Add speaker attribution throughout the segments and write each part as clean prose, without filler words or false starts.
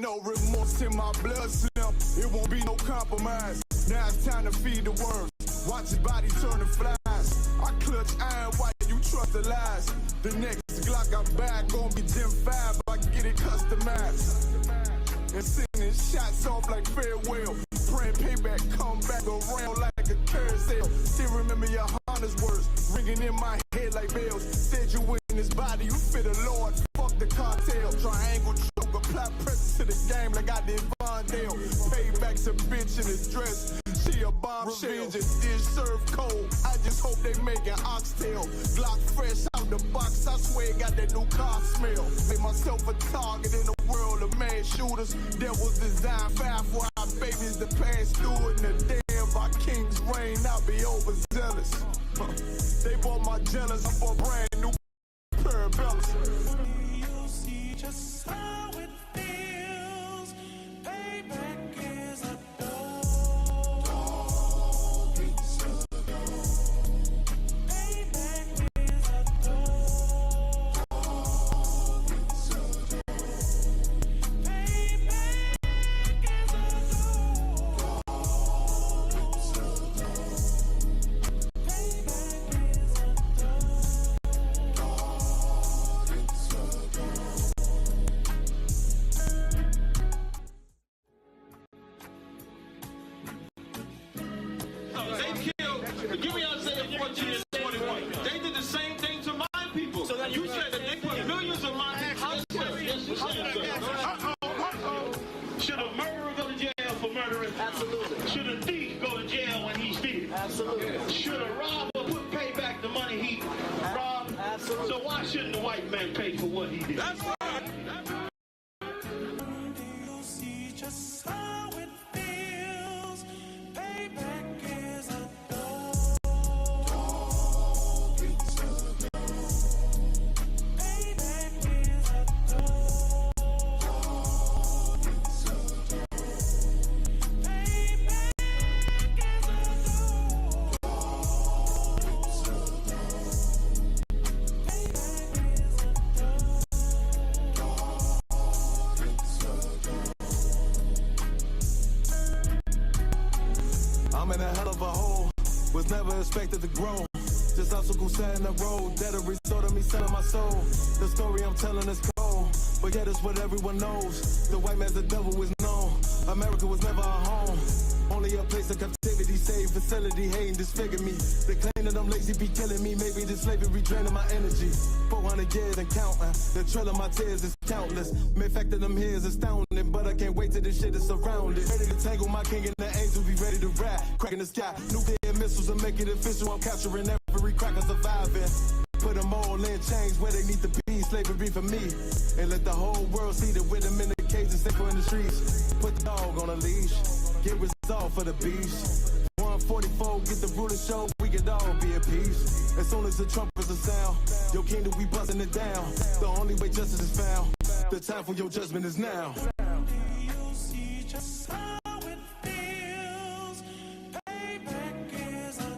Speaker 1: no remorse in my blood slim. It won't be no compromise. Now it's time to feed the worms. Watch his body turn to flies. I clutch iron while you trust the lies. The next Glock I buy gon' be Gen 5. I get it customized. And sending shots off like farewell. Praying payback come back around like a carousel. Still remember your Honda's words ringing in my head like bells. Said you in his body, you fit a Lord. Fuck the cartel. Triangle choke, apply pressure to the game like I did Vondale. Payback's a bitch in a dress. She a bombshell. Revenge is dish served cold. I just hope they make an oxtail. Glock fresh out the box. I swear it got that new car smell. Made myself a target in the world of mad shooters. That was designed 5 for our babies to pass through it. And the damn our king's reign, I'll be overzealous. They bought my jealous. I bought brand new parabellums.
Speaker 2: You'll see just how it feels. Payback is a
Speaker 3: Should a murderer go to jail for murdering? Absolutely. Should a thief go to jail when he's stealing? Absolutely. Should a robber pay back the money he robbed? Absolutely. So why shouldn't the white man pay for what he did? That's right.
Speaker 2: You'll see just how it feels. Payback is a
Speaker 1: I'm in a hell of a hole, was never expected to grow. Just obstacle set in the road, that a result of me selling my soul. The story I'm telling is cold, but yet it's what everyone knows. The white man's the devil is known. America was never a home, only a place of captivity, safe facility, hating disfigure me. They claim that I'm lazy, be killing me, maybe this slavery draining my energy. 400 years and counting, the trail of my tears is countless. Main fact that I'm here is astounding, but I can't wait till this shit is surrounded. Ready to tangle my king and the angels, be ready to rap. Cracking the sky, nuclear missiles and make it official. I'm capturing every cracker surviving. Put them all in chains where they need to be, slavery for me. And let the whole world see that with them in the cage and safer in the streets. Put the dog on a leash, get resolved for the beast. 144, get the ruler show, we could all be at peace. As soon as the trumpets are sound, your kingdom we busting it down. The only way justice is found, the time for your judgment is now.
Speaker 2: You'll see just how it feels. Payback is a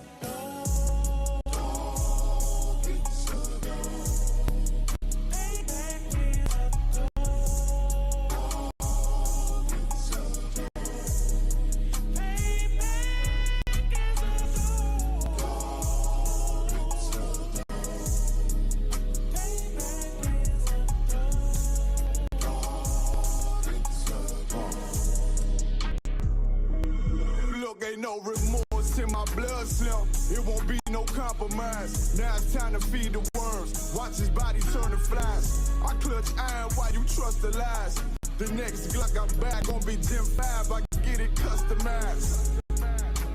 Speaker 1: Ain't no remorse in my blood slim. It won't be no compromise. Now it's time to feed the worms. Watch his body turn to flies. I clutch iron while you trust the lies. The next Glock I buy gon' be Gen 5. I get it customized.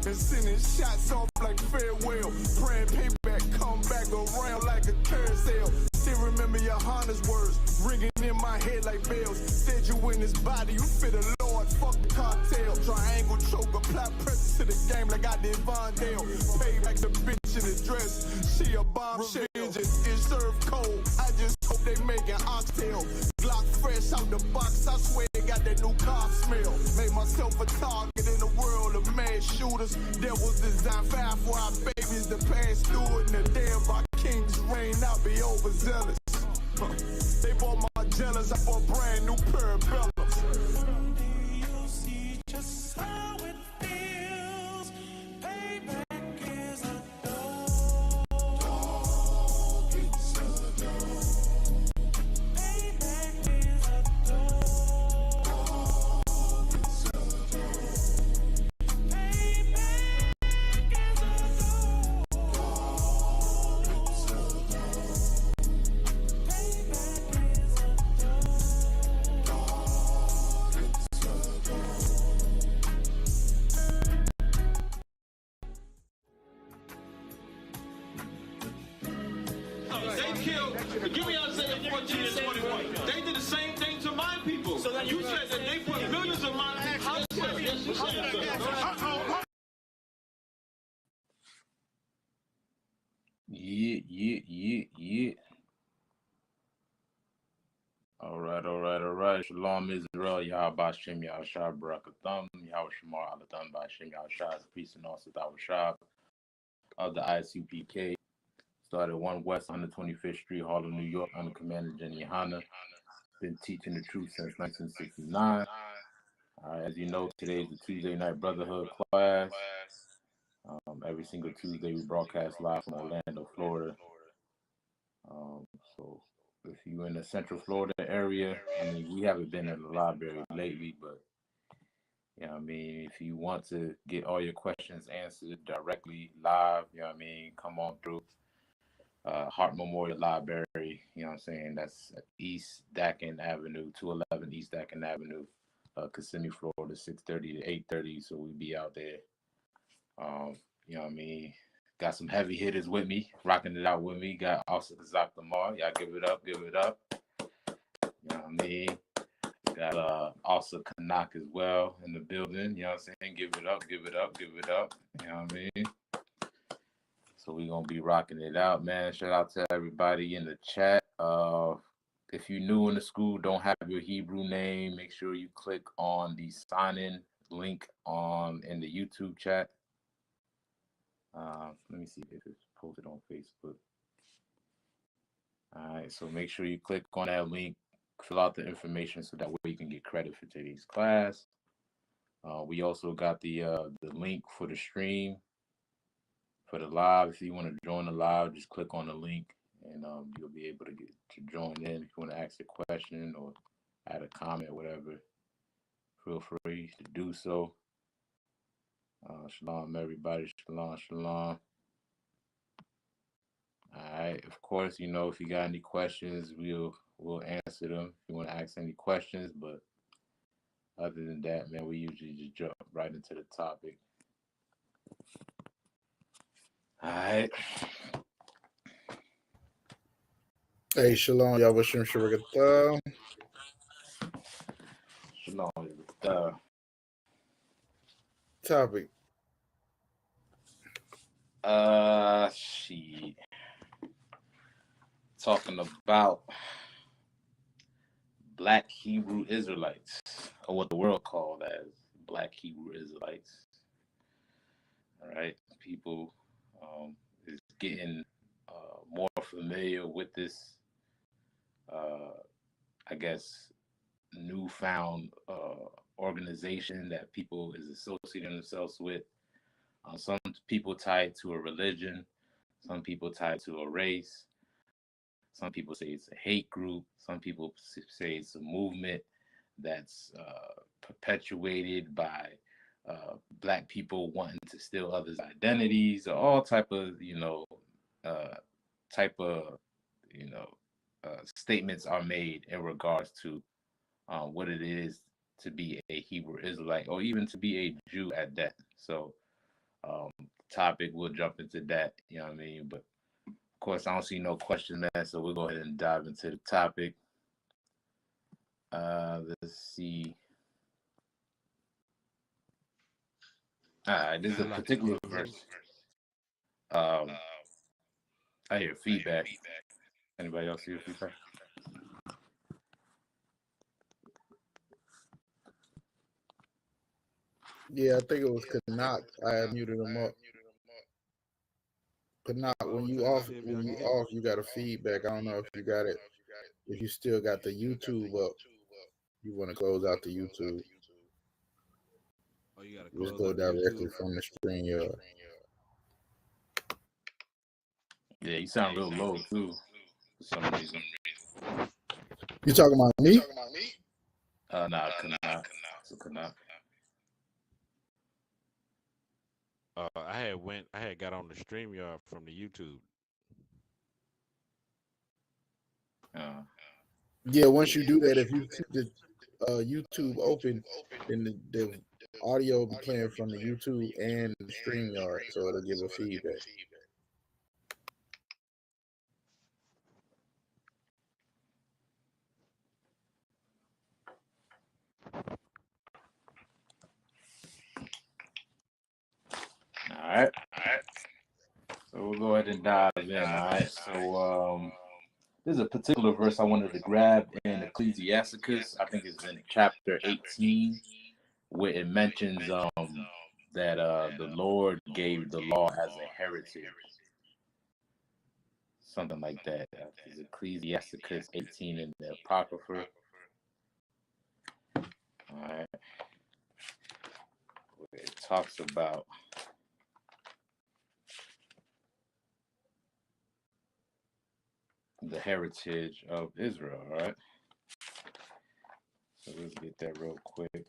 Speaker 1: And sending shots off like farewell. Praying payback come back around like a carousel. Still remember your Honda's words ringing in my head like bells. Said you in his body, you fit a Lord. Fuck the cartel. Triangle choke, apply pressure to the game like I did Vondale. Payback the bitch in the dress. She a bombshell. Revenge is served cold. I just hope they make an oxtail. Glock fresh out the box. I swear it got that new car smell. Made myself a target in the world of mad shooters. That was designed 5 for our babies to pass through it. And the day of our king's reign, I'll be overzealous. They bought my jealous, I bought brand new parabellums.
Speaker 3: Give me Isaiah 14 and 21. They did the same thing to my people. So then you said that they put millions of my actions. Yes, you said so.
Speaker 4: Yeah. All right. Shalom Israel, Yahweh Shem, Yahshua Barakatham, Yahweh Shemar Alatham Bashem, Yahshua is priest and also Shah of the Isupk. Started 1 West 125th Street, Harlem, New York, under Commander Jenny Hanna. Been teaching the truth since 1969. As you know, today is the Tuesday night Brotherhood class. Every single Tuesday we broadcast live from Orlando, Florida. So if you're in the Central Florida area, I mean, we haven't been in the library lately, but you know what I mean, if you want to get all your questions answered directly live, you know what I mean, come on through Hart Memorial Library, you know what I'm saying, that's East Dakin Avenue, 211 East Dakin Avenue, Kissimmee, Florida, 6:30 to 8:30, so we be out there. You know what I mean? Got some heavy hitters with me, rocking it out with me. Got also Isupk Lamar. Y'all give it up. You know what I mean? Got also Kanak as well in the building. You know what I'm saying? Give it up. You know what I mean? So we gonna be rocking it out, man. Shout out to everybody in the chat. If you're new in the school, don't have your Hebrew name, make sure you click on the sign-in link in the YouTube chat. Let me see if it's posted on Facebook. All right, so make sure you click on that link, fill out the information so that way you can get credit for today's class. We also got the link for the stream for the live. If you want to join the live, just click on the link and you'll be able to get to join in. If you want to ask a question or add a comment, whatever, feel free to do so. Shalom, everybody. Shalom. All right. Of course, you know, if you got any questions, we'll answer them if you want to ask any questions. But other than that, man, we usually just jump right into the topic. All right.
Speaker 5: Hey, Shalom, Yahweh Shem Shabbat.
Speaker 4: Shalom.
Speaker 5: Topic.
Speaker 4: Shit. Talking about Black Hebrew Israelites, or what the world called as Black Hebrew Israelites. All right, people is getting more familiar with this, I guess, newfound organization that people is associating themselves with. Some people tied to a religion, some people tied to a race. Some people say it's a hate group. Some people say it's a movement that's perpetuated by Black people wanting to steal others' identities, or all type of statements are made in regards to what it is to be a Hebrew Israelite, or even to be a Jew at that. So, topic, we'll jump into that. You know what I mean? But of course, I don't see no question, man. So we'll go ahead and dive into the topic. Let's see. All right, this is a particular verse. I hear feedback. Anybody else hear feedback?
Speaker 5: Yeah, I think it was Kanak. I had muted him up. Kanak, when you off, you got a feedback. I don't know if you got it. If you still got the YouTube up, you want to close out the YouTube.
Speaker 6: Oh, you gotta
Speaker 5: just go directly from the screen.
Speaker 4: Yeah, you sound real low too, for some reason.
Speaker 5: You talking about me?
Speaker 4: Nah, Kanak.
Speaker 6: I had got on the StreamYard from the YouTube.
Speaker 5: Yeah, once you do that, if you keep the YouTube open, then the audio will be playing from the YouTube and the StreamYard, so it'll give a feedback.
Speaker 4: All right. So we'll go ahead and dive in. All right. So there's a particular verse I wanted to grab in Ecclesiasticus. I think it's in chapter 18, where it mentions that the Lord gave the law as a heritage. Something like that. It's Ecclesiasticus 18 in the Apocrypha. All right. Where it talks about the heritage of Israel. All right. So let's get that real quick.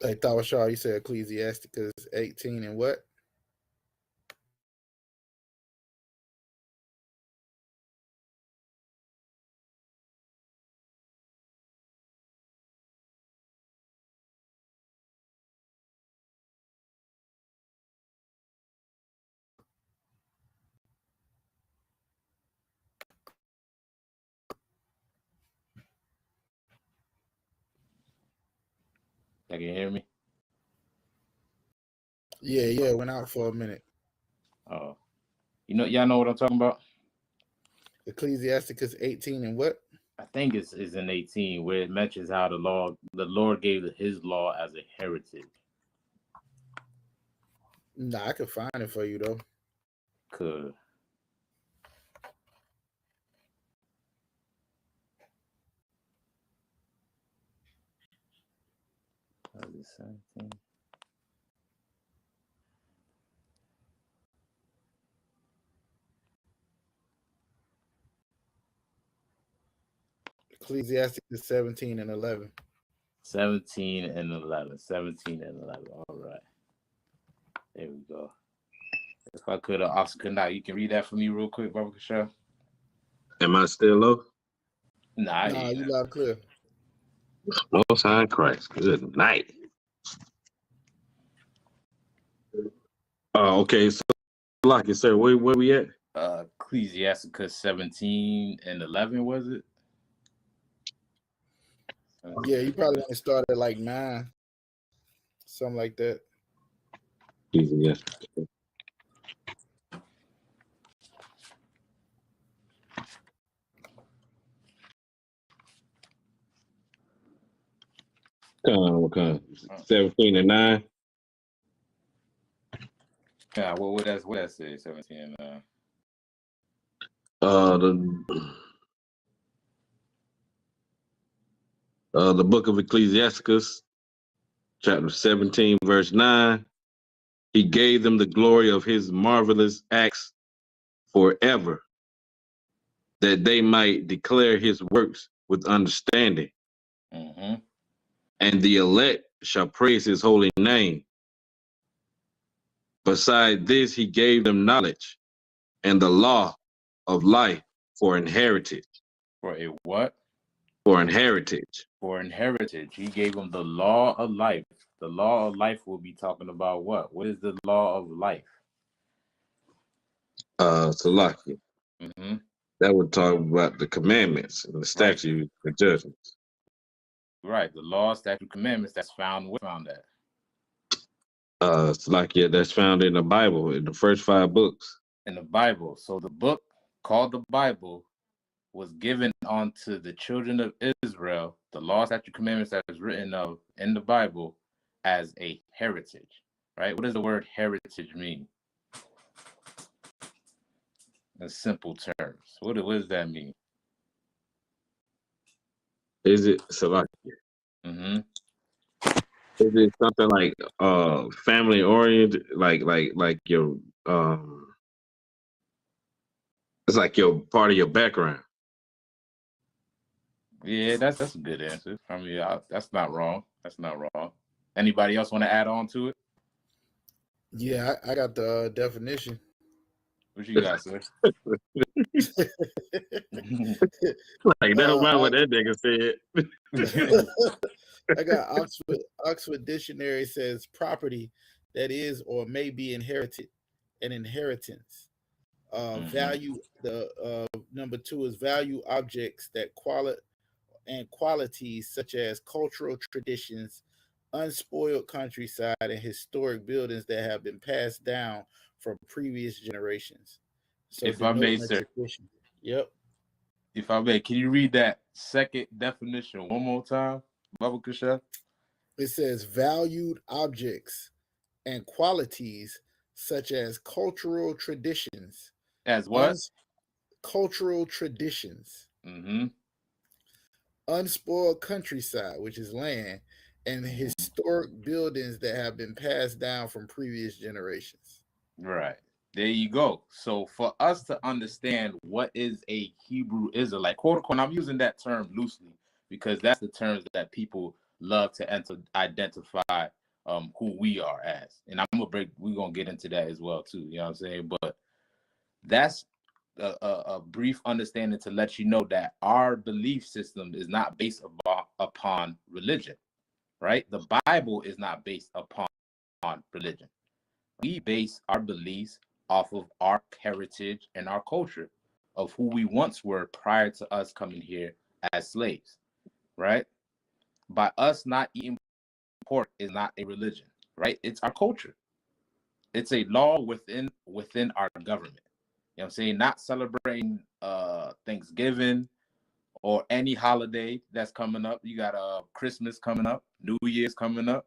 Speaker 5: Hey, Tawashar, you said Ecclesiasticus 18 and what?
Speaker 4: Y'all can hear me?
Speaker 5: Yeah, went out for a minute.
Speaker 4: Oh, y'all know what I'm talking about?
Speaker 5: Ecclesiasticus 18 and what?
Speaker 4: I think it's in 18 where it mentions how the Lord gave his law as a heritage.
Speaker 5: Nah, I could find it for you though.
Speaker 4: Could. Was it 17?
Speaker 5: Ecclesiasticus 17 and 11.
Speaker 4: 17 and 11. 17 and 11. All right. There we go. If I could, Oscar, now you can read that for me real quick, Baba Kasha.
Speaker 7: Am I still low?
Speaker 4: Nah,
Speaker 5: Nah, you loud clear.
Speaker 7: Most High Christ. Good night. Okay, so like you said, where we at?
Speaker 4: Ecclesiasticus 17 and 11, was it?
Speaker 5: Yeah, you probably only started at like 9. Something like that.
Speaker 7: Yes. What kind? 17 and 9.
Speaker 4: Yeah, what that say? 17 and 9.
Speaker 7: The book of Ecclesiasticus, chapter 17, verse 9. He gave them the glory of his marvelous acts forever, that they might declare his works with understanding.
Speaker 4: Mm-hmm.
Speaker 7: And the elect shall praise his holy name. Beside this, he gave them knowledge and the law of life for an heritage.
Speaker 4: For a what?
Speaker 7: For an heritage.
Speaker 4: For an heritage. He gave them the law of life. The law of life will be talking about what? What is the law of life?
Speaker 7: Salakia.
Speaker 4: Mm-hmm.
Speaker 7: That would talk about the commandments and the statutes, the judgments.
Speaker 4: Right. The law, statute, commandments that's found at.
Speaker 7: Salakia, that's found in the Bible, in the first 5 books.
Speaker 4: In the Bible. So the book called the Bible was given unto the children of Israel, the law, statute, commandments that is written of in the Bible as a heritage. Right? What does the word heritage mean? In simple terms. What does that mean?
Speaker 7: Is it Salakia?
Speaker 4: Mm-hmm.
Speaker 7: Is it something like family oriented, like your it's like your part of your background?
Speaker 4: Yeah, that's a good answer. I mean, that's not wrong. That's not wrong. Anybody else want to add on to it?
Speaker 5: Yeah, I got the definition.
Speaker 4: What you got, sir?
Speaker 7: Like, that don't matter what that nigga said.
Speaker 5: I got Oxford Dictionary says property that is or may be inherited, an inheritance. Value. The number two is value objects that qualities such as cultural traditions, unspoiled countryside, and historic buildings that have been passed down from previous generations. So
Speaker 4: If I may,
Speaker 5: denoting a
Speaker 4: sir,
Speaker 5: tradition. Yep.
Speaker 4: if I may, can you read that second definition one more time, Baba Kasha?
Speaker 5: It says valued objects and qualities such as cultural traditions,
Speaker 4: As what?
Speaker 5: cultural traditions,
Speaker 4: Mm-hmm.
Speaker 5: unspoiled countryside, which is land, and
Speaker 4: Mm-hmm.
Speaker 5: historic buildings that have been passed down from previous generations.
Speaker 4: Right. There you go. So for us to understand what is a Hebrew Israelite, quote unquote, I'm using that term loosely because that's the terms that people love to identify who we are as. And we're gonna get into that as well too. You know what I'm saying? But that's a brief understanding to let you know that our belief system is not based upon religion, right? The Bible is not based upon religion. We base our beliefs off of our heritage and our culture of who we once were prior to us coming here as slaves, right? By us not eating pork is not a religion, right? It's our culture. It's a law within our government. You know what I'm saying? Not celebrating Thanksgiving or any holiday that's coming up. You got Christmas coming up, New Year's coming up.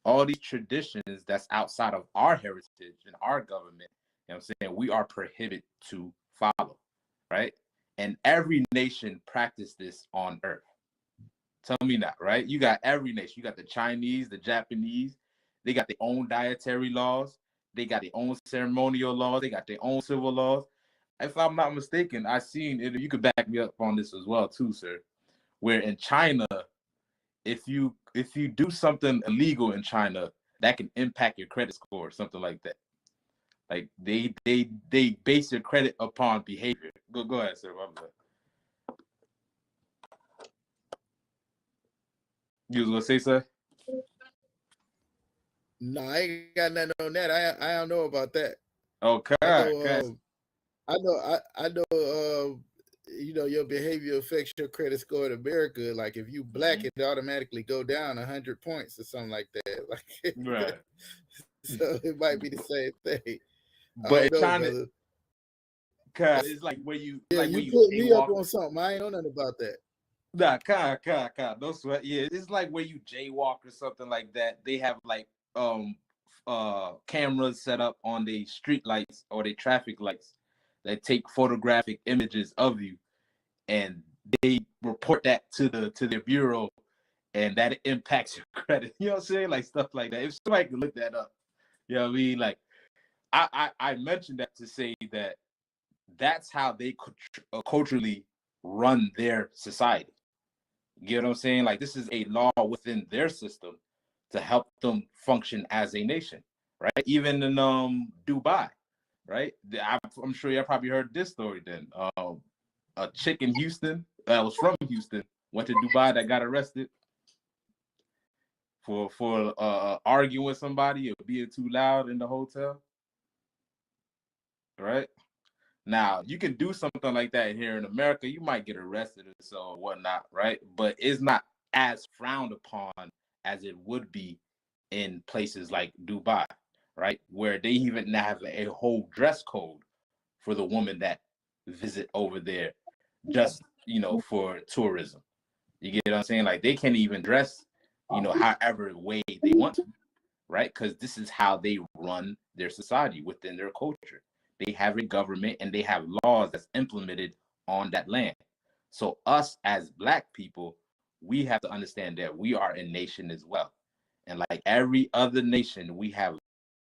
Speaker 4: All these traditions that's outside of our heritage and our government, you know what I'm saying, we are prohibited to follow, right? And every nation practice this on earth. Tell me not, right? You got every nation. You got the Chinese, the Japanese. They got their own dietary laws. They got their own ceremonial laws. They got their own civil laws. If I'm not mistaken, I seen it. You could back me up on this as well, too, sir. Where in China, if you do something illegal in China, that can impact your credit score or something like that. Like they base your credit upon behavior. Go ahead, sir. You was gonna say, sir?
Speaker 5: No, I ain't got nothing on that. I don't know about that.
Speaker 4: Okay.
Speaker 5: I know. I know. Your behavior affects your credit score in America. Like if you black, it automatically go down 100 points or something like that. Like,
Speaker 4: Right.
Speaker 5: so it might be the same thing.
Speaker 4: But
Speaker 5: I don't know,
Speaker 4: China,
Speaker 5: brother.
Speaker 4: cause it's like where you
Speaker 5: Yeah,
Speaker 4: like
Speaker 5: you
Speaker 4: where you
Speaker 5: put me up
Speaker 4: jaywalk.
Speaker 5: on something. I ain't know nothing about that.
Speaker 4: Nah, no sweat. Yeah, it's like where you jaywalk or something like that. They have like cameras set up on the street lights or the traffic lights that take photographic images of you, and they report that to their bureau, and that impacts your credit. You know what I'm saying? Like stuff like that. If somebody could look that up, you know what I mean? Like I mentioned that to say that that's how they culturally run their society. You get what I'm saying? Like this is a law within their system to help them function as a nation, right? Even in Dubai, right? I'm sure y'all probably heard this story. Then a chick in Houston that was from Houston went to Dubai that got arrested for arguing with somebody or being too loud in the hotel, right? Now you can do something like that here in America. You might get arrested or so whatnot, right? But it's not as frowned upon as it would be in places like Dubai, right? Where they even have a whole dress code for the woman that visit over there, just for tourism. You get what I'm saying? Like they can't even dress, however way they want to, right? Because this is how they run their society within their culture. They have a government and they have laws that's implemented on that land. So us as Black people, we have to understand that we are a nation as well. And like every other nation, we have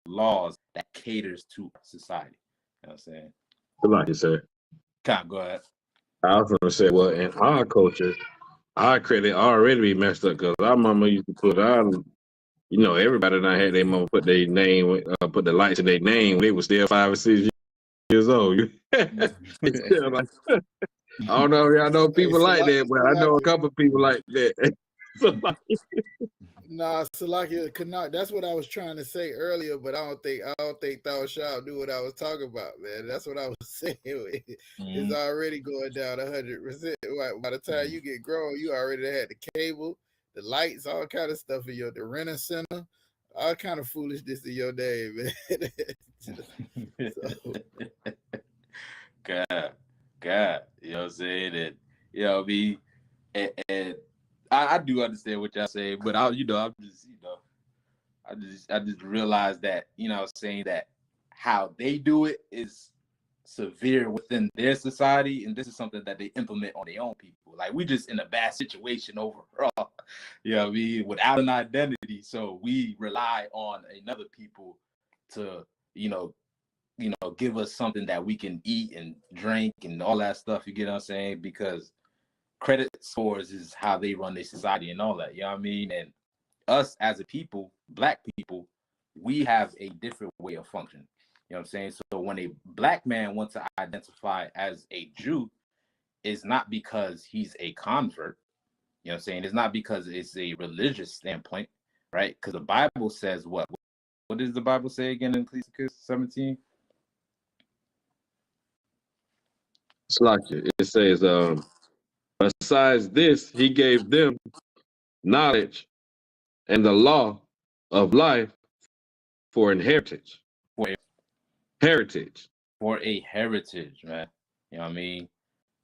Speaker 4: laws that caters to society. You know what I'm saying?
Speaker 7: Like you said.
Speaker 4: Can't go ahead.
Speaker 7: I was going to say, well, in our culture, our credit already be messed up because our mama used to put everybody done had their mama put their name, put the lights in their name when they was still 5 or 6 years old. It's still like, I don't know if y'all know
Speaker 5: Hey,
Speaker 7: people like that, but I know a couple people like that. So, like,
Speaker 5: nah, Salakia Canuck. That's what I was trying to say earlier, but I don't think Thou Shalt knew what I was talking about, man. That's what I was saying. It's already going down 100%. By the time you get grown, you already had the cable, the lights, all kind of stuff in the renter center, all kind of foolishness in your day, man. So,
Speaker 4: God, you know what I'm saying? And me, and I do understand what y'all saying, but I just realized that, saying that how they do it is severe within their society, and this is something that they implement on their own people. Like, we just in a bad situation overall, without an identity. So we rely on another people to, give us something that we can eat and drink and all that stuff. You get what I'm saying? Because credit scores is how they run their society and all that. You know what I mean? And us as a people, black people, we have a different way of functioning. You know what I'm saying? So when a black man wants to identify as a Jew, it's not because he's a convert. You know what I'm saying? It's not because it's a religious standpoint, right? Because the Bible says what? What does the Bible say again in Ecclesiastes 17?
Speaker 7: it's like it says, besides this, he gave them knowledge and the law of life for inheritance.
Speaker 4: For a,
Speaker 7: Heritage.
Speaker 4: for a heritage, man. You know what I mean?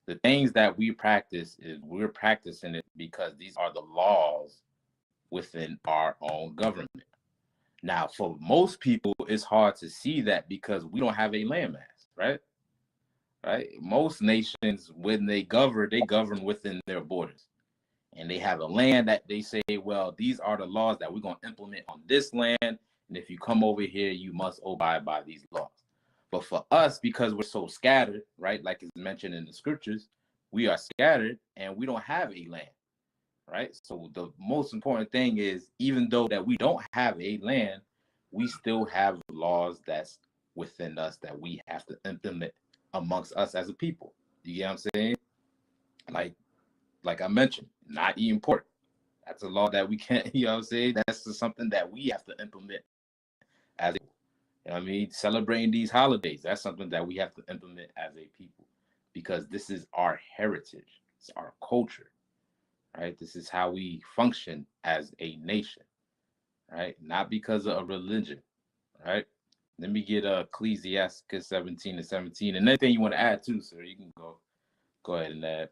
Speaker 4: The things that we practice is we're practicing it because these are the laws within our own government. Now, for most people, it's hard to see that because we don't have a landmass, right? Right? Most nations, when they govern within their borders. And they have a land that they say, well, these are the laws that we're going to implement on this land. And if you come over here, you must abide by these laws. But for us, because we're so scattered, right? Like it's mentioned in the scriptures, we are scattered and we don't have a land, right? So the most important thing is, even though that we don't have a land, we still have laws that's within us that we have to implement amongst us as a people. You get what I'm saying? Like I mentioned, not eating pork. That's a law that we can't, you know what I'm saying? That's just something that we have to implement as a, you know what I mean? Celebrating these holidays, that's something that we have to implement as a people because this is our heritage. It's our culture, right? This is how we function as a nation, right? Not because of a religion, right? Let me get Ecclesiastes 17 and 17. And anything you want to add too, sir, you can go ahead and add.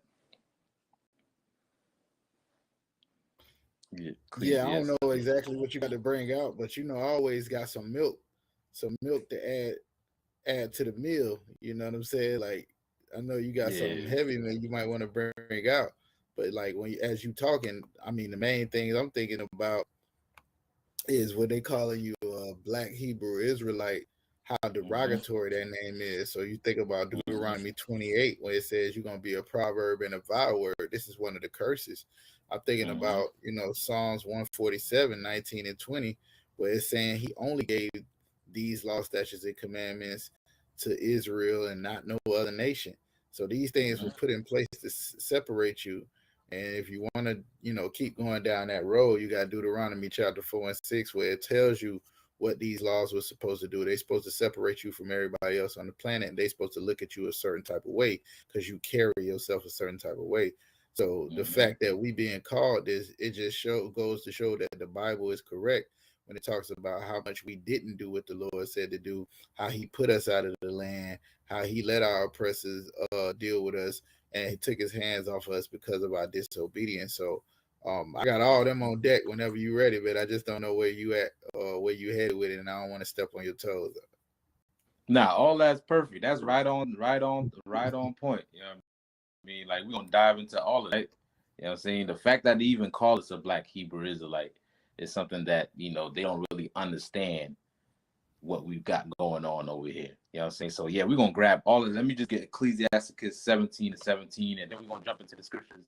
Speaker 5: yeah, I don't know exactly what you got to bring out, but I always got some milk to add to the meal. You know what I'm saying? Like, I know you got something heavy that you might want to bring out, but like as you talking, I mean, the main things I'm thinking about is what they calling you a black Hebrew Israelite, how derogatory that name is. So you think about Deuteronomy 28, where it says you're going to be a proverb and a vile word. This is one of the curses. I'm thinking about, Psalms 147, 19 and 20, where it's saying he only gave these laws, statutes, and commandments to Israel and not no other nation. So these things were put in place to separate you. And if you want to, keep going down that road, you got Deuteronomy chapter 4 and 6, where it tells you what these laws were supposed to do. They're supposed to separate you from everybody else on the planet, and they're supposed to look at you a certain type of way because you carry yourself a certain type of way. So the fact that we being called this, it just goes to show that the Bible is correct when it talks about how much we didn't do what the Lord said to do, how he put us out of the land, how he let our oppressors deal with us, and he took his hands off us because of our disobedience. So I got all them on deck whenever you're ready, but I just don't know where you at, where you headed with it, and I don't want to step on your toes.
Speaker 4: Nah, all that's perfect. That's right on point. You know what I mean? Like, we're gonna dive into all of that. You know what I'm saying? The fact that they even call us a black Hebrew Israelite is something that, they don't really understand what we've got going on over here. You know what I'm saying? So yeah, we're gonna grab all of it. Let me just get Ecclesiastes 17 and 17, and then we're gonna jump into the scriptures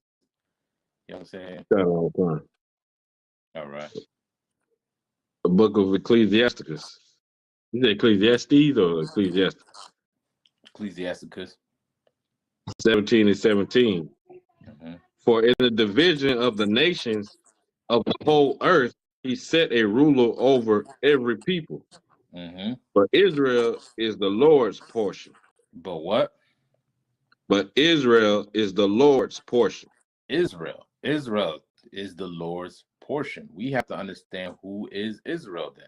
Speaker 4: You know what I'm saying?
Speaker 7: Got it all the time.
Speaker 4: All right.
Speaker 7: The book of Ecclesiasticus. You say Ecclesiastes or Ecclesiastes?
Speaker 4: Ecclesiasticus.
Speaker 7: 17 and 17.
Speaker 4: Mm-hmm.
Speaker 7: For in the division of the nations of the whole earth, he set a ruler over every people.
Speaker 4: Mm-hmm.
Speaker 7: But Israel is the Lord's portion.
Speaker 4: But what?
Speaker 7: But Israel is the Lord's portion.
Speaker 4: Israel. Israel is the Lord's portion. We have to understand who is Israel then,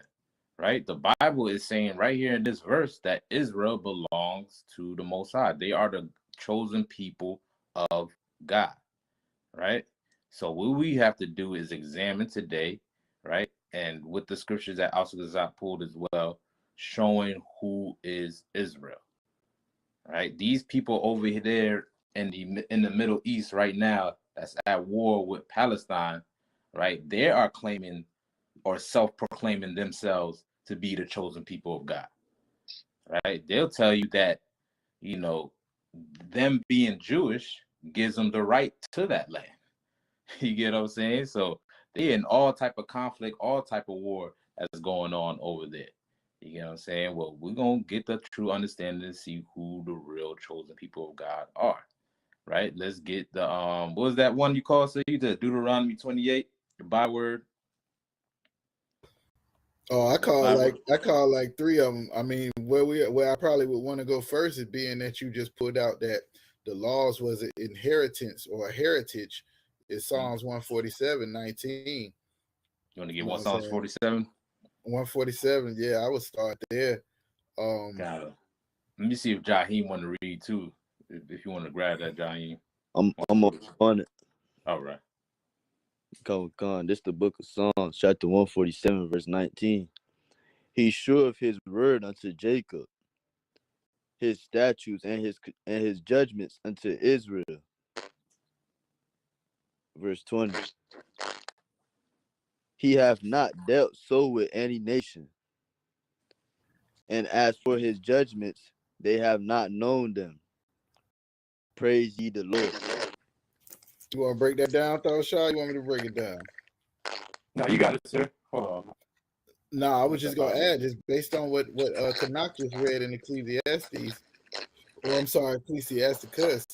Speaker 4: right? The Bible is saying right here in this verse that Israel belongs to the Most High. They are the chosen people of God, right? So what we have to do is examine today, right? And with the scriptures that Isupk pulled as well, showing who is Israel, right? These people over there in the Middle East right now that's at war with Palestine, right? They are claiming or self-proclaiming themselves to be the chosen people of God, right? They'll tell you that, you know, them being Jewish gives them the right to that land. You get what I'm saying? So they in all type of conflict, all type of war that's going on over there. You get what I'm saying? Well, we're gonna get the true understanding to see who the real chosen people of God are. Right? Let's get the what was that one you called? So you the Deuteronomy 28, the byword.
Speaker 5: Oh, I
Speaker 4: Byword.
Speaker 5: call like three of them. I mean, where I probably would want to go first is being that you just put out that the laws was an inheritance or a heritage is Psalms 147:19.
Speaker 4: You want to get
Speaker 5: You know
Speaker 4: one
Speaker 5: what I'm
Speaker 4: Psalms
Speaker 5: saying?
Speaker 4: 47?
Speaker 5: 147. Yeah, I would start there.
Speaker 4: Got it. Let me see if Jaheim want to read too. If you want to grab that, Jaheim.
Speaker 8: I'm on it.
Speaker 4: All right.
Speaker 8: Con. This the book of Psalms, chapter 147, verse 19. He's sure of his word unto Jacob, his statutes and his judgments unto Israel. Verse 20. He hath not dealt so with any nation. And as for his judgments, they have not known them. Praise ye the Lord.
Speaker 5: You want to break that down, though, Shaw? You want me to break it down?
Speaker 4: No, you got it, sir. Hold on.
Speaker 5: No, I was just gonna add, just based on what Tanakh just read in Ecclesiastes, or I'm sorry, Ecclesiasticus,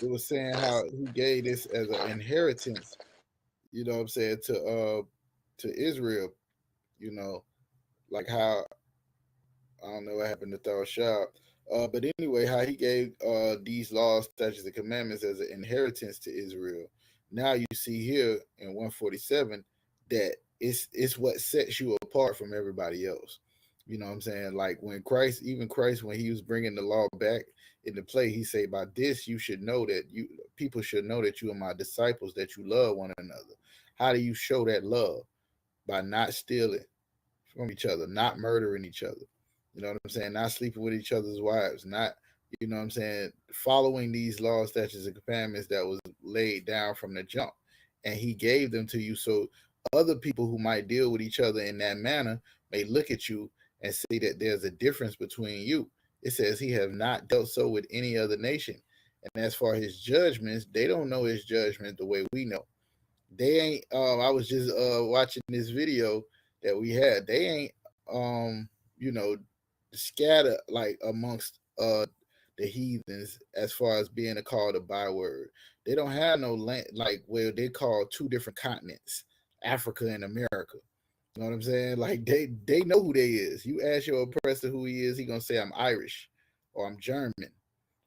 Speaker 5: it was saying how he gave this as an inheritance. You know what I'm saying, to Israel. You know, like how I don't know what happened to Thor Shah. But anyway, how he gave these laws, statutes, and commandments as an inheritance to Israel. Now you see here in 147 that it's what sets you apart from everybody else. You know what I'm saying? Like when Christ, even Christ, when he was bringing the law back into play, he said, "By this you should know that people should know that you are my disciples, that you love one another." How do you show that love? By not stealing from each other, not murdering each other. You know what I'm saying? Not sleeping with each other's wives, not, you know what I'm saying, following these laws, statutes, and commandments that was laid down from the jump. And he gave them to you so other people who might deal with each other in that manner may look at you and see that there's a difference between you. It says he have not dealt so with any other nation. And as far as his judgments, they don't know his judgment the way we know. They ain't I was just watching this video that we had. They ain't you know, scattered like amongst the heathens as far as being called a byword. They don't have no land like where they call two different continents, Africa and America. You know what I'm saying? Like they know who they is. You ask your oppressor who he is, he gonna say I'm Irish or I'm German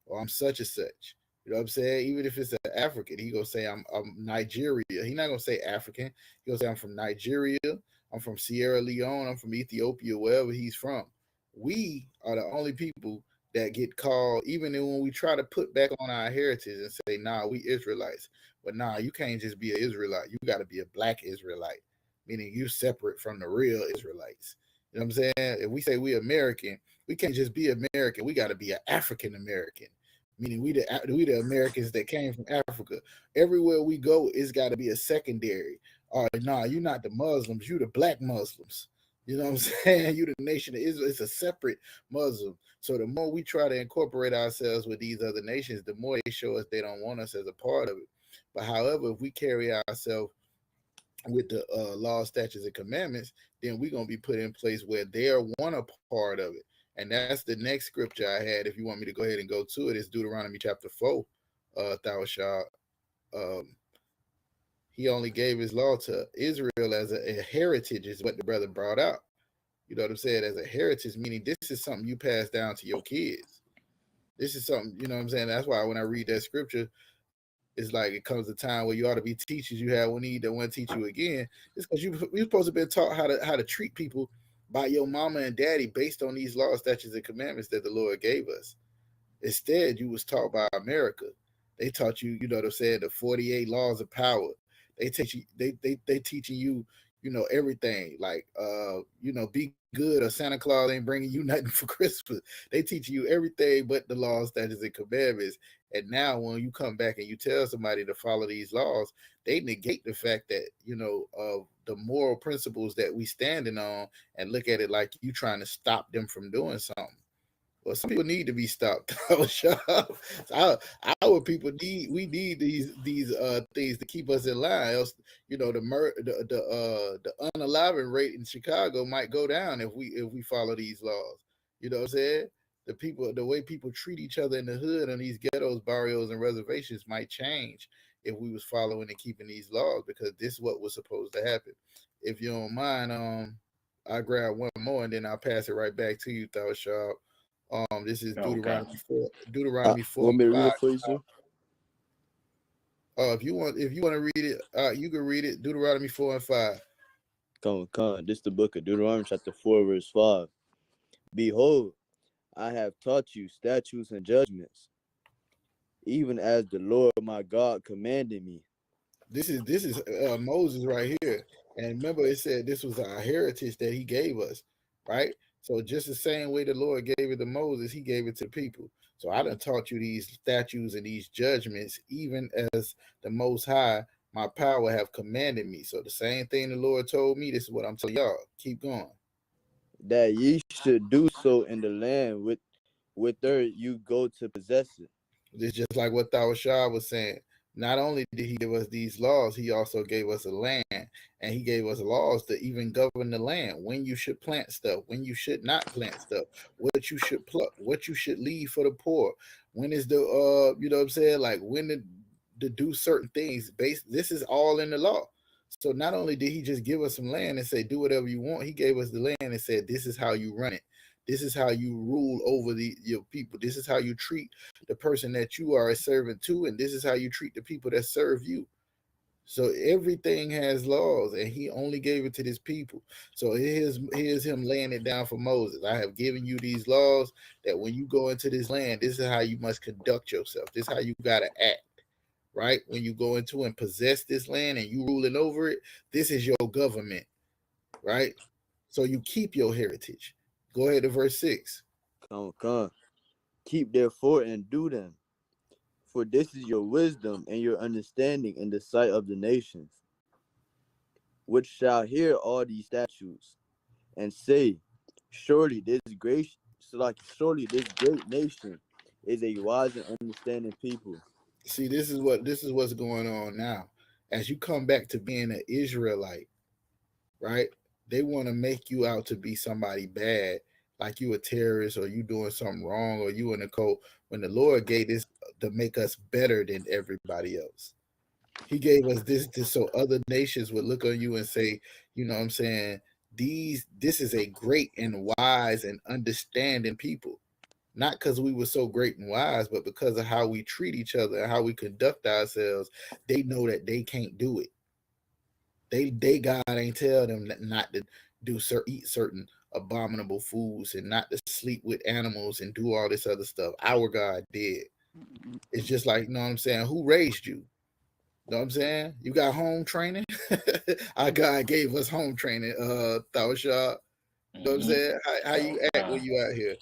Speaker 5: or I'm such and such. You know what I'm saying? Even if it's an African, he gonna say I'm Nigeria. He not gonna say African. He gonna say I'm from Nigeria. I'm from Sierra Leone. I'm from Ethiopia, wherever he's from. We are the only people that get called, even when we try to put back on our heritage and say, nah, we Israelites. But nah, you can't just be an Israelite. You got to be a black Israelite, meaning you separate from the real Israelites. You know what I'm saying? If we say we American, we can't just be American. We got to be an African American, meaning we the Americans that came from Africa. Everywhere we go, it's got to be a secondary. Or nah, you're not the Muslims. You the black Muslims. You know what I'm saying? You the nation of Israel. It's a separate Muslim. So the more we try to incorporate ourselves with these other nations, the more they show us they don't want us as a part of it. But however, if we carry ourselves with the law, statutes, and commandments, then we're gonna be put in place where they're one a part of it. And that's the next scripture I had. If you want me to go ahead and go to it, it's Deuteronomy chapter 4. Thou he only gave his law to Israel as a heritage, is what the brother brought out. You know what I'm saying? As a heritage, meaning this is something you pass down to your kids. This is something, you know what I'm saying? That's why when I read that scripture, it's like it comes a time where you ought to be teachers you have one need that want to teach you again. It's because you're supposed to be taught how to treat people by your mama and daddy based on these laws, statutes, and commandments that the Lord gave us. Instead, you was taught by America. They taught you, you know what I'm saying, the 48 laws of power. They teach you, they teaching you, you know, everything. Like you know, be good or Santa Claus ain't bringing you nothing for Christmas. They teach you everything but the laws, statutes, and commandments. And now when you come back and you tell somebody to follow these laws, they negate the fact that, you know, of the moral principles that we standing on and look at it like you trying to stop them from doing something. Well, some people need to be stopped. Our people need these things to keep us in line. Else, you know, the unaliving rate in Chicago might go down if we follow these laws. You know what I'm saying? The way people treat each other in the hood on these ghettos, barrios, and reservations might change if we was following and keeping these laws, because this is what was supposed to happen. If you don't mind, I grab one more and then I'll pass it right back to you, Thou Sharp. This is
Speaker 4: Okay.
Speaker 5: Deuteronomy 4
Speaker 8: Want me to
Speaker 5: and
Speaker 8: read
Speaker 5: 5.
Speaker 8: it for you, sir?
Speaker 5: If you want to read it, you can read it. Deuteronomy 4 and 5.
Speaker 8: Come on. This is the book of Deuteronomy, chapter 4, verse 5. Behold, I have taught you statutes and judgments, even as the Lord my God commanded me.
Speaker 5: This is Moses right here. And remember, it said this was our heritage that he gave us, right? So just the same way the Lord gave it to Moses, he gave it to people. So I done taught you these statutes and these judgments, even as the Most High, my power, have commanded me. So the same thing the Lord told me, this is what I'm telling y'all. Keep going.
Speaker 8: That ye should do so in the land whither you go to possess it.
Speaker 5: It's just like what Thawashah was saying. Not only did he give us these laws, he also gave us a land, and he gave us laws to even govern the land. When you should plant stuff, when you should not plant stuff, what you should pluck, what you should leave for the poor. When is the you know what I'm saying? Like when to do certain things. This is all in the law. So not only did he just give us some land and say do whatever you want, he gave us the land and said this is how you run it. This is how you rule over your people. This is how you treat the person that you are a servant to, and this is how you treat the people that serve you. So everything has laws, and he only gave it to his people. So here's him laying it down for Moses. I have given you these laws that when you go into this land, this is how you must conduct yourself. This is how you gotta act, right? When you go into and possess this land and you ruling over it, this is your government, right? So you keep your heritage. Go ahead to verse 6.
Speaker 8: Come. Keep therefore and do them. For this is your wisdom and your understanding in the sight of the nations, which shall hear all these statutes, and say, surely this great nation is a wise and understanding people.
Speaker 5: See, this is what's going on now. As you come back to being an Israelite, right? They want to make you out to be somebody bad, like you a terrorist or you doing something wrong or you in a cult. When the Lord gave this to make us better than everybody else. He gave us this so other nations would look on you and say, you know what I'm saying, this is a great and wise and understanding people. Not because we were so great and wise, but because of how we treat each other and how we conduct ourselves. They know that they can't do it. They God ain't tell them not to eat certain abominable foods and not to sleep with animals and do all this other stuff. Our God did. It's just like, you know what I'm saying? Who raised you? You know what I'm saying? You got home training. Our God gave us home training. Thawashah. You know what I'm saying? How you act when you out here?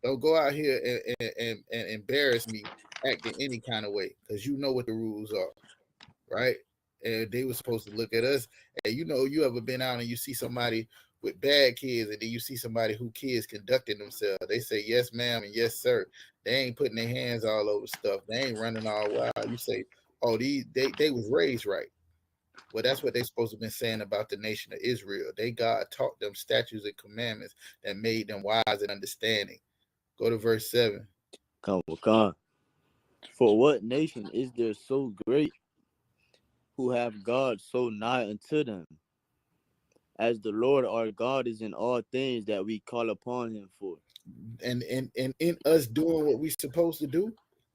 Speaker 5: Don't go out here and embarrass me acting any kind of way, because you know what the rules are, right? And they were supposed to look at us. And you know, you ever been out and you see somebody with bad kids, and then you see somebody who kids conducting themselves. They say yes, ma'am, and yes, sir. They ain't putting their hands all over stuff. They ain't running all wild. You say, oh, they was raised right. Well, that's what they supposed to have been saying about the nation of Israel. God taught them statutes and commandments that made them wise and understanding. Go to verse 7.
Speaker 8: Come on. For what nation is there so great, who have God so nigh unto them, as the Lord our God is in all things that we call upon him for?
Speaker 5: And in us doing what we supposed to do,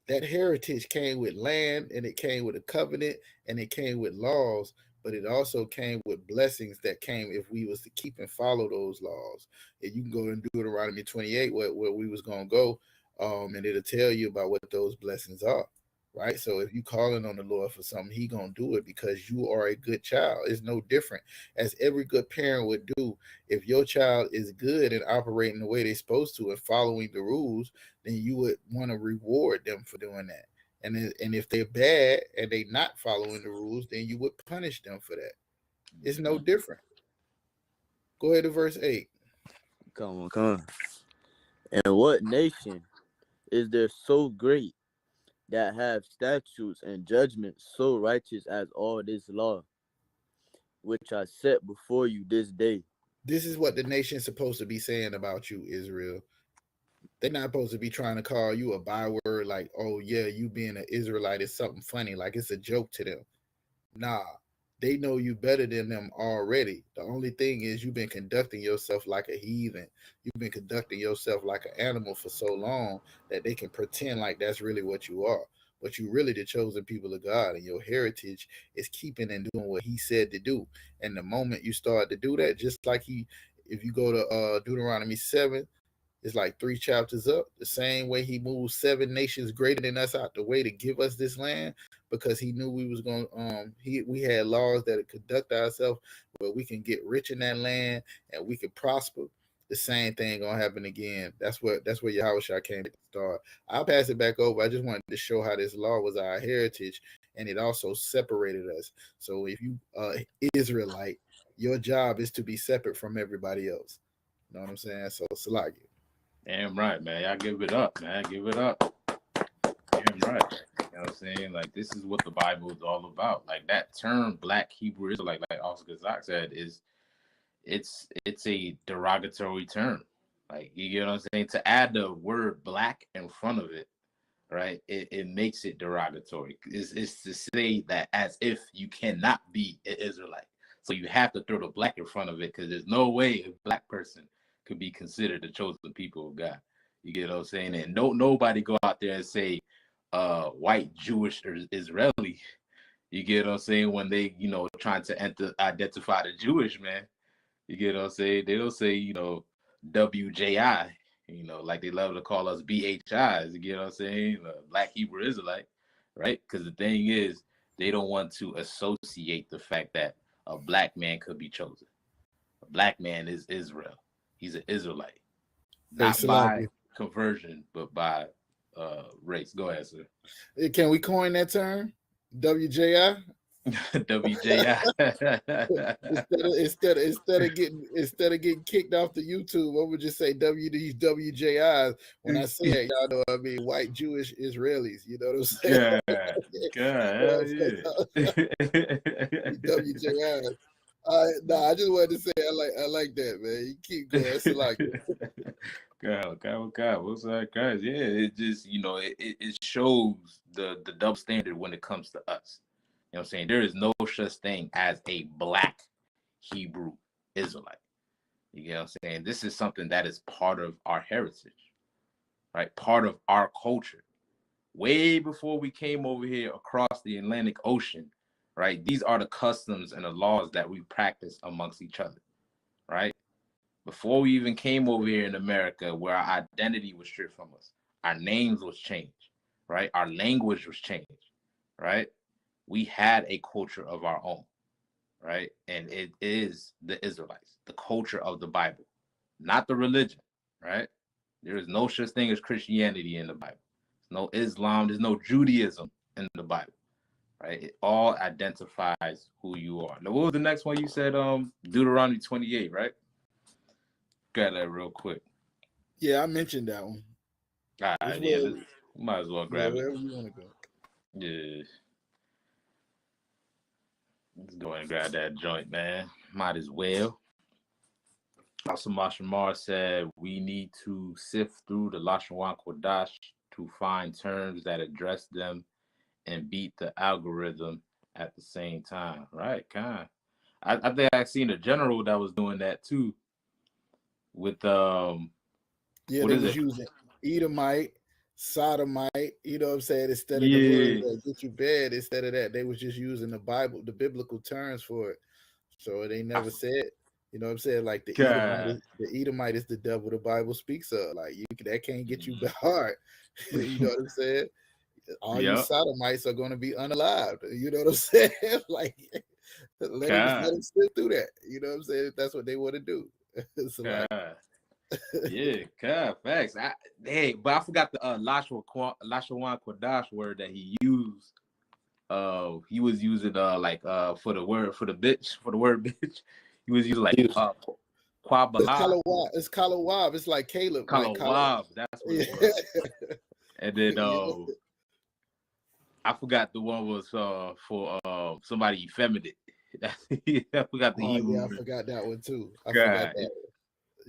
Speaker 5: that heritage came with land, and it came with a covenant, and it came with laws, but it also came with blessings that came if we was to keep and follow those laws. And you can go and Deuteronomy 28 where we was going to go, and it'll tell you about what those blessings are, right? So if you calling on the Lord for something, he gonna do it because you are a good child. It's no different as every good parent would do. If your child is good and operating the way they're supposed to and following the rules, then you would want to reward them for doing that. And if they're bad and they not following the rules, then you would punish them for that. It's no different. Go ahead to verse 8.
Speaker 8: Come on. And what nation is there so great, that have statutes and judgments so righteous as all this law, which I set before you this day?
Speaker 5: This is what the nation's supposed to be saying about you, Israel. They're not supposed to be trying to call you a byword like, oh yeah, you being an Israelite is something funny, like it's a joke to them. Nah, they know you better than them already. The only thing is you've been conducting yourself like a heathen. You've been conducting yourself like an animal for so long that they can pretend like that's really what you are. But you really the chosen people of God, and your heritage is keeping and doing what he said to do. And the moment you start to do that, just like if you go to Deuteronomy 7, it's like 3 chapters up. The same way he moved 7 nations greater than us out the way to give us this land, because he knew we was going. We had laws that conduct ourselves where we can get rich in that land and we can prosper. The same thing gonna happen again. That's where Yahushua came to start. I'll pass it back over. I just wanted to show how this law was our heritage, and it also separated us. So if you Israelite, your job is to be separate from everybody else. You know what I'm saying? So Salaki.
Speaker 4: Damn right, man. Y'all give it up, man. Give it up. Damn right. You know what I'm saying? Like, this is what the Bible is all about. Like, that term Black Hebrew Israelite, like Oscar Zach said, it's a derogatory term. Like, you get what I'm saying? To add the word black in front of it, right? It makes it derogatory. It's to say that as if you cannot be an Israelite. So you have to throw the black in front of it, because there's no way a black person could be considered the chosen people of God. You get what I'm saying? And nobody go out there and say white, Jewish, or Israeli. You get what I'm saying? When they, trying to identify the Jewish man. You get what I'm saying? They don't say, WJI, like they love to call us BHIs. You get what I'm saying? Black Hebrew Israelite, right? Because the thing is, they don't want to associate the fact that a black man could be chosen. A black man is Israel. He's an Israelite. Not by conversion, but by race. Go ahead, sir.
Speaker 5: Can we coin that term? WJI?
Speaker 4: WJI.
Speaker 5: instead of getting kicked off the YouTube, I would just say these WJIs. When I say it, y'all know I mean white Jewish Israelis. You know what I'm saying?
Speaker 4: God,
Speaker 5: WJIs. I just wanted to say I like that, man. You keep going. It's like
Speaker 4: God, what's that, guys? Yeah, it just it shows the double standard when it comes to us. You know what I'm saying? There is no such thing as a black Hebrew Israelite. You get what I'm saying? This is something that is part of our heritage, right? Part of our culture. Way before we came over here across the Atlantic Ocean, right? These are the customs and the laws that we practice amongst each other, right? Before we even came over here in America, where our identity was stripped from us, our names was changed, right? Our language was changed, right? We had a culture of our own, right? And it is the Israelites, the culture of the Bible, not the religion, right? There is no such thing as Christianity in the Bible. There's no Islam, there's no Judaism in the Bible, right? It all identifies who you are. Now, what was the next one you said? Deuteronomy 28, right? Got that real quick.
Speaker 5: Yeah, I mentioned that one.
Speaker 4: All right, yeah, might as well grab it.
Speaker 5: Wherever you want to go.
Speaker 4: Yeah. Let's go and grab that joint, man. Might as well. Asama Shamar said we need to sift through the Lashawan Kodash to find terms that address them and beat the algorithm at the same time. Right, kind. I think I seen a general that was doing that too. With
Speaker 5: Yeah,
Speaker 4: what
Speaker 5: they
Speaker 4: is
Speaker 5: was
Speaker 4: it?
Speaker 5: using Edomite, sodomite, you know what I'm saying, instead of the word
Speaker 4: Yeah,
Speaker 5: that get you bad, instead of that, they was just using the Bible, the biblical terms for it. So they
Speaker 4: I
Speaker 5: never said, you know what I'm saying, like
Speaker 4: forgot.
Speaker 5: the Edomite is the devil the Bible speaks of. Like that can't get you
Speaker 4: Mhm.
Speaker 5: hard. You know what I'm saying? All you
Speaker 4: Yep,
Speaker 5: sodomites are gonna be unalived. You know what I'm saying? Like let
Speaker 4: God,
Speaker 5: them sit through that. You know what I'm saying? That's what they want to do. So like
Speaker 4: God. Yeah, God, facts. Hey, but I forgot the Lashawan Kodash word that he used. He was using for the word for the bitch for the word bitch. He was using like
Speaker 8: He was,
Speaker 5: it's
Speaker 4: Quabaha,
Speaker 5: Kalawab. It's Kalawab. It's like Caleb. Like Kalawab.
Speaker 4: Kalawab. That's what
Speaker 5: Yeah.
Speaker 4: it was. And then
Speaker 5: Yeah.
Speaker 4: I forgot the one was for somebody effeminate. I forgot the
Speaker 5: Oh yeah,
Speaker 4: Hebrew.
Speaker 5: I forgot that one too. I forgot
Speaker 4: God,
Speaker 5: that one.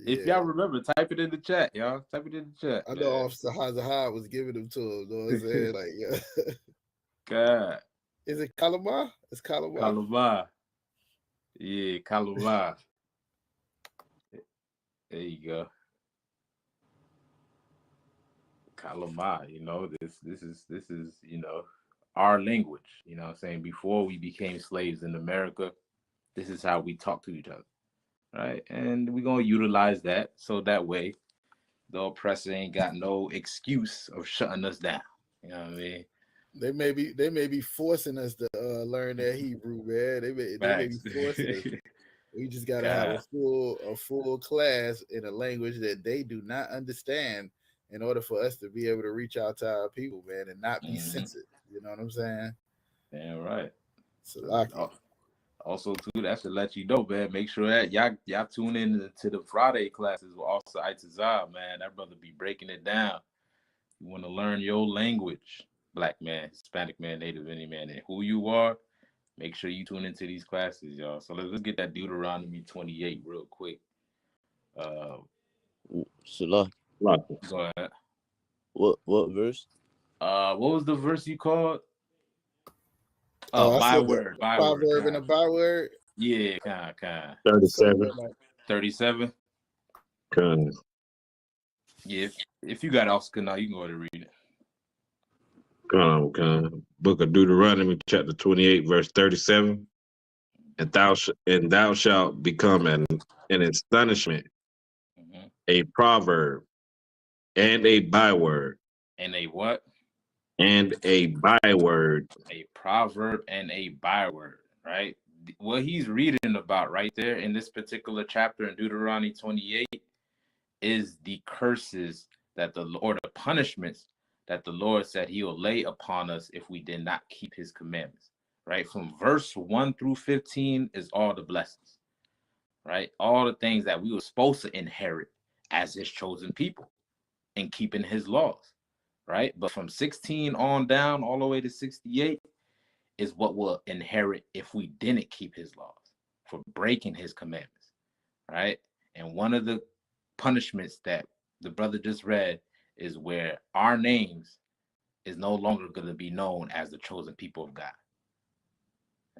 Speaker 4: if
Speaker 5: Yeah.
Speaker 4: y'all remember, type it in the chat, y'all. Type it in the chat,
Speaker 5: I know
Speaker 4: man.
Speaker 5: Officer Hazahad was giving them to him. You know what I'm saying? Like, yeah.
Speaker 4: God,
Speaker 5: Is it Kalama? It's Kalama.
Speaker 4: Kalawab. Yeah, Kalawab. There you go. Kalama, this is our language, what I'm saying? Before we became slaves in America, this is how we talk to each other, right? And we're gonna utilize that so that way the oppressor ain't got no excuse of shutting us down. You know what I mean?
Speaker 5: They may be forcing us to learn that Hebrew, man. They may be
Speaker 4: Facts.
Speaker 5: forcing us. We just gotta have
Speaker 4: God.
Speaker 5: a full class in a language that they do not understand in order for us to be able to reach out to our people, man, and not be
Speaker 4: Mm-hmm.
Speaker 5: censored. You know what I'm saying?
Speaker 4: Damn right.
Speaker 5: Salaki.
Speaker 4: Also, too, that should let you know, man. Make sure that y'all tune in to the Friday classes with also Itazar, man. That brother be breaking it down. You want to learn your language, Black man, Hispanic man, Native any man, and who you are. Make sure you tune into these classes, y'all. So let's get that Deuteronomy 28 real quick. Uh,
Speaker 8: Salah.
Speaker 4: go ahead.
Speaker 8: What verse?
Speaker 4: What was the verse you called?
Speaker 5: Oh, I said the
Speaker 4: Byword,
Speaker 5: proverb and a
Speaker 4: kind.
Speaker 5: byword.
Speaker 4: Yeah, kind.
Speaker 5: So
Speaker 7: 37.
Speaker 5: like
Speaker 4: 37.
Speaker 7: Con.
Speaker 4: Yeah, if you got Oscar now, you can go ahead and read it.
Speaker 7: Book of Deuteronomy, chapter 28, verse 37. And thou shalt become an astonishment,
Speaker 4: Mm-hmm.
Speaker 7: a proverb, and a byword,
Speaker 4: And a what?
Speaker 7: and a byword.
Speaker 4: A proverb and a byword, right? What he's reading about right there in this particular chapter in Deuteronomy 28 is the curses that or the punishments that the Lord said he will lay upon us if we did not keep his commandments, right? From verse 1 through 15 is all the blessings, right? All the things that we were supposed to inherit as his chosen people and keeping his laws, right? But from 16 on down, all the way to 68, is what we'll inherit if we didn't keep his laws for breaking his commandments, right? And one of the punishments that the brother just read is where our names is no longer going to be known as the chosen people of God.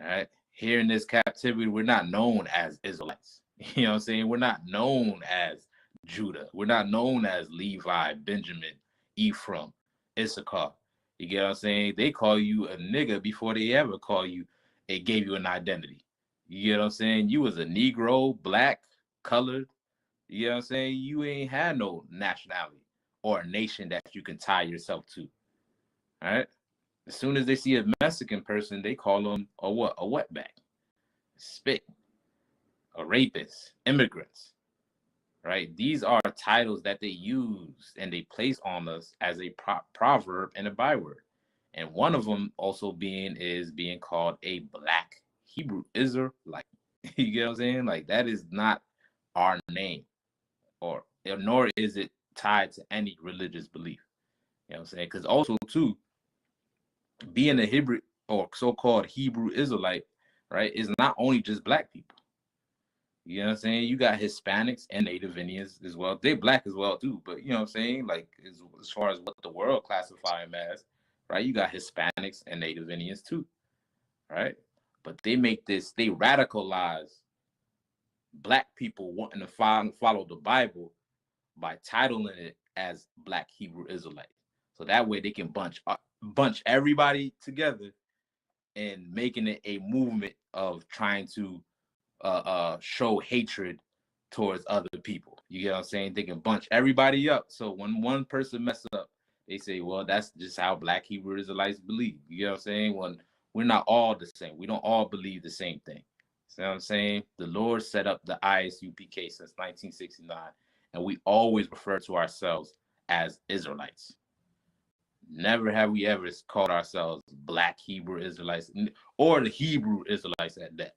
Speaker 4: All right. Here in this captivity, we're not known as Israelites. You know what I'm saying? We're not known as Judah. We're not known as Levi, Benjamin, Ephraim, Issachar. You get what I'm saying? They call you a nigga before they ever call you, they gave you an identity. You get what I'm saying? You was a Negro, black, colored. You know what I'm saying? You ain't had no nationality or a nation that you can tie yourself to. All right. As soon as they see a Mexican person, they call them a what? A wetback, spit, a rapist, immigrants, right? These are titles that they use and they place on us as a proverb and a byword. And one of them also being called a black Hebrew Israelite. You get what I'm saying? Like that is not our name, or nor is it tied to any religious belief. You know what I'm saying? Because also too, being a Hebrew or so-called Hebrew Israelite right? It's not only just black people. You know what I'm saying? You got Hispanics and Native Indians as well. They black as well too, but you know what I'm saying? Like as far as what the world classify them as, right? You got Hispanics and Native Indians too, right? But they make this, they radicalize black people wanting to follow the Bible by titling it as Black Hebrew Israelites. So that way they can bunch everybody together and making it a movement of trying to show hatred towards other people. You get what I'm saying? They can bunch everybody up. So when one person messes up, they say, well, that's just how Black Hebrew Israelites believe. You get what I'm saying? When we're not all the same. We don't all believe the same thing. See what I'm saying? The Lord set up the Isupk since 1969, and we always refer to ourselves as Israelites. Never have we ever called ourselves Black Hebrew Israelites or the Hebrew Israelites at that.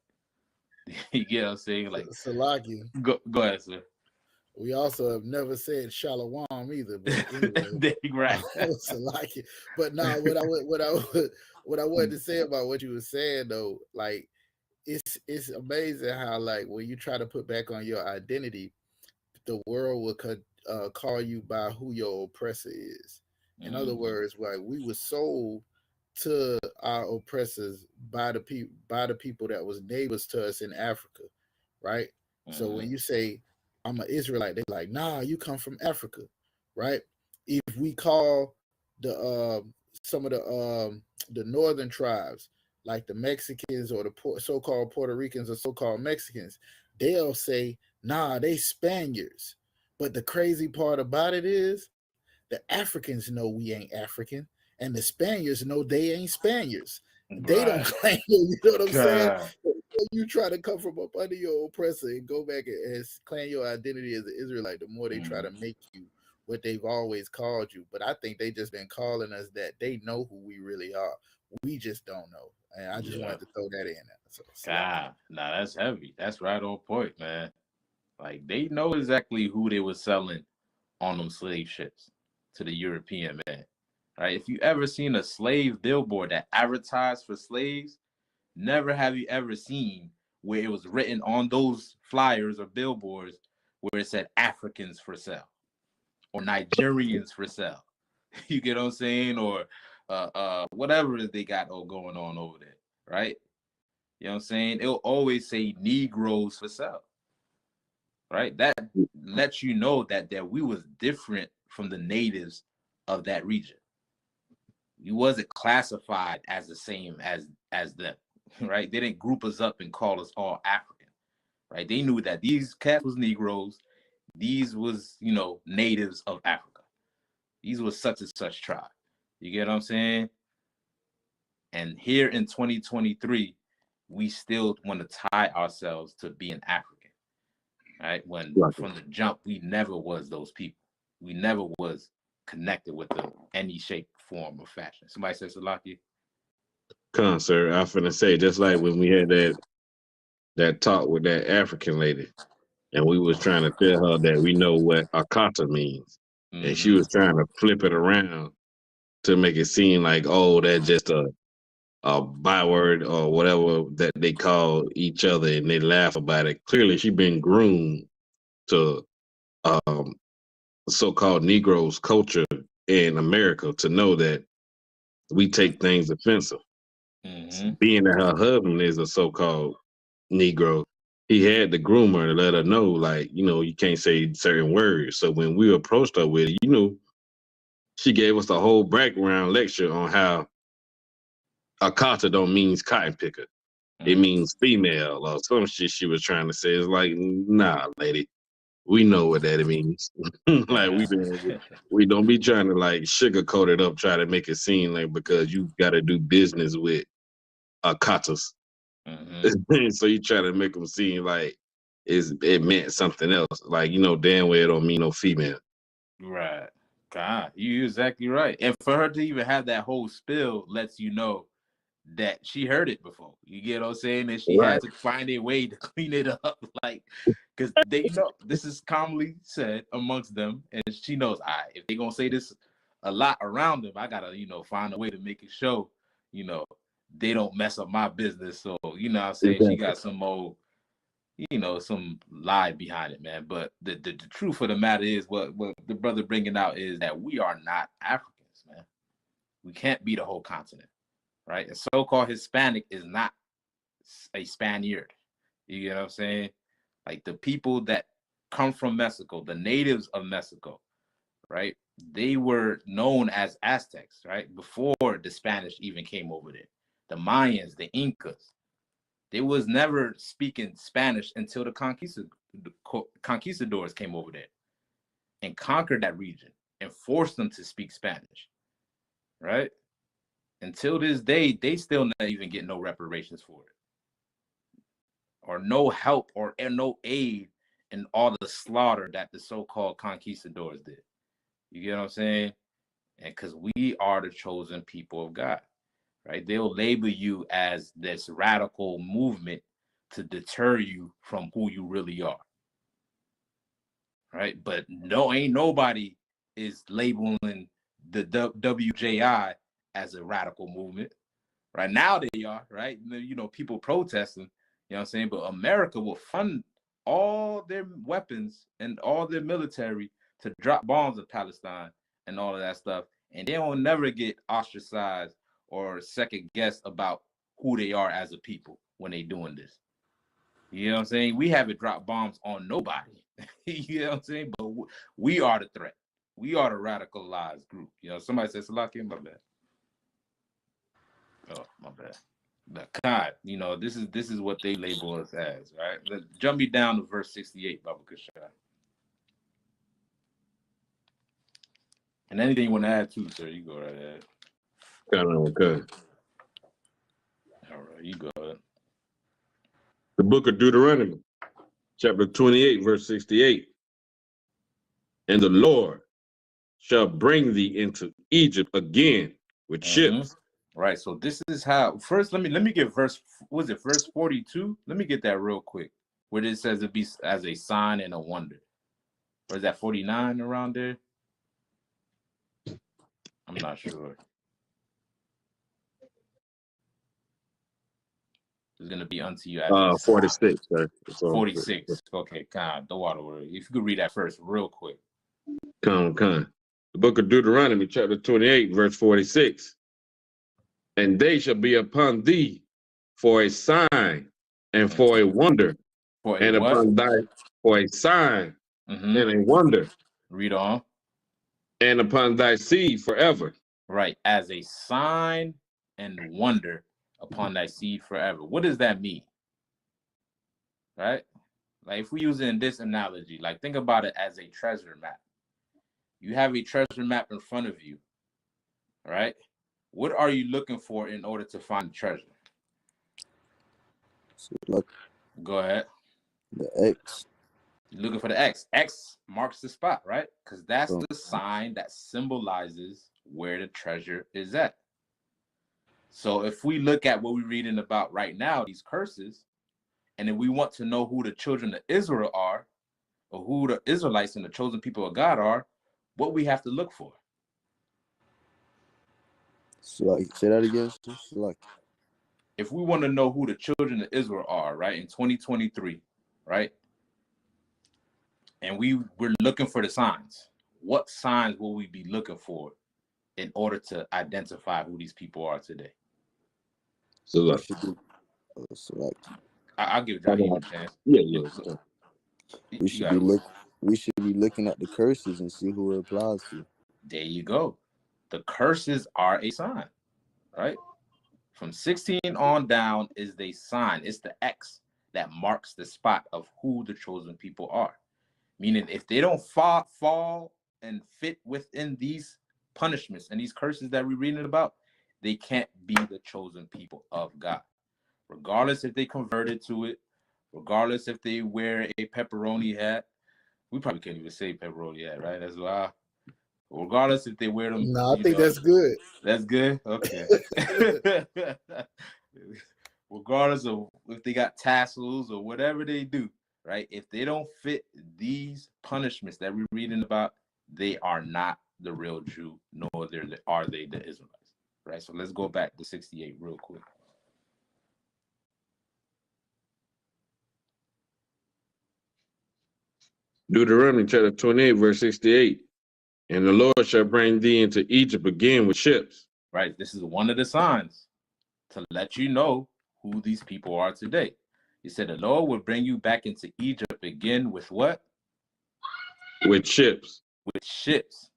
Speaker 4: You get what I'm saying? Like,
Speaker 5: Salaki.
Speaker 4: go ahead, sir.
Speaker 5: We also have never said shalom either, but anyway,
Speaker 4: right.
Speaker 5: Salaki. But no, what I wanted to say about what you were saying though, like it's amazing how like when you try to put back on your identity, the world will call you by who your oppressor is. In other words, like we were sold to our oppressors by the people that was neighbors to us in Africa, right? So when you say I'm an Israelite, they're like, nah, you come from Africa, right? If we call the some of the northern tribes like the Mexicans or the so-called Puerto Ricans or so-called Mexicans, they'll say, nah, they Spaniards. But the crazy part about it is the Africans know we ain't African, and the Spaniards know they ain't Spaniards. They don't claim it, you know what I'm saying? You try to come from up under your oppressor and go back and claim your identity as an Israelite, the more they try to make you what they've always called you. But I think they just been calling us that. They know who we really are. We just don't know. And I just wanted to throw that in there. So,
Speaker 4: God, nah, that's heavy. That's right on point, man. Like they know exactly who they were selling on them slave ships to the European man. Right? If you ever seen a slave billboard that advertised for slaves, never have you ever seen where it was written on those flyers or billboards where it said Africans for sale or Nigerians for sale. You get what I'm saying? Or whatever they got going on over there, right? You know what I'm saying? It'll always say Negroes for sale, right? That lets you know that we was different from the natives of that region. We wasn't classified as the same as them, right? They didn't group us up and call us all African, right? They knew that these cats was Negroes, these was, natives of Africa. These was such and such tribe. You get what I'm saying? And here in 2023, we still want to tie ourselves to being African, right? When from the jump, we never was those people. We never was connected with them any shape, form, or fashion. Somebody says Salaki.
Speaker 7: Sir, I finna say, just like when we had that talk with that African lady, and we was trying to tell her that we know what akata means, and she was trying to flip it around to make it seem like, oh, that's just a byword or whatever that they call each other, and they laugh about it. Clearly, she been groomed to so-called Negroes culture in America to know that we take things offensive. Being that her husband is a so-called Negro, he had the groomer to let her know, like, you can't say certain words. So when we approached her with it, she gave us a whole background lecture on how akata don't mean cotton picker. It means female or some shit she was trying to say. It's like, nah, lady, we know what that means. Like we don't be trying to like sugarcoat it up, try to make it seem like because you got to do business with akatas. So you try to make them seem like it meant something else. Like, damn well it don't mean no female.
Speaker 4: Right. God, you're exactly right. And for her to even have that whole spill lets you know that she heard it before. You get what I'm saying? And she had to find a way to clean it up. Like, because they this is commonly said amongst them. And she knows, if they're going to say this a lot around them, I got to, find a way to make it show, they don't mess up my business. So, you know what I'm saying?
Speaker 7: Exactly.
Speaker 4: She got some old, you know, some lie behind it, man. But the truth of the matter is what the brother bringing out is that we are not Africans, man. We can't be the whole continent, right? A so-called Hispanic is not a Spaniard. You know what I'm saying? Like the people that come from Mexico, the natives of Mexico, right? They were known as Aztecs, right? Before the Spanish even came over there. The Mayans, the Incas, they was never speaking Spanish until the conquistadors came over there and conquered that region and forced them to speak Spanish, right? Until this day, they still not even get no reparations for it, or no help or no aid in all the slaughter that the so-called conquistadors did. You get what I'm saying? And because we are the chosen people of God, right? They'll label you as this radical movement to deter you from who you really are, right? But no, ain't nobody is labeling the WJI as a radical movement. Right now they are, right? You know, people protesting, you know what I'm saying? But America will fund all their weapons and all their military to drop bombs in Palestine and all of that stuff. And they will never get ostracized or second guessed about who they are as a people when they doing this. You know what I'm saying? We haven't dropped bombs on nobody. You know what I'm saying? But we are the threat. We are the radicalized group. You know, somebody says, Salaki, my bad. Oh, my bad. The God, you know, this is what they label us as, right? Jump me down to verse 68, Baba Kushai. And anything you want to add to, sir, you go right ahead.
Speaker 7: Okay.
Speaker 4: All right, you go ahead.
Speaker 7: The book of Deuteronomy, chapter 28, verse 68. And the Lord shall bring thee into Egypt again with ships.
Speaker 4: Right. So this is how. First, let me get verse. Was it verse 42? Let me get that real quick. Where it says it be as a sign and a wonder. Or is that 49 around there? I'm not sure. It's gonna be unto you as a
Speaker 7: 46, sir.
Speaker 4: 46. Okay, the water word. If you could read that first real quick.
Speaker 7: Come. The book of Deuteronomy, chapter 28, verse 46. And they shall be upon thee for a sign and for a wonder.
Speaker 4: For a
Speaker 7: and
Speaker 4: what?
Speaker 7: upon thy for a sign and a wonder.
Speaker 4: Read on.
Speaker 7: And upon thy seed forever.
Speaker 4: Right. As a sign and wonder upon thy seed forever. What does that mean? Right? Like if we use it in this analogy, like think about it as a treasure map. You have a treasure map in front of you, right? What are you looking for in order to find the treasure?
Speaker 8: So like
Speaker 4: Go ahead.
Speaker 8: the X.
Speaker 4: You're looking for the X. X marks the spot, right? Because that's the sign that symbolizes where the treasure is at. So if we look at what we're reading about right now, these curses, and if we want to know who the children of Israel are, or who the Israelites and the chosen people of God are, what we have to look for.
Speaker 8: So like, say that again. So like,
Speaker 4: if we want to know who the children of Israel are, right, in 2023, right, and we're looking for the signs, what signs will we be looking for in order to identify who these people are today?
Speaker 7: Select.
Speaker 8: Select.
Speaker 4: I'll give Jaheim a chance.
Speaker 7: Yeah.
Speaker 8: We should be looking at the curses and see who it applies to.
Speaker 4: There you go. The curses are a sign, right? From 16 on down is the sign. It's the X that marks the spot of who the chosen people are. Meaning, if they don't fall and fit within these punishments and these curses that we're reading about, they can't be the chosen people of God. Regardless if they converted to it, regardless if they wear a pepperoni hat. We probably can't even say pepperoni hat, right? That's why. Regardless if they wear them.
Speaker 5: No, I think that's good.
Speaker 4: That's good? Okay. Regardless of if they got tassels or whatever they do, right? If they don't fit these punishments that we're reading about, they are not the real Jew, nor are they the Israelites, right? So let's go back to 68 real quick.
Speaker 7: Deuteronomy chapter 28, verse 68. And the Lord shall bring thee into Egypt again with ships.
Speaker 4: Right. This is one of the signs to let you know who these people are today. He said the Lord will bring you back into Egypt again with what?
Speaker 7: With ships.
Speaker 4: With ships.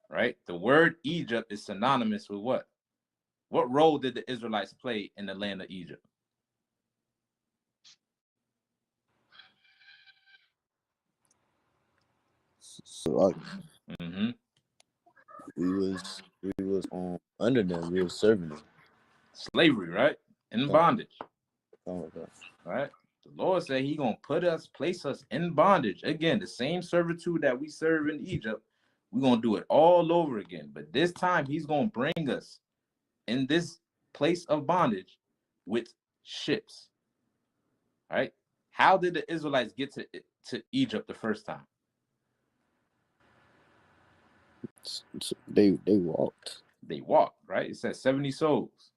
Speaker 4: Right? The word Egypt is synonymous with what? What role did the Israelites play in the land of Egypt?
Speaker 8: So like
Speaker 4: Mm-hmm.
Speaker 8: we was under them. We was serving them.
Speaker 4: Slavery, right? In
Speaker 8: Come,
Speaker 4: bondage.
Speaker 8: come with us.
Speaker 4: Right? The Lord said He gonna place us in bondage. Again, the same servitude that we serve in Egypt, we're gonna do it all over again. But this time He's gonna bring us in this place of bondage with ships. Right? How did the Israelites get to Egypt the first time?
Speaker 8: So they walked.
Speaker 4: They walked, right? It says 70 souls.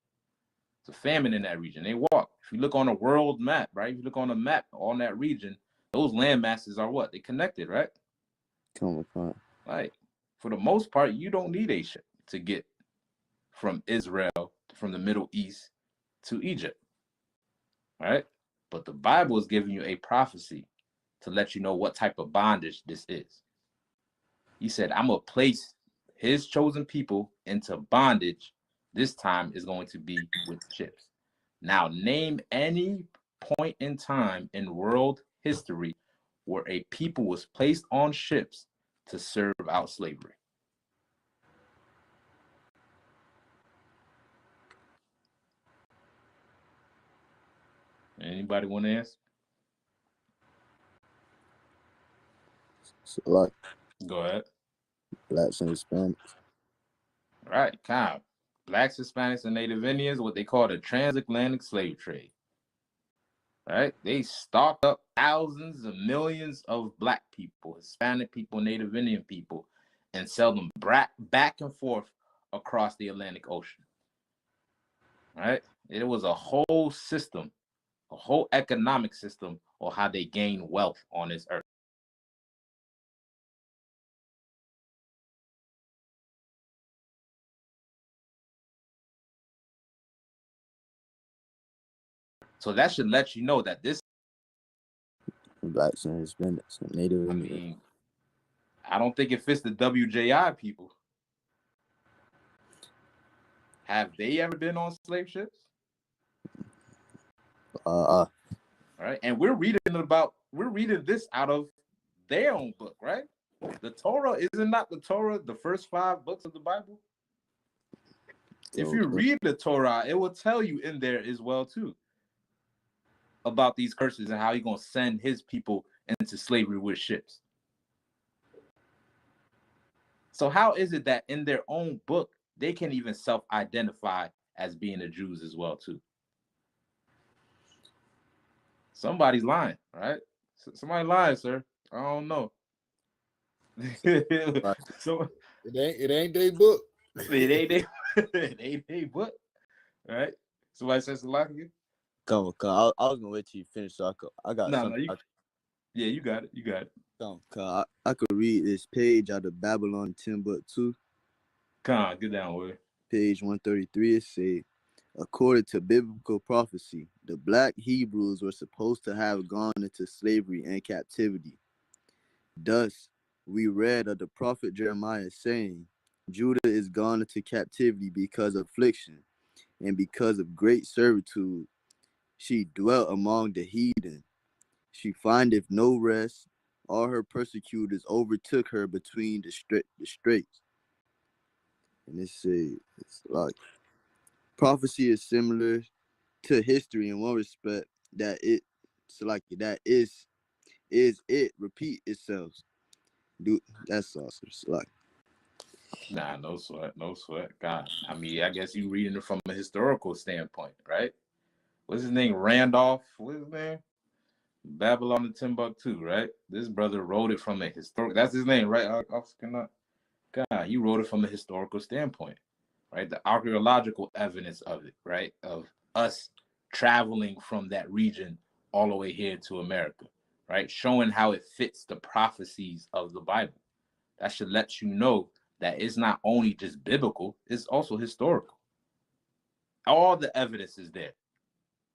Speaker 4: It's a famine in that region. They walk. If you look on a world map, right? If you look on a map on that region, those land masses are what? They connected, right?
Speaker 8: Come with us.
Speaker 4: Like, for the most part, you don't need a ship to get from Israel, from the Middle East to Egypt, right? But the Bible is giving you a prophecy to let you know what type of bondage this is. He said, I'm going to place his chosen people into bondage. This time is going to be with ships. Now, name any point in time in world history where a people was placed on ships to serve out slavery. Anybody want to answer?
Speaker 8: So like
Speaker 4: Go ahead.
Speaker 8: blacks and Hispanics.
Speaker 4: Right, kind of. Blacks, Hispanics, and Native Indians, what they call the transatlantic slave trade. Right? They stocked up thousands of millions of black people, Hispanic people, Native Indian people, and sell them back and forth across the Atlantic Ocean. Right? It was a whole system, a whole economic system on how they gain wealth on this earth. So that should let you know that this,
Speaker 8: Blacks and Hispanics and Native
Speaker 4: I
Speaker 8: Indians.
Speaker 4: mean, I don't think it fits the WJI people. Have they ever been on slave ships? All right, and we're reading this out of their own book, right? The Torah, isn't not the Torah the first 5 books of the Bible? If you read the Torah, it will tell you in there as well too about these curses and how He's gonna send His people into slavery with ships. So how is it that in their own book they can even self-identify as being the Jews as well too? Somebody's lying, right? Somebody lying, sir. I don't know. So
Speaker 5: It ain't their book.
Speaker 4: it ain't they book, right? Somebody says a lot again.
Speaker 8: Come. I was gonna wait till you finish. So I got something.
Speaker 4: Yeah, you got it. You got it.
Speaker 8: Come. I could read this page out of Babylon 10:2.
Speaker 4: Come on, get down with it.
Speaker 8: Page 133. It says, according to biblical prophecy, the black Hebrews were supposed to have gone into slavery and captivity. Thus, we read of the prophet Jeremiah saying, Judah is gone into captivity because of affliction, and because of great servitude. She dwelt among the heathen. She findeth no rest. All her persecutors overtook her between the straits. And it's like prophecy is similar to history in one respect, that it repeat itself. That's awesome. It's like,
Speaker 4: Nah, no sweat, no sweat. God, I mean, I guess you reading it from a historical standpoint, right? What's his name? Randolph. What's his name? Babylon the Timbuktu, right? This brother wrote it from a historical. That's his name, right? God, he wrote it from a historical standpoint, right? The archaeological evidence of it, right? Of us traveling from that region all the way here to America, right? Showing how it fits the prophecies of the Bible. That should let you know that it's not only just biblical, it's also historical. All the evidence is there.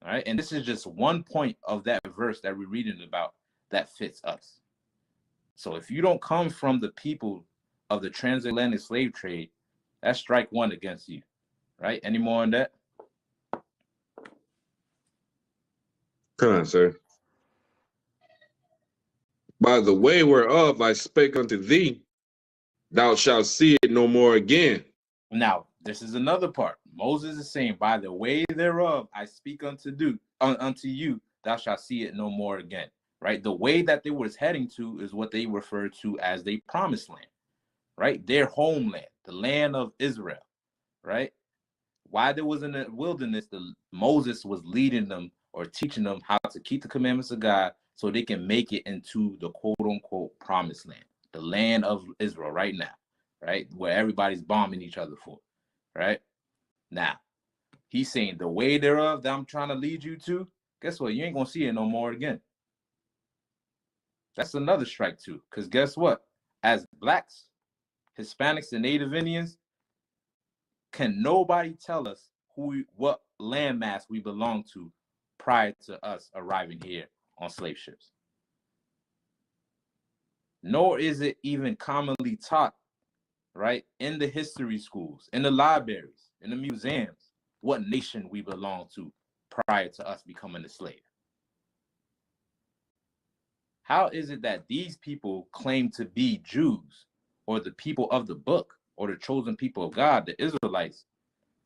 Speaker 4: All right. And this is just one point of that verse that we're reading about that fits us. So if you don't come from the people of the transatlantic slave trade, that's strike one against you. Right? Any more on that?
Speaker 7: Come on, sir. By the way whereof I spake unto thee, thou shalt see it no more again.
Speaker 4: Now, this is another part. Moses is saying, by the way thereof I speak unto you, thou shalt see it no more again. Right? The way that they was heading to is what they refer to as the promised land, right? Their homeland, the land of Israel, right? While they was in the wilderness, Moses was leading them or teaching them how to keep the commandments of God so they can make it into the quote unquote promised land, the land of Israel right now, right? Where everybody's bombing each other for, right? Now, he's saying the way thereof that I'm trying to lead you to, guess what? You ain't going to see it no more again. That's another strike too, because guess what? As blacks, Hispanics, and Native Indians, can nobody tell us what landmass we belong to prior to us arriving here on slave ships. Nor is it even commonly taught, right, in the history schools, in the libraries, in the museums, what nation we belong to prior to us becoming a slave. How is it that these people claim to be Jews or the people of the book or the chosen people of God, the Israelites,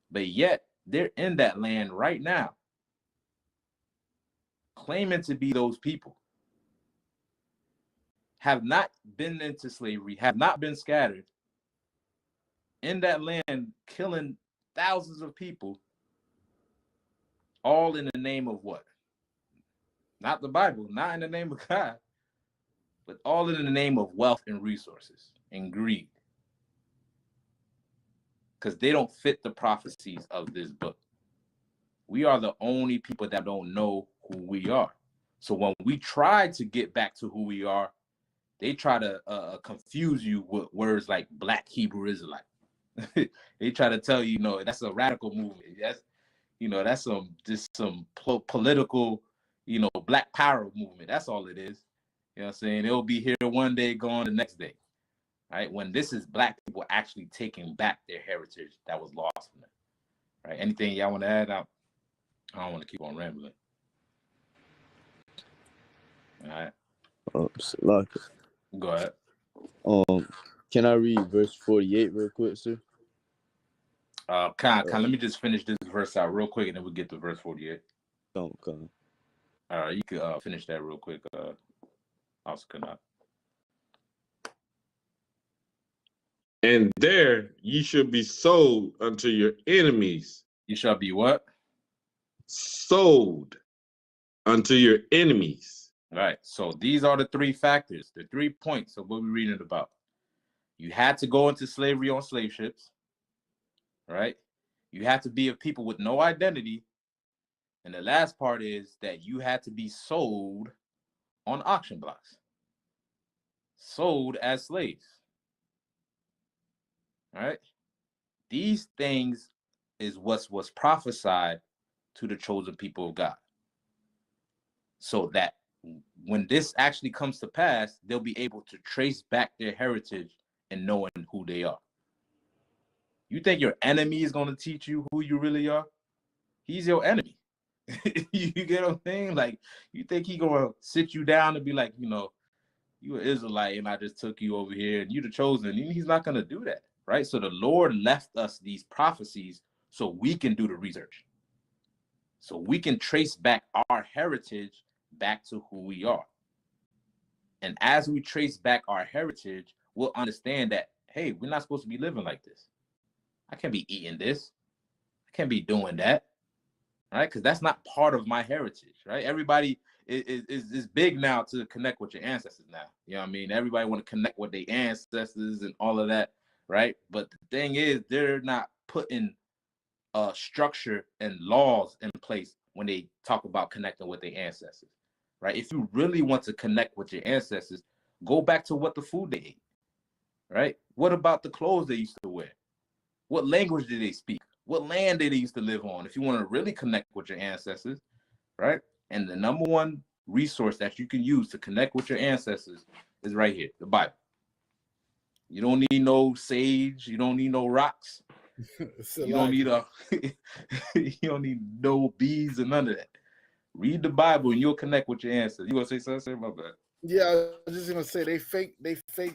Speaker 4: but yet they're in that land right now, claiming to be those people, have not been into slavery, have not been scattered, in that land, killing thousands of people, all in the name of what? Not the Bible, not in the name of God, but all in the name of wealth and resources and greed. Because they don't fit the prophecies of this book. We are the only people that don't know who we are. So when we try to get back to who we are, they try to confuse you with words like Black Hebrew Israelite. They try to tell you, no, that's a radical movement. That's some political, Black power movement. That's all it is. You know what I'm saying? It'll be here one day, gone the next day. Right? When this is Black people actually taking back their heritage that was lost from them. Right? Anything y'all want to add? I don't want to keep on rambling. All right. Go ahead.
Speaker 8: Can I read verse 48 real quick, sir?
Speaker 4: Let me just finish this verse out real quick, and then we'll get to verse 48.
Speaker 8: Come.
Speaker 4: All right, you could finish that real quick. Also cannot.
Speaker 7: And there ye should be sold unto your enemies.
Speaker 4: You shall be what?
Speaker 7: Sold unto your enemies.
Speaker 4: All right. So these are the three factors, the 3 points of what we're reading about. You had to go into slavery on slave ships. Right? You have to be a people with no identity. And the last part is that you had to be sold on auction blocks. Sold as slaves. All right? These things is what was prophesied to the chosen people of God. So that when this actually comes to pass, they'll be able to trace back their heritage and knowing who they are. You think your enemy is going to teach you who you really are? He's your enemy. You get what I'm saying? Like, you think he going to sit you down and be like, you an Israelite and I just took you over here and you the chosen. He's not going to do that, right? So the Lord left us these prophecies so we can do the research. So we can trace back our heritage back to who we are. And as we trace back our heritage, we'll understand that, hey, we're not supposed to be living like this. I can't be eating this. I can't be doing that. Right? Because that's not part of my heritage, right? Everybody is big now to connect with your ancestors now. You know what I mean? Everybody want to connect with their ancestors and all of that, right? But the thing is, they're not putting structure and laws in place when they talk about connecting with their ancestors, right? If you really want to connect with your ancestors, go back to what the food they ate, right? What about the clothes they used to wear? What language did they speak? What land did they used to live on? If you want to really connect with your ancestors, right? And the number one resource that you can use to connect with your ancestors is right here, the Bible. You don't need no sage. You don't need no rocks. You don't need you don't need no bees and none of that. Read the Bible and you'll connect with your ancestors. You gonna say something? My bad.
Speaker 5: Yeah, I was just gonna say they fake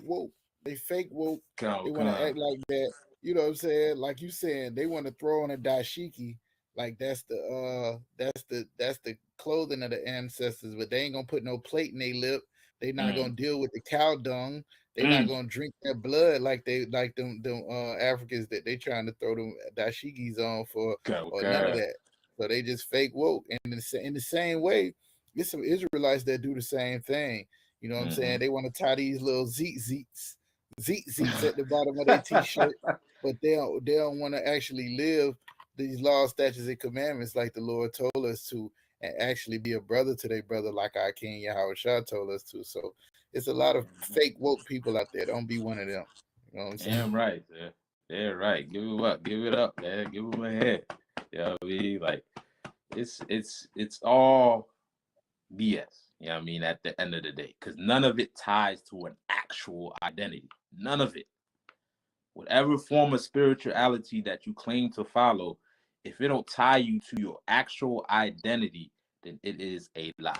Speaker 5: woke. They fake woke. They want to act like that. You know what I'm saying? Like you saying, they want to throw on a dashiki, like that's the clothing of the ancestors, but they ain't gonna put no plate in their lip. They not gonna deal with the cow dung. They not gonna drink their blood like them Africans that they trying to throw them dashikis on for or none of that. So they just fake woke. And in the same way, there's some Israelites that do the same thing. You know what I'm saying? They want to tie these little zeets at the bottom of their t-shirt, but they don't want to actually live these laws, statutes, and commandments like the Lord told us to, and actually be a brother to their brother like our King Yahweh Shah told us to. So it's a lot of fake woke people out there. Don't be one of them. You know what I'm saying?
Speaker 4: Damn right, man. Yeah, right. Give it up, man. Give them a head. You know what I mean? Like it's all BS. You know what I mean? At the end of the day, because none of it ties to an actual identity. None of it. Whatever form of spirituality that you claim to follow, if it don't tie you to your actual identity, then it is a lie.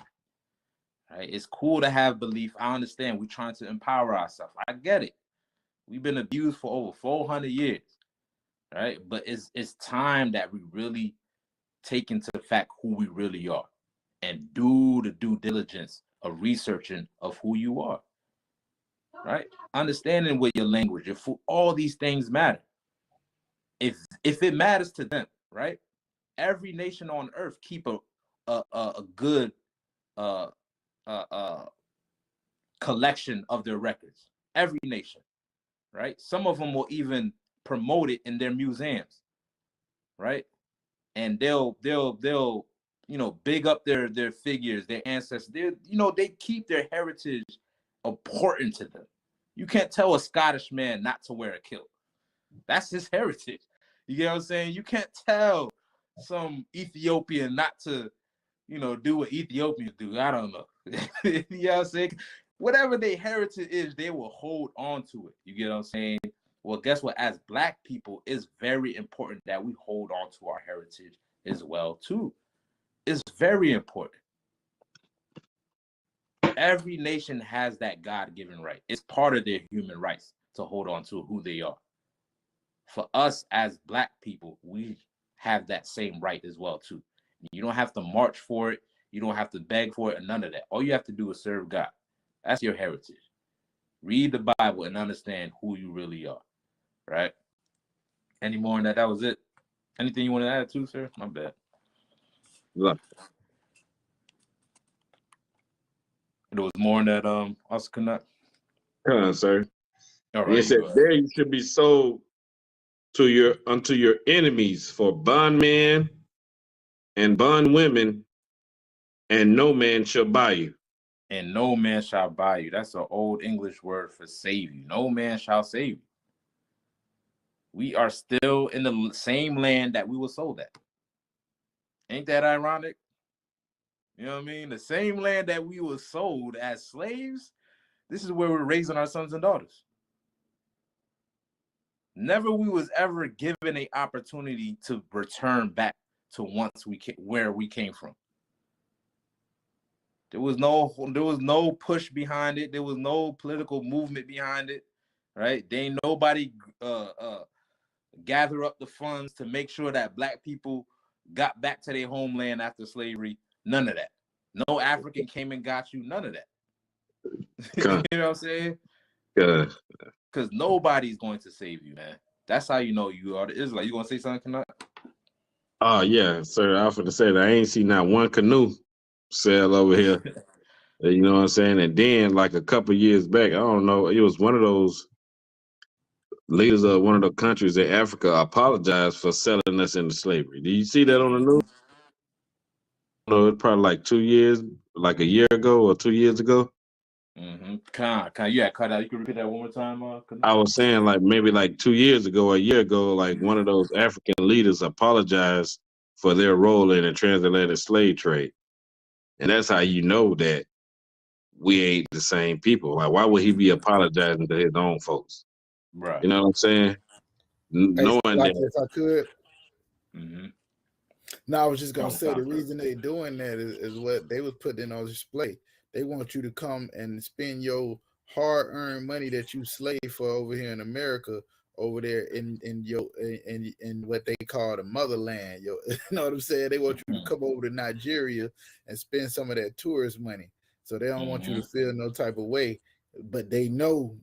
Speaker 4: Right? It's cool to have belief. I understand. We're trying to empower ourselves. I get it. We've been abused for over 400 years. Right? But it's time that we really take into fact who we really are and do the due diligence of researching of who you are. Right? Understanding what your language, your food, all these things matter. If it matters to them, right? Every nation on earth keep a good collection of their records. Every nation, right? Some of them will even promote it in their museums, right? And they'll big up their figures, their ancestors. They keep their heritage important to them. You can't tell a Scottish man not to wear a kilt. That's his heritage. You get what I'm saying? You can't tell some Ethiopian not to, do what Ethiopians do. I don't know. You know what I'm saying? Whatever their heritage is, they will hold on to it. You get what I'm saying? Well, guess what? As Black people, it's very important that we hold on to our heritage as well, too. It's very important. Every nation has that God-given right. It's part of their human rights to hold on to who they are. For us as Black people, we have that same right as well, too. You don't have to march for it. You don't have to beg for it or none of that. All you have to do is serve God. That's your heritage. Read the Bible and understand who you really are, right? Any more on that? That was it. Anything you want to add to, sir? My bad.
Speaker 7: Look.
Speaker 4: There was more on that, Oscar Canuck.
Speaker 7: Come on, sir.
Speaker 4: All right.
Speaker 7: It said, there you should be sold unto your enemies for bondmen and bondwomen, and no man shall buy you.
Speaker 4: And no man shall buy you. That's an old English word for save you. No man shall save you. We are still in the same land that we were sold at. Ain't that ironic? You know what I mean? The same land that we were sold as slaves, this is where we're raising our sons and daughters. Never we was ever given an opportunity to return back to where we came from. There was no push behind it. There was no political movement behind it, right? There ain't nobody gather up the funds to make sure that Black people got back to their homeland after slavery. None of that. No African came and got you. None of that. You know what I'm saying? Because nobody's going to save you, man. That's how you know you are the Israelite. You gonna say something, Canuck?
Speaker 7: Oh yeah, sir. I was going to say that I ain't seen not one canoe sail over here. You know what I'm saying? And then, like a couple years back, I don't know, it was one of those leaders of one of the countries in Africa apologized for selling us into slavery. Do you see that on the news? No, it's probably like 2 years like a year ago or 2 years ago.
Speaker 4: You had cut out. You can repeat that one more time,
Speaker 7: I was saying like maybe like 2 years ago or a year ago, like one of those African leaders apologized for their role in the transatlantic slave trade. And that's how you know that we ain't the same people. Like, why would he be apologizing to his own folks?
Speaker 4: Right.
Speaker 7: You know what I'm saying?
Speaker 5: Hey,
Speaker 7: Knowing
Speaker 5: like
Speaker 7: that.
Speaker 5: if I could.
Speaker 4: Mm-hmm.
Speaker 5: No, I was just gonna
Speaker 4: Oh,
Speaker 5: say the reason they doing that is what they was putting on display. They want you to come and spend your hard-earned money that you slave for over here in America, over there in what they call the motherland. You know what I'm saying? They want you to come over to Nigeria and spend some of that tourist money. So they don't want you to feel no type of way. But they know,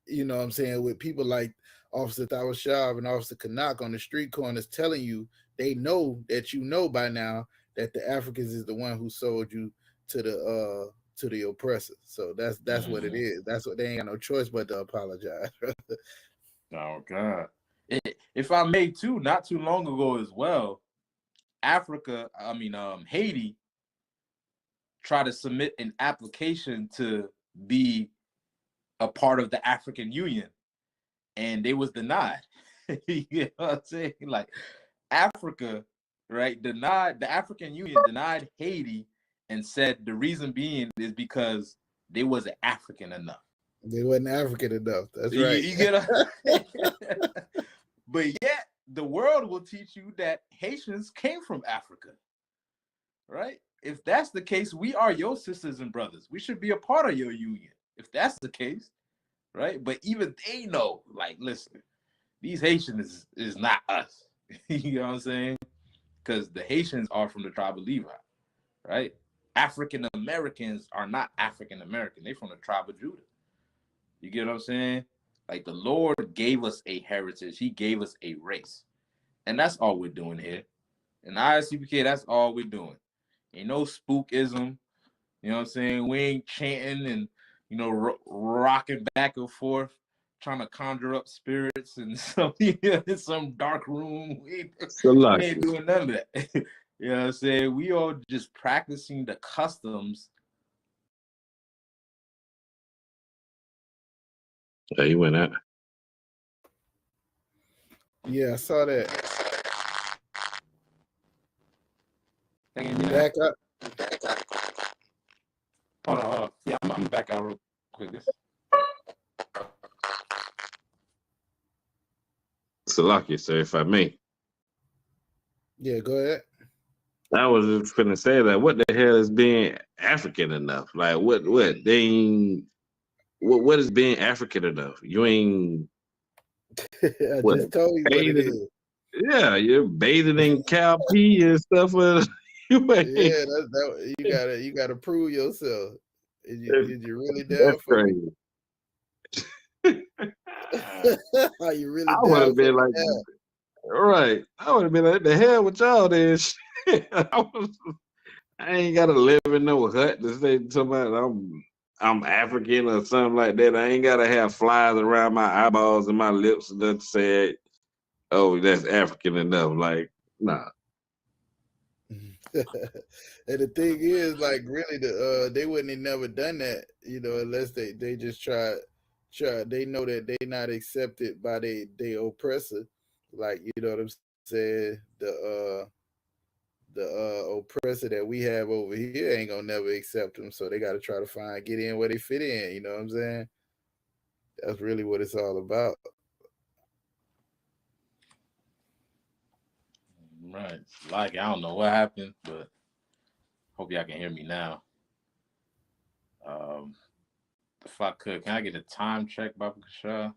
Speaker 5: you know what I'm saying, with people like Officer Thawashab and Officer Kanak on the street corners telling you, they know that you know by now that the Africans is the one who sold you to the oppressor. So that's what it is. That's what they ain't got no choice but to apologize.
Speaker 4: Oh God. If I may too, not too long ago as well, Haiti tried to submit an application to be a part of the African Union, and they was denied. You know what I'm saying? Like Africa, right? Denied the African Union, denied Haiti, and said the reason being is because they wasn't African enough.
Speaker 5: They wasn't African enough. That's right.
Speaker 4: You get but yet the world will teach you that Haitians came from Africa, right? If that's the case, we are your sisters and brothers. We should be a part of your union. If that's the case, right? But even they know, like, listen, these Haitians is not us. You know what I'm saying? Because the Haitians are from the tribe of Levi, right? African Americans are not African American. They're from the tribe of Judah. You get what I'm saying? Like the Lord gave us a heritage. He gave us a race. And that's all we're doing here. In ISUPK, that's all we're doing. Ain't no spookism. You know what I'm saying? We ain't chanting and, you know, rocking back and forth, trying to conjure up spirits in some dark room. We ain't doing none of that. You know what I'm saying? We all just practicing the customs.
Speaker 7: Yeah, you went out.
Speaker 5: Yeah, I saw that.
Speaker 4: Back
Speaker 5: up.
Speaker 4: Hold on. Yeah, I'm back out real quick.
Speaker 7: Salakia, sir, if I may.
Speaker 5: Yeah, go ahead.
Speaker 7: I was just finna say that. What the hell is being African enough? Like, what they ain't, what is being African enough? You ain't.
Speaker 5: I just told you what it is.
Speaker 7: Yeah, you're bathing in cow pee and stuff. You ain't.
Speaker 5: Yeah, you gotta prove yourself. Is you really down
Speaker 7: That's
Speaker 5: for
Speaker 7: crazy.
Speaker 5: Are you really
Speaker 7: I
Speaker 5: down
Speaker 7: would have
Speaker 5: for
Speaker 7: been like,
Speaker 5: that?
Speaker 7: right. I would have been like, the hell with y'all then. I ain't gotta live in no hut to say to somebody I'm African or something like that. I ain't gotta have flies around my eyeballs and my lips that say, oh, that's African enough. Like, nah.
Speaker 5: And the thing is, like, really, they wouldn't have never done that, you know, unless they just try. They know that they not accepted by they oppressor, like, you know what I'm saying. The oppressor that we have over here ain't gonna never accept them, so they got to try to get in where they fit in. You know what I'm saying? That's really what it's all about.
Speaker 4: Right. Like, I don't know what happened, but hope y'all can hear me now. If I could, can I get a time check, Baba Kasha?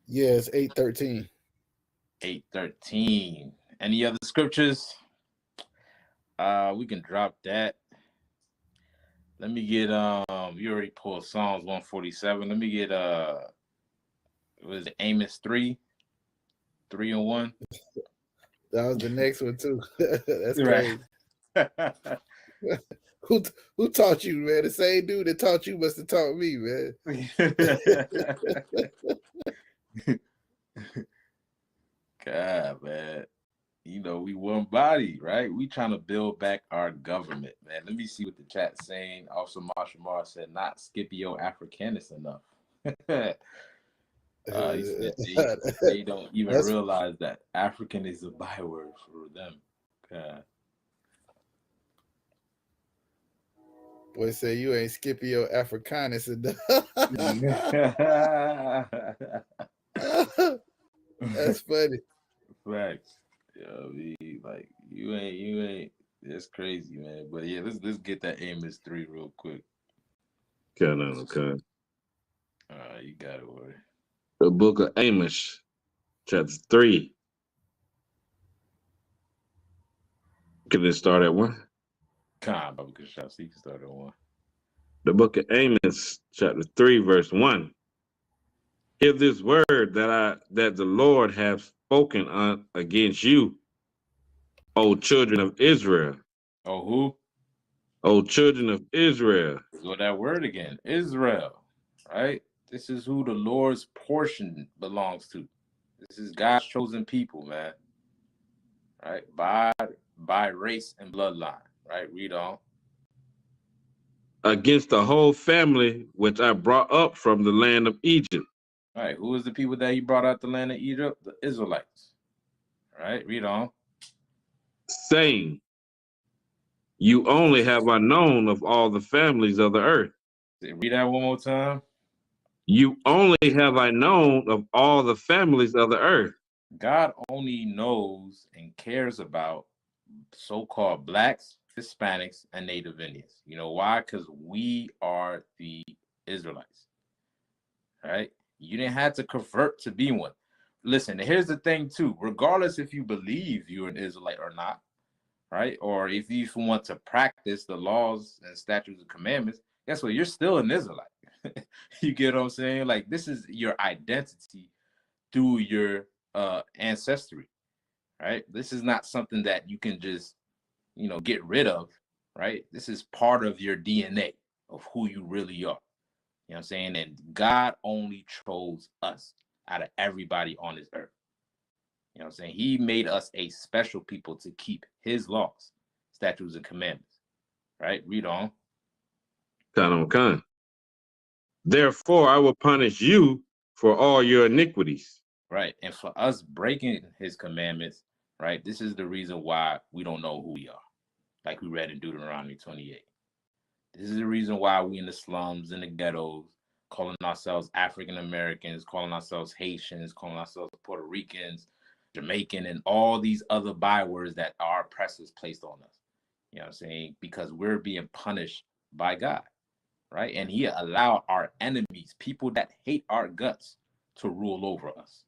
Speaker 5: Yeah, it's 8:13.
Speaker 4: 8:13. Any other scriptures? We can drop that. Let me get you already pulled Psalms 147. Let me get was it Amos 3? 3 and 1?
Speaker 5: That was the next one too. That's crazy. Who taught you, man? The same dude that taught you must have taught me, man.
Speaker 4: God, man. You know, we one body, right? We trying to build back our government, man. Let me see what the chat's saying. Also, Marshall Mars said, not Scipio Africanus enough. He said they don't even
Speaker 5: That's
Speaker 4: realize that African is a byword for them.
Speaker 5: boy say you ain't Scipio Africanus enough. That's funny.
Speaker 4: Facts. Yeah, like you ain't. That's crazy, man. But yeah, let's get that Amos 3 real quick.
Speaker 7: Okay.
Speaker 4: You got it, boy.
Speaker 7: The book of Amos, chapter 3. Can it start at 1?
Speaker 4: Baba can start at 1.
Speaker 7: The book of Amos, chapter 3, verse 1. Hear this word that the Lord hath spoken against you, O children of Israel.
Speaker 4: Oh, who?
Speaker 7: O children of Israel.
Speaker 4: So that word again, Israel, right? This is who the Lord's portion belongs to. This is God's chosen people, man. Right? By race and bloodline, right? Read on.
Speaker 7: Against the whole family which I brought up from the land of Egypt.
Speaker 4: All right, who is the people that he brought out the land of Egypt? The Israelites. All right, read on.
Speaker 7: Saying, you only have I known of all the families of the earth.
Speaker 4: Read that one more time.
Speaker 7: You only have I known of all the families of the earth.
Speaker 4: God only knows and cares about so-called blacks, Hispanics, and Native Indians. You know why? Because we are the Israelites. All right? You didn't have to convert to be one. Listen, here's the thing too. Regardless if you believe you're an Israelite or not, right? Or if you want to practice the laws and statutes and commandments, guess what? You're still an Israelite. You get what I'm saying? Like, this is your identity through your ancestry, right? This is not something that you can just, get rid of, right? This is part of your DNA of who you really are. You know what I'm saying? And God only chose us out of everybody on this earth. You know what I'm saying? He made us a special people to keep his laws, statutes, and commandments. Right? Read on.
Speaker 7: Kind. Therefore, I will punish you for all your iniquities.
Speaker 4: Right. And for us breaking his commandments, right, this is the reason why we don't know who we are. Like we read in Deuteronomy 28. This is the reason why we in the slums, in the ghettos, calling ourselves African Americans, calling ourselves Haitians, calling ourselves Puerto Ricans, Jamaican, and all these other bywords that our oppressors placed on us. You know what I'm saying? Because we're being punished by God, right? And he allowed our enemies, people that hate our guts, to rule over us.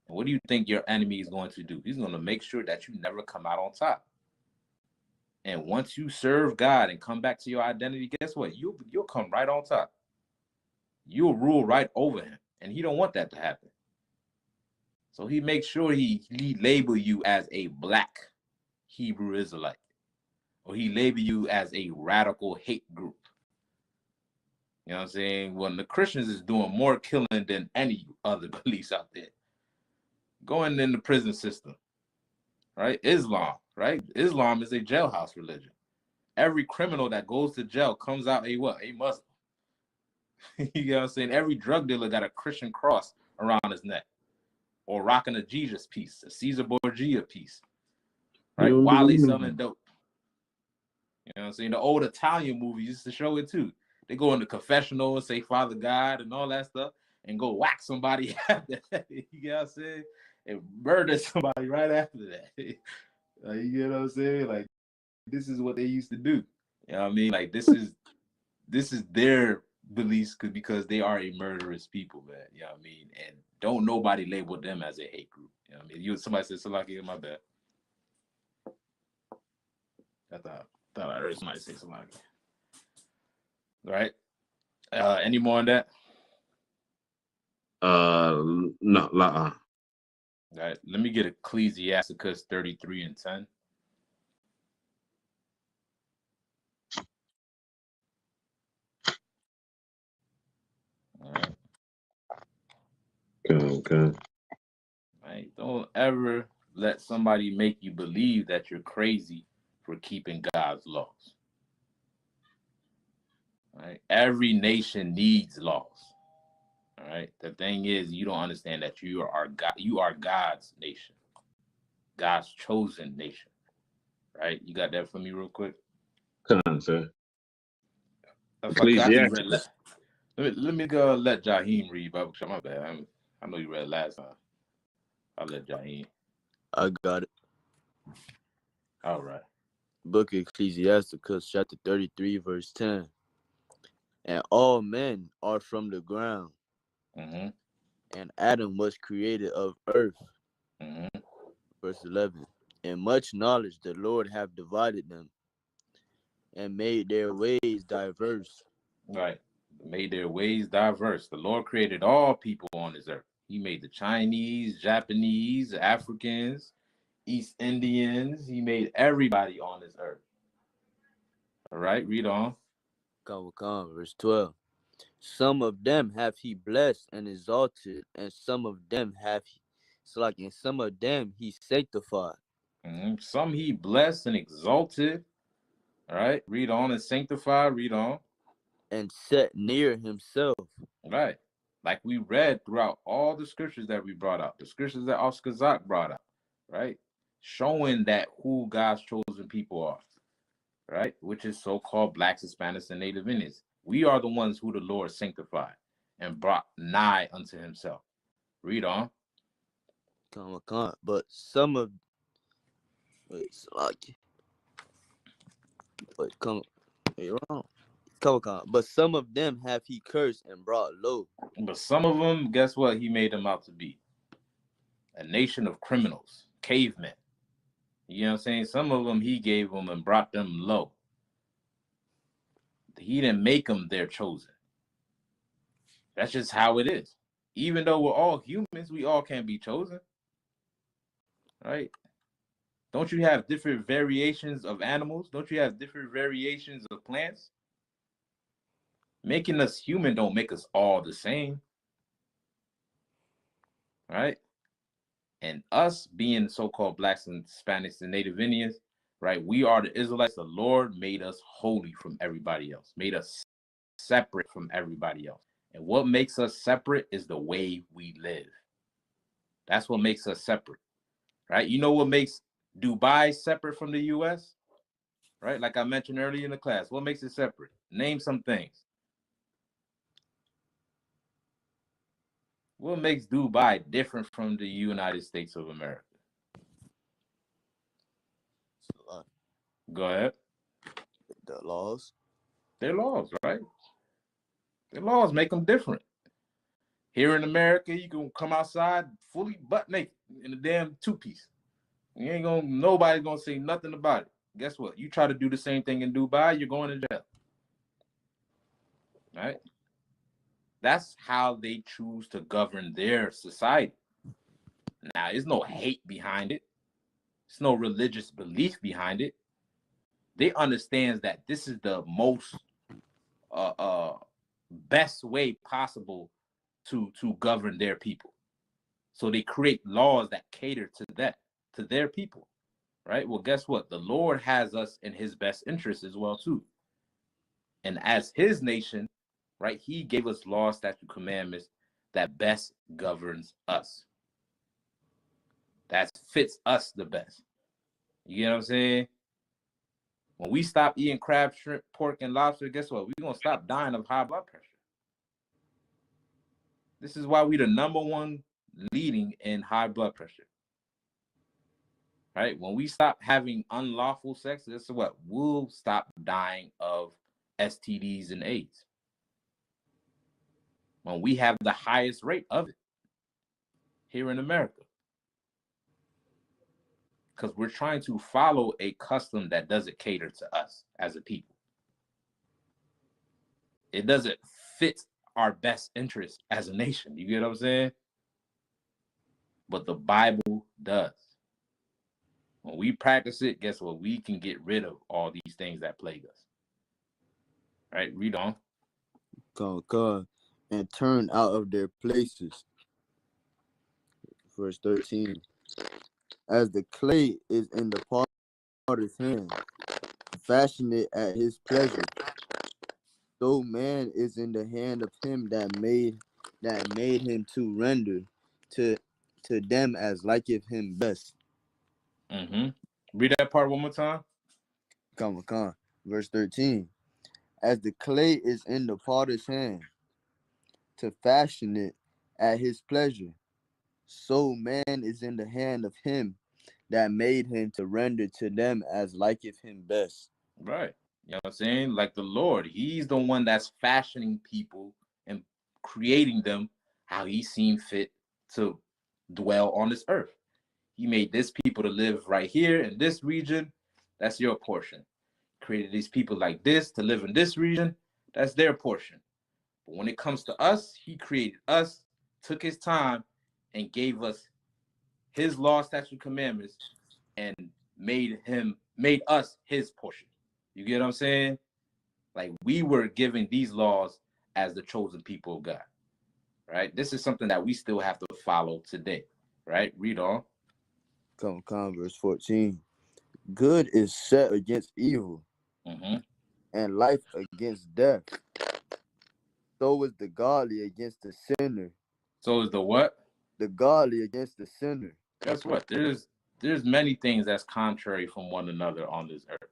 Speaker 4: And what do you think your enemy is going to do? He's going to make sure that you never come out on top. And once you serve God and come back to your identity, guess what? You'll come right on top. You'll rule right over him. And he don't want that to happen. So he makes sure he label you as a black Hebrew Israelite. Or he label you as a radical hate group. You know what I'm saying? When the Christians is doing more killing than any other beliefs out there. Going in the prison system. Right? Islam, right? Islam is a jailhouse religion. Every criminal that goes to jail comes out a what? A Muslim. You know what I'm saying? Every drug dealer got a Christian cross around his neck. Or rocking a Jesus piece, a Caesar Borgia piece. Right? While they selling dope. You know what I'm saying? The old Italian movies used to show it too. They go in the confessional and say Father God and all that stuff and go whack somebody after that. You know what I'm saying? And murder somebody right after that. You know what I'm saying? Like, this is what they used to do. You know what I mean? Like, this is their beliefs because they are a murderous people, man. You know what I mean? And don't nobody label them as a hate group. You know what I mean? Somebody said Salaki, my bad. I thought I heard somebody say Salaki. All right. Any more on that?
Speaker 7: No.
Speaker 4: All right. Let me get Ecclesiasticus 33 and 10. All right.
Speaker 7: Okay.
Speaker 4: Right. Don't ever let somebody make you believe that you're crazy for keeping God's laws. Right? Every nation needs laws. All right. The thing is, you don't understand that you are God. You are God's nation, God's chosen nation. Right? You got that for me, real quick.
Speaker 7: Come on, sir.
Speaker 4: If I got you read,
Speaker 7: Ecclesiasticus.
Speaker 4: let me go let Jaheim read. Bible. My bad. I know you read last time. I'll let Jaheim.
Speaker 8: I got it.
Speaker 4: All right.
Speaker 8: Book of Ecclesiasticus, chapter 33, verse 10. And all men are from the ground,
Speaker 4: Mm-hmm.
Speaker 8: and Adam was created of earth.
Speaker 4: Mm-hmm.
Speaker 8: Verse 11. And much knowledge the Lord have divided them, and made their ways diverse.
Speaker 4: Right. Made their ways diverse. The Lord created all people on this earth. He made the Chinese, Japanese, Africans, East Indians. He made everybody on this earth. All right, read on.
Speaker 8: Come, verse 12. Some of them have he blessed and exalted, and some of them and some of them he sanctified.
Speaker 4: Mm-hmm. Some he blessed and exalted. All right, read on and sanctified. Read on.
Speaker 8: And set near himself.
Speaker 4: Right. Like we read throughout all the scriptures that we brought out, the scriptures that Oscar Zach brought out, right? Showing that who God's chosen people are, right? Which is so-called Blacks, Hispanics, and Native Indians. We are the ones who the Lord sanctified and brought nigh unto himself. Read on.
Speaker 8: But some of But some of them have he cursed and brought low.
Speaker 4: But some of them, guess what he made them out to be? A nation of criminals, cavemen. You know what I'm saying? Some of them he gave them and brought them low. He didn't make them their chosen. That's just how it is. Even though we're all humans, we all can't be chosen. Right? Don't you have different variations of animals? Don't you have different variations of plants? Making us human don't make us all the same. Right? And us being so-called Blacks and Hispanics and Native Indians, right? We are the Israelites. The Lord made us holy from everybody else, made us separate from everybody else. And what makes us separate is the way we live. That's what makes us separate, right? You know what makes Dubai separate from the U.S., right? Like I mentioned earlier in the class, what makes it separate? Name some things. What makes Dubai different from the United States of America? Go ahead.
Speaker 8: The laws.
Speaker 4: Their laws, right? Their laws make them different. Here in America, you can come outside fully butt naked in a damn two-piece. You ain't gonna, nobody's gonna say nothing about it. Guess what? You try to do the same thing in Dubai, you're going to jail. Right? That's how they choose to govern their society. Now, there's no hate behind it. There's no religious belief behind it. They understand that this is the most best way possible to govern their people. So they create laws that cater to that, to their people, right? Well, guess what? The Lord has us in his best interest as well, too. And as his nation, right, he gave us laws, statutes, commandments that best governs us. That fits us the best. You know what I'm saying? When we stop eating crab, shrimp, pork, and lobster, guess what? We're going to stop dying of high blood pressure. This is why we the number one leading in high blood pressure. Right? When we stop having unlawful sex, that's what? We'll stop dying of STDs and AIDS. When we have the highest rate of it here in America. Because we're trying to follow a custom that doesn't cater to us as a people. It doesn't fit our best interest as a nation. You get what I'm saying? But the Bible does. When we practice it, guess what? We can get rid of all these things that plague us. All right, read on.
Speaker 8: And turn out of their places. Verse 13. As the clay is in the potter's hand, fashion it at his pleasure, so man is in the hand of him that made him to render to them as liketh him best.
Speaker 4: Mm-hmm. Read that part one more time.
Speaker 8: Come on. Verse 13. As the clay is in the potter's hand, to fashion it at his pleasure, so man is in the hand of him that made him to render to them as liketh him best.
Speaker 4: Right. You know what I'm saying? Like the Lord, he's the one that's fashioning people and creating them how he seen fit to dwell on this earth. He made this people to live right here in this region. That's your portion. Created these people like this to live in this region. That's their portion. But when it comes to us, he created us, took his time, and gave us his law, statute, commandments, and made us his portion. You get what I'm saying? Like we were given these laws as the chosen people of God. Right? This is something that we still have to follow today. Right? Read on.
Speaker 8: Come on, verse 14. Good is set against evil,
Speaker 4: Mm-hmm.
Speaker 8: and life against death. So is the godly against the sinner.
Speaker 4: So is the what?
Speaker 8: The godly against the sinner.
Speaker 4: Guess what? There's many things that's contrary from one another on this earth.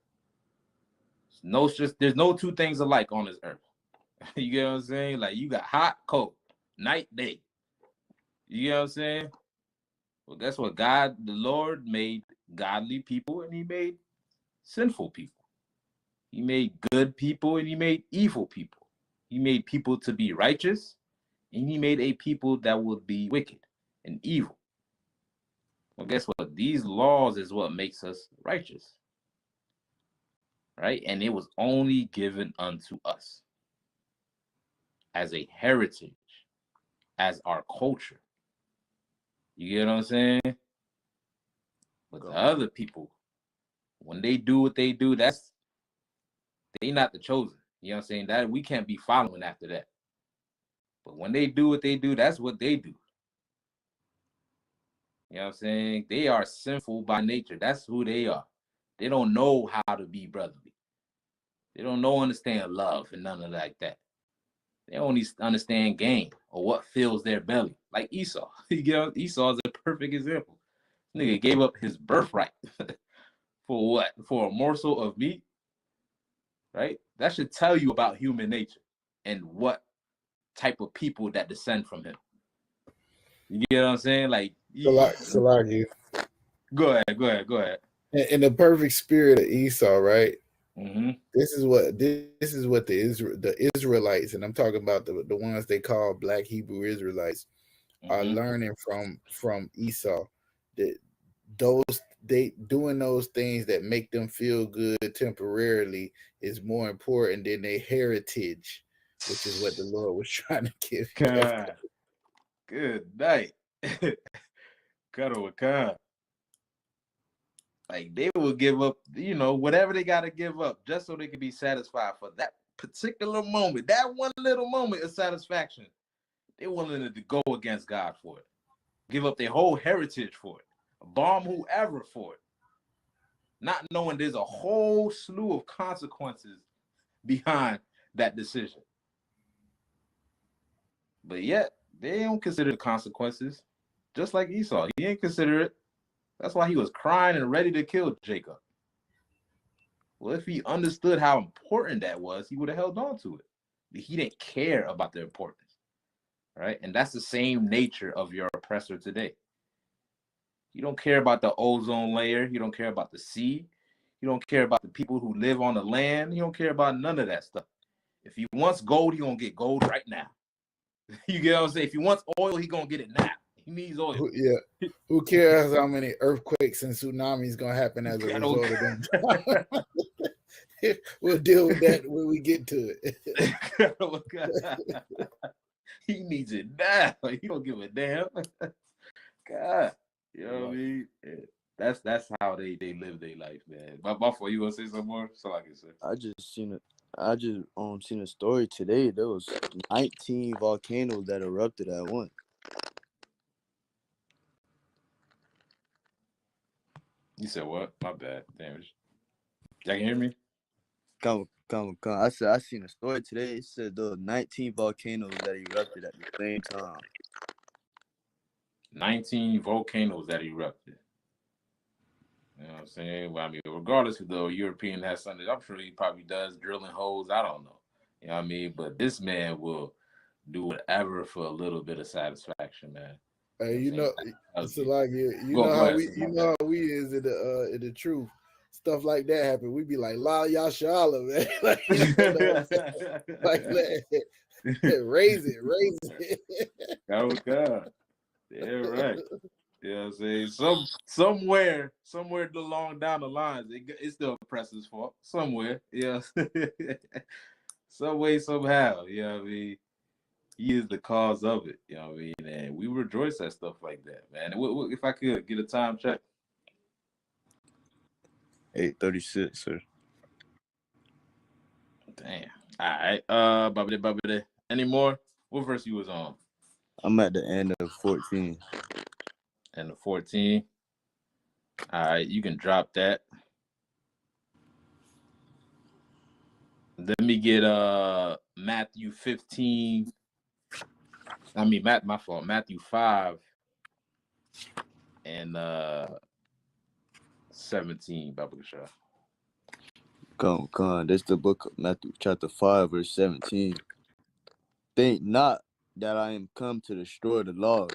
Speaker 4: There's no two things alike on this earth. You get what I'm saying? Like you got hot, cold, night, day. You get what I'm saying? Well, guess what? God, the Lord, made godly people and he made sinful people. He made good people and he made evil people. He made people to be righteous and he made a people that would be wicked and evil. Well, guess what? These laws is what makes us righteous. Right? And it was only given unto us as a heritage, as our culture. You get what I'm saying? But the other people, when they do what they do, they not the chosen. You know what I'm saying? That we can't be following after that. But when they do what they do, that's what they do. You know what I'm saying? They are sinful by nature. That's who they are. They don't know how to be brotherly. They don't understand love and none of like that. They only understand gain or what fills their belly. Like Esau. Esau is a perfect example. Nigga gave up his birthright for what? For a morsel of meat? Right? That should tell you about human nature and what type of people that descend from him. You get what I'm saying? Like,
Speaker 5: Salagi.
Speaker 4: Go ahead.
Speaker 5: In the perfect spirit of Esau, right?
Speaker 4: Mm-hmm.
Speaker 5: This is what the Israelites, and I'm talking about the ones they call Black Hebrew Israelites, are learning from Esau. That they doing those things that make them feel good temporarily is more important than their heritage, which is what the Lord was trying to give you.
Speaker 4: God. Good night. God. Like they will give up, whatever they got to give up just so they can be satisfied for that particular moment, that one little moment of satisfaction. They're willing to go against God for it, give up their whole heritage for it, bomb whoever for it, not knowing there's a whole slew of consequences behind that decision. But yet, they don't consider the consequences, just like Esau. He didn't consider it. That's why he was crying and ready to kill Jacob. Well, if he understood how important that was, he would have held on to it. But he didn't care about the importance, right? And that's the same nature of your oppressor today. You don't care about the ozone layer. You don't care about the sea. You don't care about the people who live on the land. You don't care about none of that stuff. If he wants gold, he gonna get gold right now. You get what I'm saying? If he wants oil, he gonna get it now. He needs oil.
Speaker 5: Who cares how many earthquakes and tsunamis gonna happen as a result of them? We'll deal with that when we get to
Speaker 4: it. He needs it now. He don't give a damn. God, you know what I mean? Yeah. That's how they live their life, man. But Buffalo, you want to say something more? So I can say.
Speaker 8: I just seen a story today. There was 19 volcanoes that erupted at once.
Speaker 4: You said what? My bad. Damn. Y'all can hear me?
Speaker 8: Come. I said I seen a story today. It said the 19 volcanoes that erupted at the same time.
Speaker 4: 19 volcanoes that erupted. You know what I'm saying? Well, I mean, regardless if the European has something, I'm sure he probably does drilling holes. I don't know. You know what I mean? But this man will do whatever for a little bit of satisfaction, man.
Speaker 5: Hey,
Speaker 4: You
Speaker 5: you
Speaker 4: know
Speaker 5: know,
Speaker 4: what I'm
Speaker 5: it's
Speaker 4: saying?
Speaker 5: like
Speaker 4: Go ahead, sis, my bad.
Speaker 5: how we is in the truth. Stuff like that happen. We be like, La Yashala, man. Like, you know what I'm saying? Like, raise it.
Speaker 4: Oh God. Yeah, right. You know what I'm saying? Somewhere along down the lines, it's the oppressor's fault. Somewhere. Yeah. Some way, somehow. You know what I mean? He is the cause of it. You know what I mean? And we rejoice at stuff like that, man. If I could get a time check.
Speaker 8: 8:36, sir.
Speaker 4: Damn. All right. Babade. Any more? What verse you was on?
Speaker 8: I'm at the end of 14.
Speaker 4: And the 14. All right, you can drop that. Let me get Matthew 15. I mean my fault. Matthew 5 and 17, Baba Shah.
Speaker 8: Come. This is the book of Matthew, chapter 5, verse 17. Think not that I am come to destroy the laws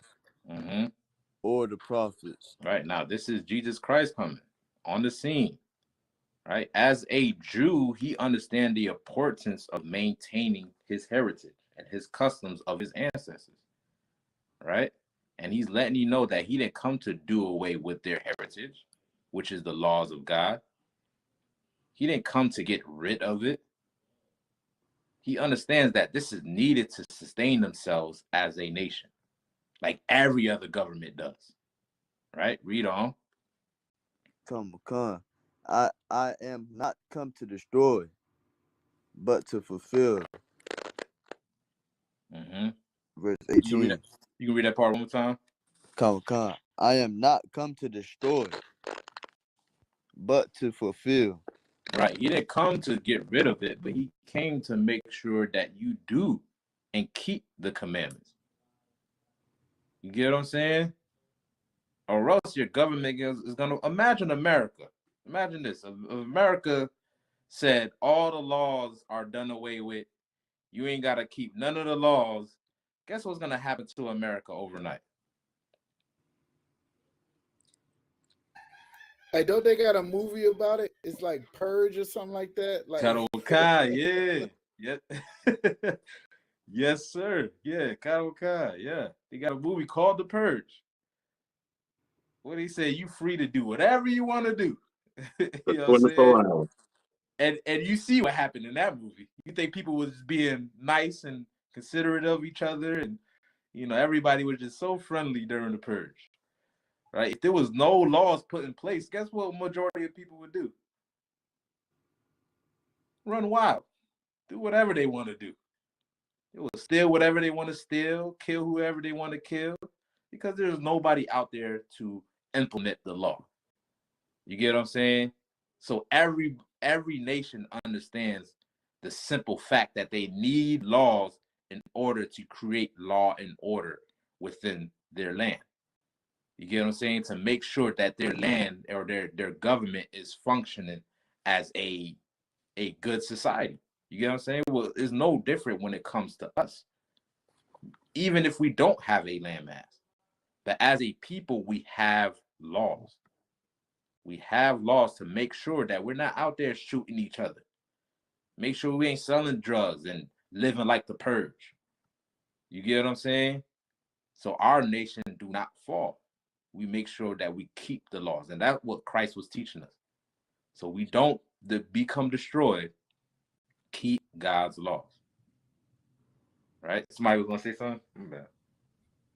Speaker 8: or the prophets.
Speaker 4: Right, now this is Jesus Christ coming on the scene. Right, as a Jew, he understands the importance of maintaining his heritage and his customs of his ancestors. Right, and he's letting you know that he didn't come to do away with their heritage, which is the laws of God. He didn't come to get rid of it. He understands that this is needed to sustain themselves as a nation, like every other government does. Right? Read on.
Speaker 8: Come. I am not come to destroy, but to fulfill. Verse
Speaker 4: You can read
Speaker 8: 18.
Speaker 4: that. You can read that part one more time.
Speaker 8: Come. I am not come to destroy, but to fulfill.
Speaker 4: Right. He didn't come to get rid of it, but he came to make sure that you do and keep the commandments. You get what I'm saying? Or else your government is going to imagine America. Imagine this. If America said all the laws are done away with, you ain't got to keep none of the laws. Guess what's going to happen to America overnight?
Speaker 5: Hey, don't they got a movie about it? It's like Purge or something like that. Like,
Speaker 4: Kadokai, yeah. Yes, sir. Yeah, Kadokai, yeah. They got a movie called The Purge. What do he say? You free to do whatever you want to do. You know what I'm
Speaker 7: 24
Speaker 4: saying?
Speaker 7: hours.
Speaker 4: And you see what happened in that movie. You think people was being nice and considerate of each other, and everybody was just so friendly during the purge, right? If there was no laws put in place, guess what majority of people would do? Run wild, do whatever they want to do. They will steal whatever they want to steal, kill whoever they want to kill, because there's nobody out there to implement the law. You get what I'm saying? So every nation understands the simple fact that they need laws in order to create law and order within their land. You get what I'm saying? To make sure that their land or their government is functioning as a good society. You get what I'm saying? Well, it's no different when it comes to us. Even if we don't have a landmass, but as a people, we have laws. We have laws to make sure that we're not out there shooting each other. Make sure we ain't selling drugs and living like the purge. You get what I'm saying? So our nation do not fall. We make sure that we keep the laws. And that's what Christ was teaching us. So we don't become destroyed. Keep God's laws. Right? Somebody was going to say something?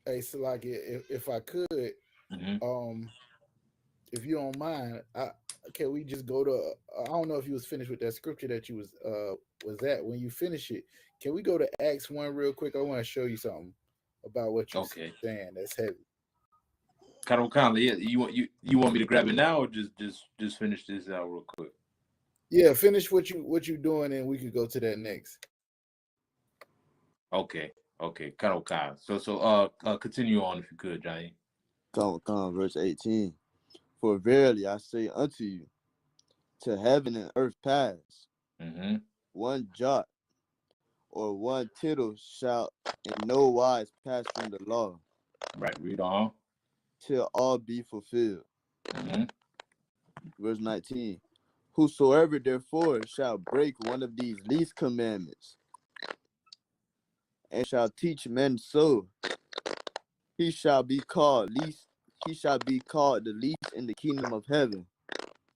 Speaker 5: hey, so like, if I could, if you don't mind, can we just go to? I don't know if you was finished with that scripture that you was at. When you finish it, can we go to Acts 1 real quick? I want to show you something about what you're saying. That's heavy.
Speaker 4: Kind of kindly, yeah. You want me to grab it now, or just finish this out real quick?
Speaker 5: Yeah, finish what you doing, and we could go to that next.
Speaker 4: Okay, kind of kind. So continue on if you could, Johnny.
Speaker 8: Verse 18. For verily I say unto you, to heaven and earth pass,
Speaker 4: Mm-hmm.
Speaker 8: one jot or one tittle shall in no wise pass from the law,
Speaker 4: Right, read on.
Speaker 8: till all be fulfilled.
Speaker 4: Mm-hmm.
Speaker 8: Verse 19. Whosoever therefore shall break one of these least commandments, and shall teach men so, he shall be called the least in the kingdom of heaven.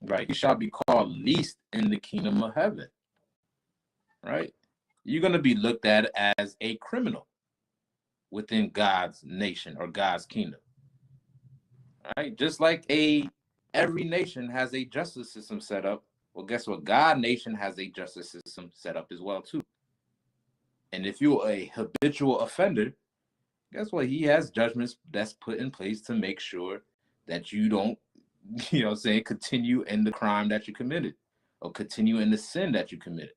Speaker 4: Right, he shall be called least in the kingdom of heaven. Right, you're gonna be looked at as a criminal within God's nation or God's kingdom. Right, just like every nation has a justice system set up. Well, guess what? God nation has a justice system set up as well too. And if you're a habitual offender, guess what? He has judgments that's put in place to make sure that you don't, continue in the crime that you committed or continue in the sin that you committed.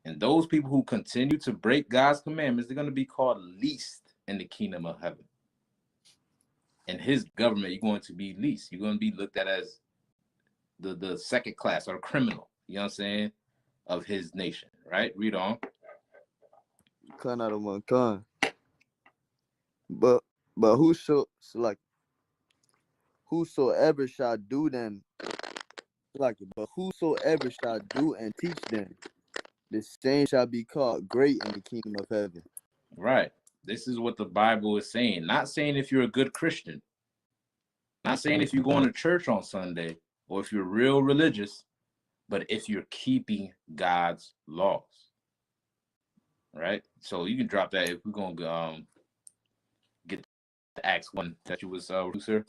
Speaker 4: And those people who continue to break God's commandments, they're going to be called least in the kingdom of heaven. In his government, you're going to be least. You're going to be looked at as the second class or criminal, you know what I'm saying, of his nation, right? Read on.
Speaker 8: Kind out of one kind. But whosoever shall do them, but whosoever shall do and teach them, the same shall be called great in the kingdom of heaven.
Speaker 4: Right. This is what the Bible is saying. Not saying if you're a good Christian, not saying if you're going to church on Sunday or if you're real religious, but if you're keeping God's laws. Right? So you can drop that if we're going to get to Acts 1 that you was, sir.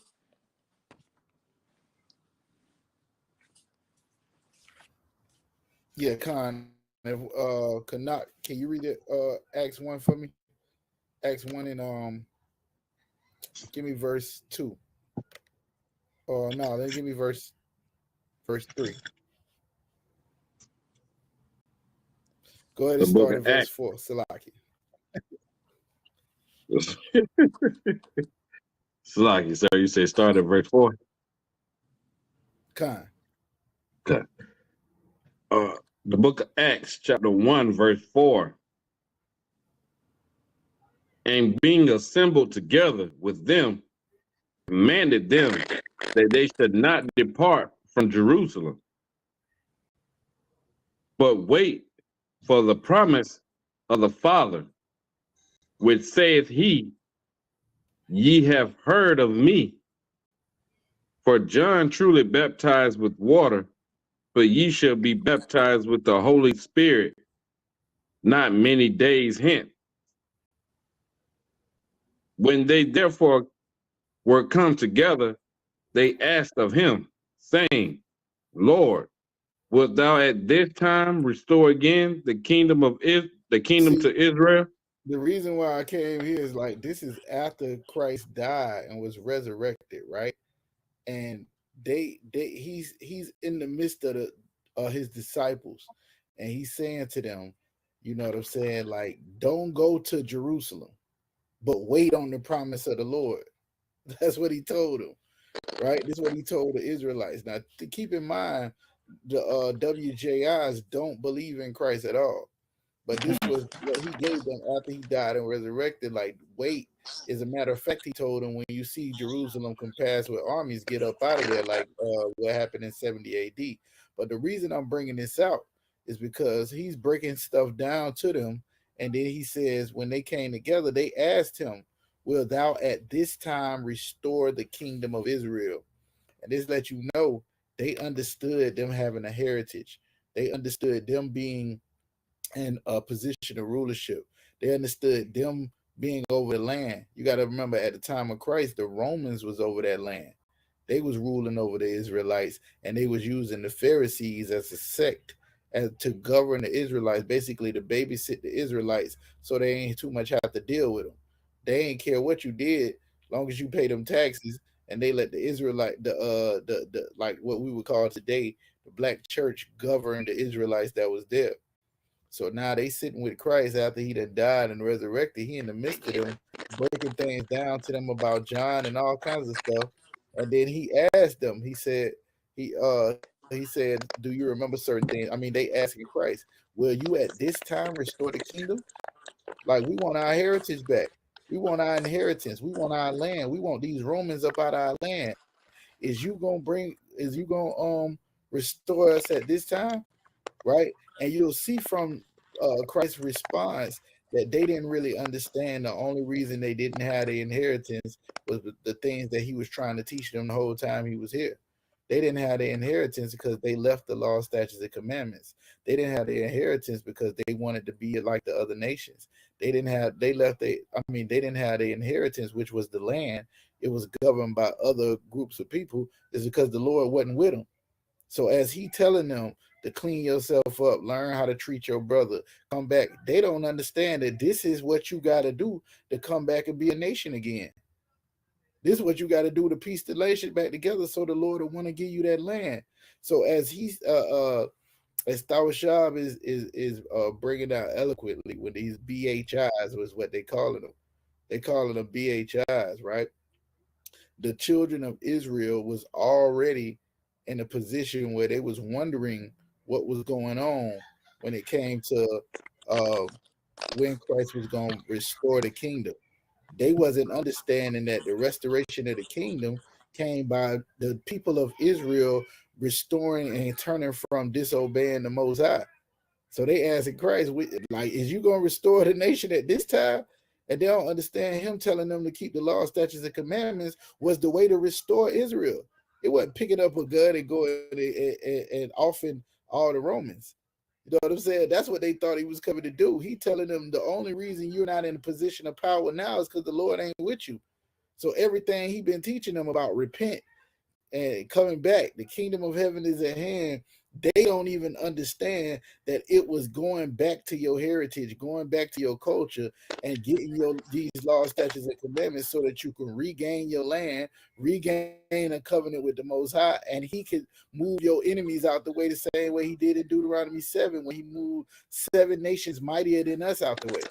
Speaker 5: Yeah, Canuck, can you read it? Acts 1 for me. Acts 1 and give me verse 2. No, then give me verse 3. Go ahead
Speaker 7: The
Speaker 5: and
Speaker 7: book
Speaker 5: start
Speaker 7: of
Speaker 5: at verse
Speaker 7: Acts.
Speaker 5: 4, Salaki.
Speaker 7: Slaki, sir, you say start at verse 4?
Speaker 5: Khan.
Speaker 7: Okay. The book of Acts, chapter 1, verse 4. And being assembled together with them, commanded them that they should not depart from Jerusalem, but wait for the promise of the Father, which saith he, ye have heard of me. For John truly baptized with water, but ye shall be baptized with the Holy Spirit not many days hence. When they therefore were come together, they asked of him, saying, Lord, wilt thou at this time restore again the kingdom
Speaker 5: See,
Speaker 7: to Israel?
Speaker 5: the reason why I came here is like this is after Christ died and was resurrected, right? And he's in the midst of his disciples, and he's saying to them, you know what I'm saying, like, don't go to Jerusalem, but wait on the promise of the Lord. That's what he told them, right? This is what he told the Israelites. Now, to keep in mind, the WJIs don't believe in Christ at all. But this was what he gave them after he died and resurrected. Like, wait. As a matter of fact, he told them, when you see Jerusalem compassed with armies, get up out of there, like what happened in 70 AD. But the reason I'm bringing this out is because he's breaking stuff down to them. And then he says, when they came together, they asked him, will thou at this time restore the kingdom of Israel? And this let you know they understood them having a heritage. They understood them being in a position of rulership. They understood them being over the land. You got to remember, at the time of Christ, the Romans was over that land. They was ruling over the Israelites, and they was using the Pharisees as a sect to govern the Israelites, basically to babysit the Israelites, so they ain't too much have to deal with them. They ain't care what you did. Long as you pay them taxes and they let the Israelite, the like what we would call today the black church govern the Israelites that was there. So now they sitting with Christ after he done died and resurrected. He in the midst of them, breaking things down to them about John and all kinds of stuff. And then he asked them, he said, do you remember certain things? I mean, they asking Christ, will you at this time restore the kingdom? Like we want our heritage back. We want our inheritance. We want our land. We want these Romans up out our land. Is you gonna restore us at this time? Right? And you'll see from Christ's response that they didn't really understand the only reason they didn't have the inheritance was the things that he was trying to teach them the whole time he was here. They didn't have the inheritance because they left the law, statutes, and commandments. They didn't have the inheritance because they wanted to be like the other nations. They didn't have the inheritance, which was the land. It was governed by other groups of people, is because the Lord wasn't with them. So as he telling them to clean yourself up, learn how to treat your brother, come back, they don't understand that this is what you got to do to come back and be a nation again. This is what you got to do to piece the nation back together, so the Lord will want to give you that land. So as he's as Tawashab is bringing out eloquently with these BHIs, was what they calling them. They calling them BHIs, right? The children of Israel was already in a position where they was wondering what was going on when it came to when Christ was going to restore the kingdom. They wasn't understanding that the restoration of the kingdom came by the people of Israel restoring and turning from disobeying the Most High. So they asking Christ, like, is you going to restore the nation at this time? And they don't understand him telling them to keep the law, statutes, and commandments was the way to restore Israel. It wasn't picking up a gun and going and offing all the Romans. You know what I'm saying? That's what they thought he was coming to do. He telling them the only reason you're not in a position of power now is because the Lord ain't with you. So everything he been teaching them about repent and coming back, the kingdom of heaven is at hand. They don't even understand that it was going back to your heritage, going back to your culture, and getting these laws, statutes, and commandments so that you can regain your land, regain a covenant with the Most High, and he could move your enemies out the way the same way he did in Deuteronomy 7 when he moved 7 nations mightier than us out the way.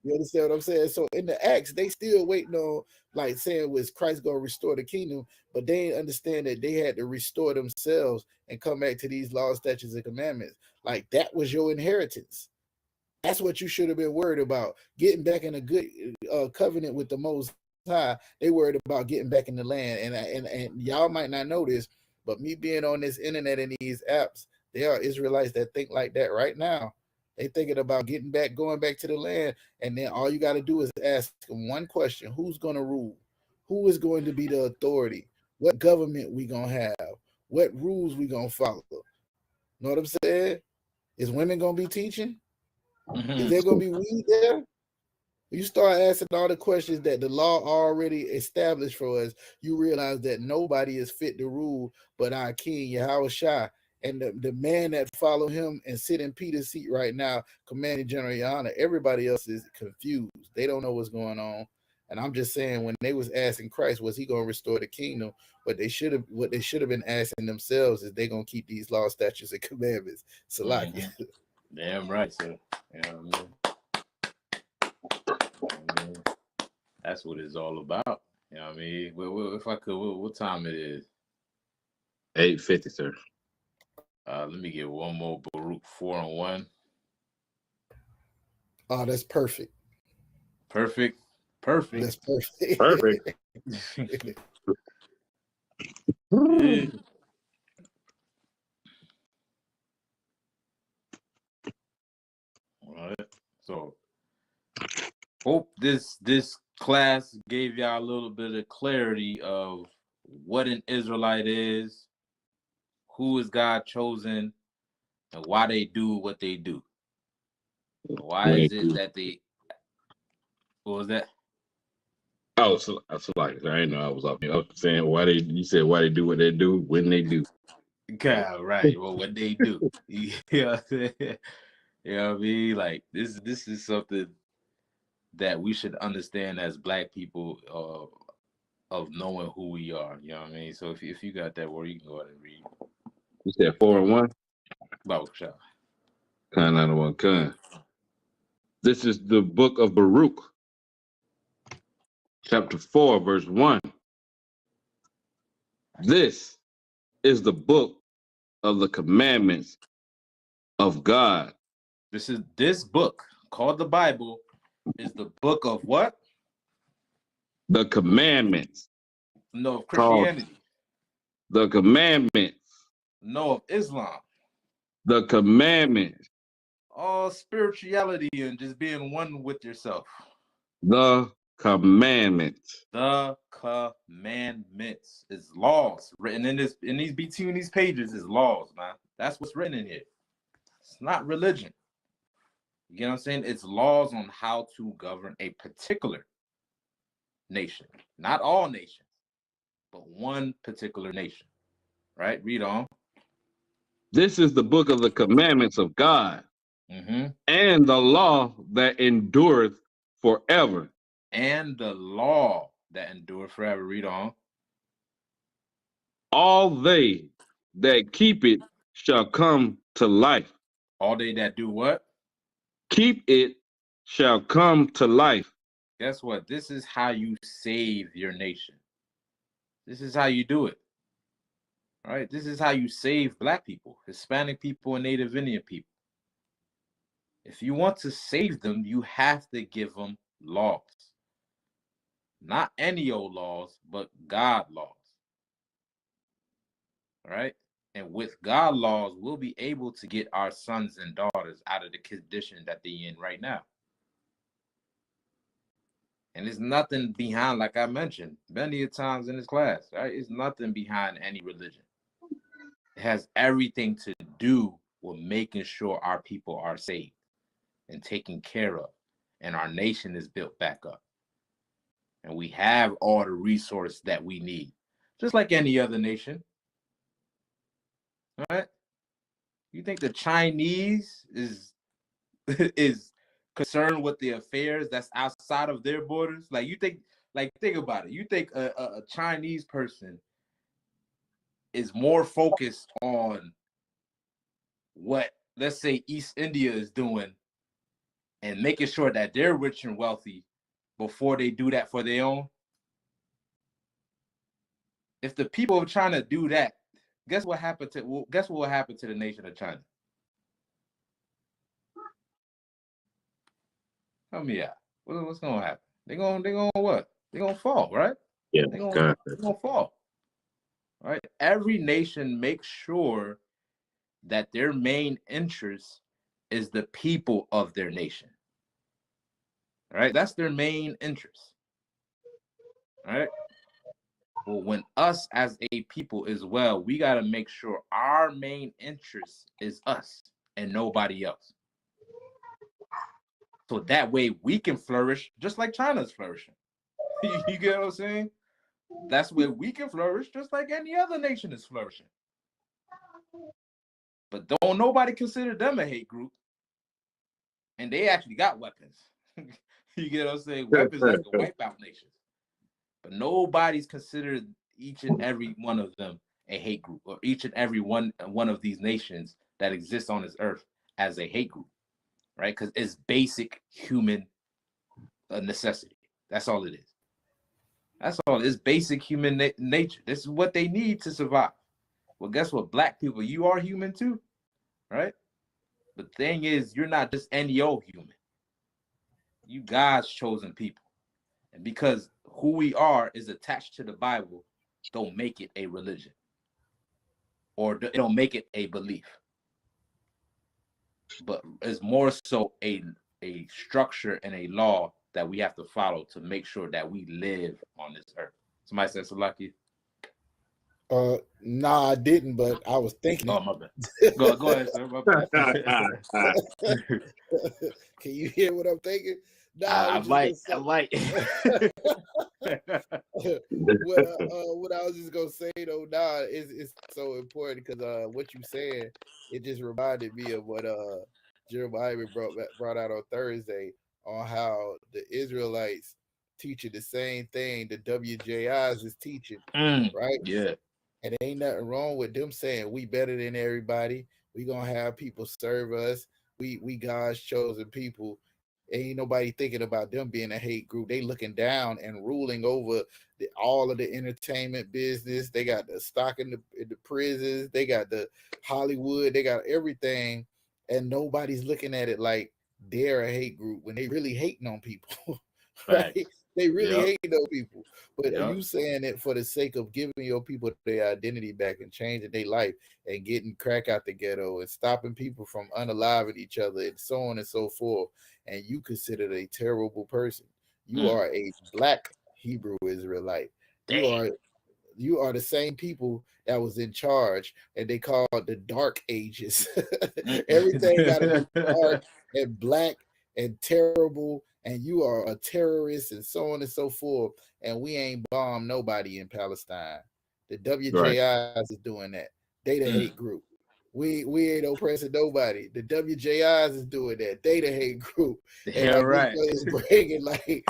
Speaker 5: You understand what I'm saying? So in the Acts, they still waiting on, like, saying, was Christ going to restore the kingdom? But they didn't understand that they had to restore themselves and come back to these laws, statutes, and commandments. Like, that was your inheritance. That's what you should have been worried about. Getting back in a good covenant with the Most High. They worried about getting back in the land. And y'all might not know this, but me being on this internet and these apps, there are Israelites that think like that right now. They thinking about getting back, going back to the land, and then all you got to do is ask them one question: who's going to rule? Who is going to be the authority? What government we gonna have? What rules we gonna follow? Know what I'm saying? Is women gonna be teaching? Is there gonna be weed there? You start asking all the questions that the law already established for us, you realize that nobody is fit to rule but our King, Yahweh Shai. And the man that follow him and sit in Peter's seat right now, commanding General Yana, everybody else is confused. They don't know what's going on. And I'm just saying, when they was asking Christ, was he going to restore the kingdom? What they should have been asking themselves is they going to keep these law, statutes, and commandments. Salakia.
Speaker 4: Damn right, sir. You know what I mean? That's what it's all about. You know what I mean? Well, if I could, what time it is?
Speaker 7: 8:50, sir.
Speaker 4: Let me get one more Baruch 4-1.
Speaker 5: Oh, that's perfect.
Speaker 4: Perfect.
Speaker 5: That's perfect.
Speaker 7: Perfect.
Speaker 4: Yeah. All right. So hope this class gave y'all a little bit of clarity of what an Israelite is, who is God chosen, and why they do what they do. Why is it that they? What was that?
Speaker 7: Oh, so like I didn't know I was off. I was saying why they. You said why they do what they do when they do.
Speaker 4: God, right. Well, what they do. You know what I'm saying? You know what I mean? Like this is something that we should understand as Black people. of knowing who we are. You know what I mean? So if you got that word, you can go ahead and read.
Speaker 7: You said 4 and 1?
Speaker 4: Bible shop.
Speaker 7: Kind out of one kind. This is the book of Baruch, chapter 4, verse 1. This is the book of the commandments of God.
Speaker 4: This book called the Bible is the book of what?
Speaker 7: The commandments.
Speaker 4: No, of
Speaker 7: Called
Speaker 4: Christianity.
Speaker 7: the commandments.
Speaker 4: No, of Islam.
Speaker 7: The commandments.
Speaker 4: All spirituality and just being one with yourself.
Speaker 7: The commandments.
Speaker 4: The commandments is laws written in these between these pages is laws, man. That's what's written in here. It's not religion. You know what I'm saying? It's laws on how to govern a particular nation. Not all nations, but one particular nation. Right? Read on.
Speaker 7: This is the book of the commandments of God, and the law that endureth forever.
Speaker 4: And the law that endureth forever. Read on.
Speaker 7: All they that keep it shall come to life.
Speaker 4: All they that do what?
Speaker 7: Keep it shall come to life.
Speaker 4: Guess what? This is how you save your nation. This is how you do it. All right? This is how you save Black people, Hispanic people, and Native Indian people. If you want to save them, you have to give them laws. Not any old laws, but God laws. All right? And with God laws, we'll be able to get our sons and daughters out of the condition that they're in right now. And there's nothing behind, like I mentioned many times in this class, right? It's nothing behind any religion. It has everything to do with making sure our people are saved and taken care of, and our nation is built back up. And we have all the resources that we need, just like any other nation. All right? You think the Chinese is is concerned with the affairs that's outside of their borders? Like, you think, like, think about it. You think a Chinese person is more focused on what, let's say, East India is doing and making sure that they're rich and wealthy before they do that for their own? If the people of China do that, guess what will happen to the nation of China? Help me out. What's gonna happen? They're gonna what? They're gonna fall, right?
Speaker 7: Yeah,
Speaker 4: They're gonna fall. Right? Every nation makes sure that their main interest is the people of their nation. All right, that's their main interest. All right. Well, when us as a people as well, we got to make sure our main interest is us and nobody else. So that way we can flourish just like China's flourishing. You get what I'm saying? That's where we can flourish just like any other nation is flourishing. But don't nobody consider them a hate group. And they actually got weapons. You get what I'm saying? Weapons that can wipe out nations. But nobody's considered each and every one of them a hate group, or each and every one of these nations that exist on this earth as a hate group, right? Because it's basic human necessity. That's all it is. That's all. It's basic human nature. This is what they need to survive. Well, guess what? Black people, you are human too, right? The thing is, you're not just any old human. You God's chosen people. And because who we are is attached to the Bible, don't make it a religion. Or don't make it a belief. But it's more so a structure and a law that we have to follow to make sure that we live on this earth. Somebody said Salaki?
Speaker 5: Nah, I didn't, but I was thinking.
Speaker 4: Oh, my bad. Go ahead, sir. My bad.
Speaker 5: Can you hear what I'm thinking? Nah,
Speaker 4: I might.
Speaker 5: what I was just gonna say though, nah, it's so important because what you saying, it just reminded me of what Jeremiah brought out on Thursday on how the Israelites teaching the same thing the WJIs is teaching, right?
Speaker 4: Yeah.
Speaker 5: And ain't nothing wrong with them saying we better than everybody. We gonna have people serve us. We God's chosen people. Ain't nobody thinking about them being a hate group. They looking down and ruling over all of the entertainment business. They got the stock in the prisons. They got the Hollywood. They got everything, and nobody's looking at it like they're a hate group when they really hating on people.
Speaker 4: Right.
Speaker 5: Right? They really
Speaker 4: Yep.
Speaker 5: hate those people. But are
Speaker 4: Yep.
Speaker 5: you saying it for the sake of giving your people their identity back and changing their life and getting crack out the ghetto and stopping people from unaliving each other and so on and so forth? And you considered a terrible person. You are a black Hebrew Israelite. You
Speaker 4: Damn.
Speaker 5: are the same people that was in charge, and they called the Dark Ages. Everything got to be dark and black and terrible, and you are a terrorist and so on and so forth. And we ain't bombed nobody in Palestine. The WJIs is doing that. They the hate group. We ain't oppressing nobody. The WJIs is doing that. They the hate group. And
Speaker 4: Yeah,
Speaker 5: like
Speaker 4: right.
Speaker 5: this brother is bringing, like,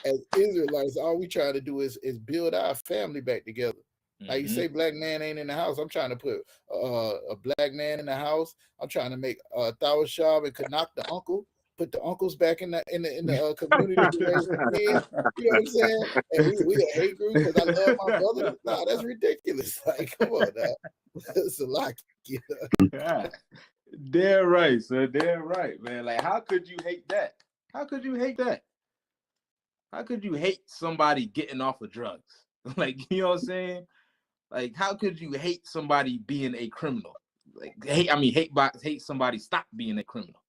Speaker 5: as Israelites, all we try to do is build our family back together. Like you say, black man ain't in the house. I'm trying to put a black man in the house. I'm trying to make Thawashab and knock the uncle, put the uncles back in the community to raise the kids. You know what I'm saying? And we a hate group because I love my brother. Nah, that's ridiculous. Like, come on now. It's a lot.
Speaker 4: Yeah. They're right, sir. They're right, man. Like, how could you hate that? How could you hate that? How could you hate somebody getting off of drugs? Like, you know what I'm saying? Like, how could you hate somebody being a criminal? Like, hate somebody stop being a criminal.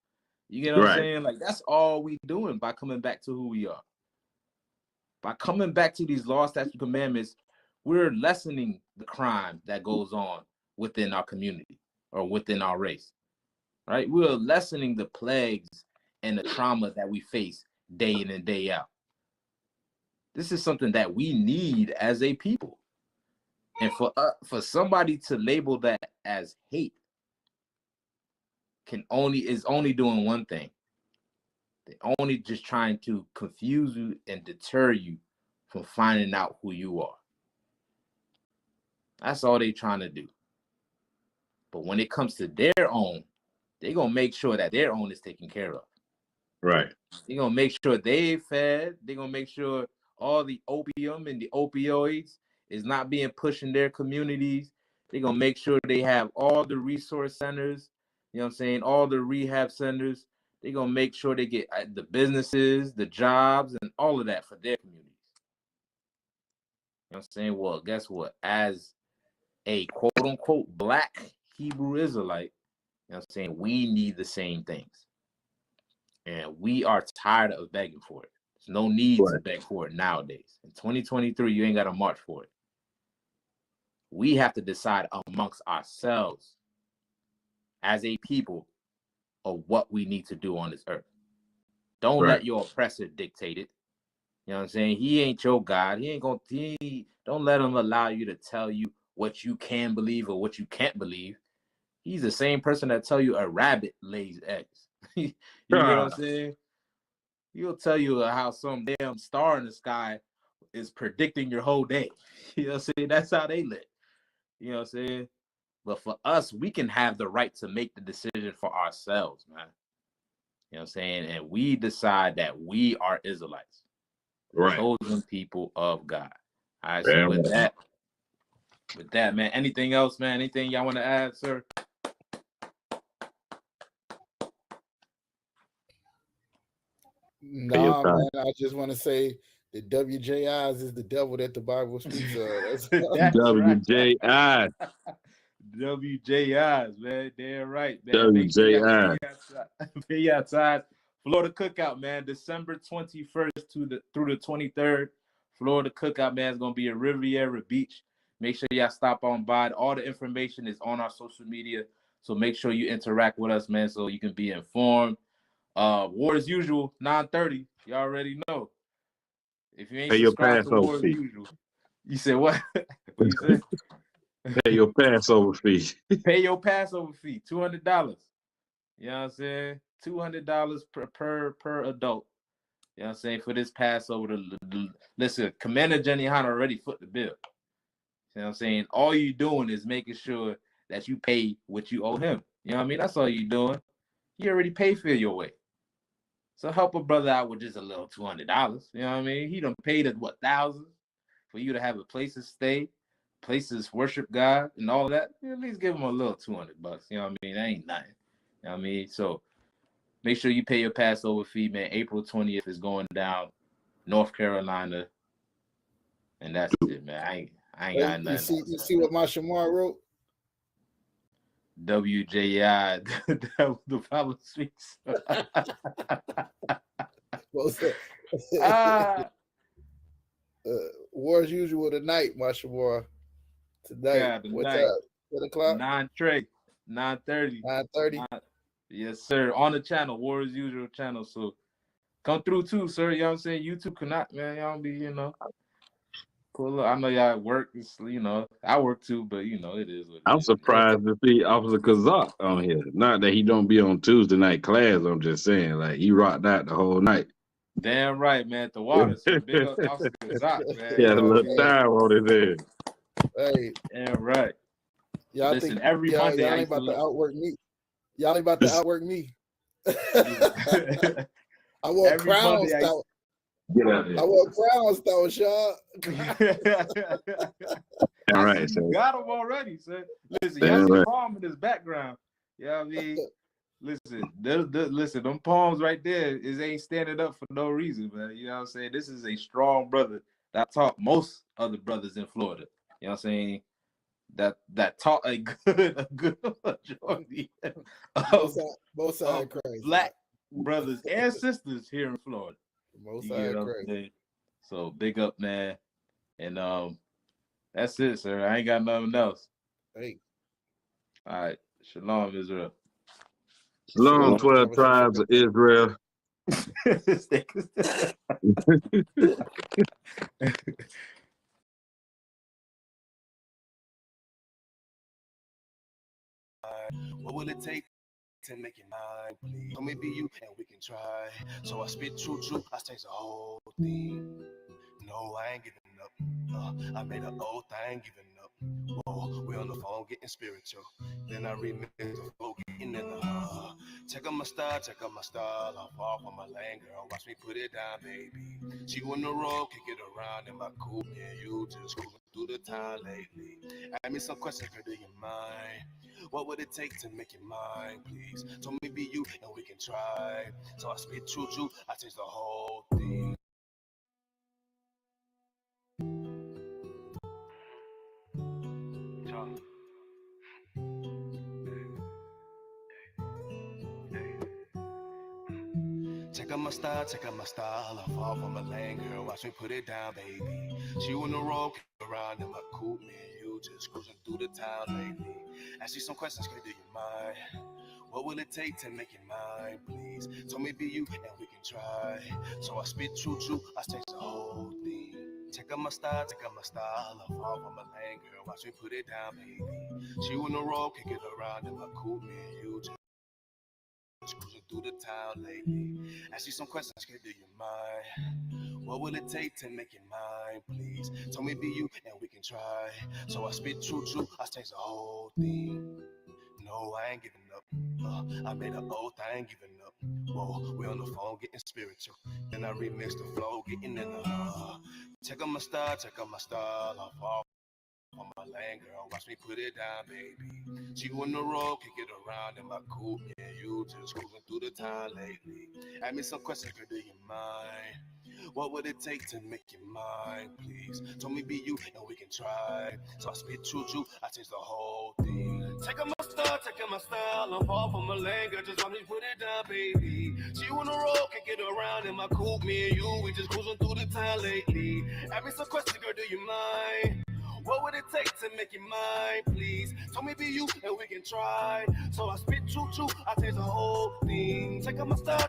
Speaker 4: You get what I'm saying? Like, that's all we doing by coming back to who we are. By coming back to these laws, statutes, commandments, we're lessening the crime that goes on within our community or within our race, right? We're lessening the plagues and the trauma that we face day in and day out. This is something that we need as a people. And for somebody to label that as hate is only doing one thing. They're only just trying to confuse you and deter you from finding out who you are. That's all they're trying to do. But when it comes to their own, they're going to make sure that their own is taken care of.
Speaker 7: Right.
Speaker 4: They're going to make sure they fed. They're going to make sure all the opium and the opioids is not being pushed in their communities. They're going to make sure they have all the resource centers, you know what I'm saying, all the rehab centers. They're going to make sure they get the businesses, the jobs, and all of that for their communities. You know what I'm saying? Well, guess what? As a quote-unquote black Hebrew Israelite, you know what I'm saying, we need the same things. And we are tired of begging for it. There's no need to beg for it nowadays. In 2023, you ain't got to march for it. We have to decide amongst ourselves as a people of what we need to do on this earth. Don't let your oppressor dictate it. You know what I'm saying? He ain't your God. Don't let him allow you to tell you what you can believe or what you can't believe. He's the same person that tell you a rabbit lays eggs. You know what I'm saying? He'll tell you how some damn star in the sky is predicting your whole day. You know what I'm saying? That's how they live. You know what I'm saying? But for us, we can have the right to make the decision for ourselves, man. You know what I'm saying? And we decide that we are Israelites. Chosen people of God. All right, so with that, man, anything else, man? Anything y'all want to add, sir?
Speaker 5: Nah, man, I just want to say the WJIs is the devil that the Bible speaks of. That's
Speaker 7: WJI.
Speaker 4: WJIs, man. They're right, man.
Speaker 7: WJI.
Speaker 4: Pay outside. Florida Cookout, man. December 21st through the 23rd. Florida Cookout, man, is going to be at Riviera Beach. Make sure y'all stop on by. All the information is on our social media. So make sure you interact with us, man, so you can be informed. War as usual, 9:30. You already know. If you ain't subscribed to War as usual. You said what? What you said?
Speaker 7: Pay your Passover fee.
Speaker 4: Pay your Passover fee, $200. You know what I'm saying? $200 per adult. You know what I'm saying? For this Passover, listen, Commander Jenny Han already foot the bill. You know what I'm saying? All you doing is making sure that you pay what you owe him. You know what I mean? That's all you doing. You already pay for your way. So help a brother out with just a little $200. You know what I mean? He done paid us, what, thousands for you to have a place to stay, places worship God and all that. You at least give him a little $200. You know what I mean? That ain't nothing. You know what I mean? So make sure you pay your Passover fee, man. April 20th is going down, North Carolina. And that's it, man. I ain't got nothing.
Speaker 5: You see what my Shamar wrote?
Speaker 4: WJI, the Bible speaks.
Speaker 5: War as usual tonight, my Shamar. Tonight.
Speaker 4: Yeah,
Speaker 5: what time? 10 o'clock?
Speaker 4: 9:30.
Speaker 5: 9:30.
Speaker 4: Yes, sir. On the channel, War as Usual channel. So come through too, sir. You know what I'm saying? YouTube cannot, man. Y'all be, cool. I know y'all at work. It's, I work too, but it is what it
Speaker 7: I'm
Speaker 4: is.
Speaker 7: surprised to see Officer Kazak on here. Not that he don't be on Tuesday night class. I'm just saying, like, he rocked out the whole night.
Speaker 4: Damn right, man. At the water. So big up Officer Kazak, man.
Speaker 7: Yeah, a little time on his head.
Speaker 5: Hey.
Speaker 4: Damn right.
Speaker 5: Y'all
Speaker 4: Listen,
Speaker 5: think
Speaker 4: every Monday
Speaker 5: y'all ain't about to outwork me. Y'all ain't about to outwork me. I want crowns. I want crowns, though, Shaw.
Speaker 7: All right, so
Speaker 4: you got him already, sir. Listen, y'all see the palm in his background. You know what I mean? Listen, them palms right there ain't standing up for no reason, man. You know what I'm saying? This is a strong brother that taught most other brothers in Florida. You know what I'm saying? That taught a good majority of
Speaker 5: both sides crazy.
Speaker 4: Black brothers and sisters here in Florida.
Speaker 5: Both sides crazy.
Speaker 4: So big up, man. And that's it, sir. I ain't got nothing else.
Speaker 5: Hey.
Speaker 4: All right. Shalom, Israel.
Speaker 7: Shalom, 12 tribes of Israel.
Speaker 2: What will it take to make it mine, please? So maybe you and we can try. So I spit true, I change the whole thing. No, I ain't giving up. I made an oath, I ain't giving up. Whoa, we on the phone getting spiritual. Then I remix the flow getting in the check out my style. I'm far from my lane, girl. Watch me put it down, baby. She on the road, kick it around in my coupe. Yeah, you just cruising through the town lately. Ask me some questions, girl, do you mind? What would it take to make it mine, please? So maybe you and we can try. So I spit true, I change the whole thing. Check out my style. I fall from a lane, girl. Watch me put it down, baby. She on the road, kick around in my coupe, man. You just cruising through the town lately. Ask you some questions, girl, do you mind? What will it take to make it mine, please? So maybe you and we can try. So I spit true, I change the whole thing. Check out my style. I fall from a lane, girl. Watch me put it down, baby. She on the road, kick it around in my coupe, man. You just cruising through the town lately. Ask you some questions, kid, do you mind? What will it take to make it mine, please? So maybe you and we can try. So I spit true, I change the whole thing. No, I ain't giving up. I made an oath, I ain't giving up. Whoa, we on the phone getting spiritual. Then I remix the flow, getting in the check out my style. I fall on my lane, girl. Watch me put it down, baby. She on the road, kick it around in my coupe. Yeah, you just cruising through the town lately. Ask me some questions, girl, do you mind? What would it take to make you mine, please? So me be you and we can try. So I spit true, I change the whole thing. Check out my style. I'm far from a lane, girl. Just watch me put it down, baby. She on the road, kick it around in my coupe. Me and you, we just cruising through the town lately. Ask me some questions, girl, do you mind? What would it take to make it mine, please? So maybe you and we can try. So I spit true, I change the whole thing. Check out my style.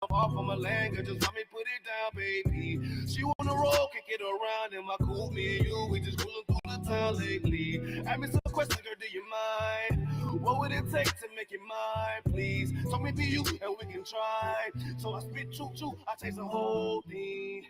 Speaker 2: I'm off from a lane, girl, just let me put it down, baby. She on the road, kick it around in my coupe. Me and you, we just cruising through the town lately. Ask me some questions, girl, do you mind? What would it take to make it mine, please? So Told me be you and we can try. So I spit choo-choo, I taste the whole thing.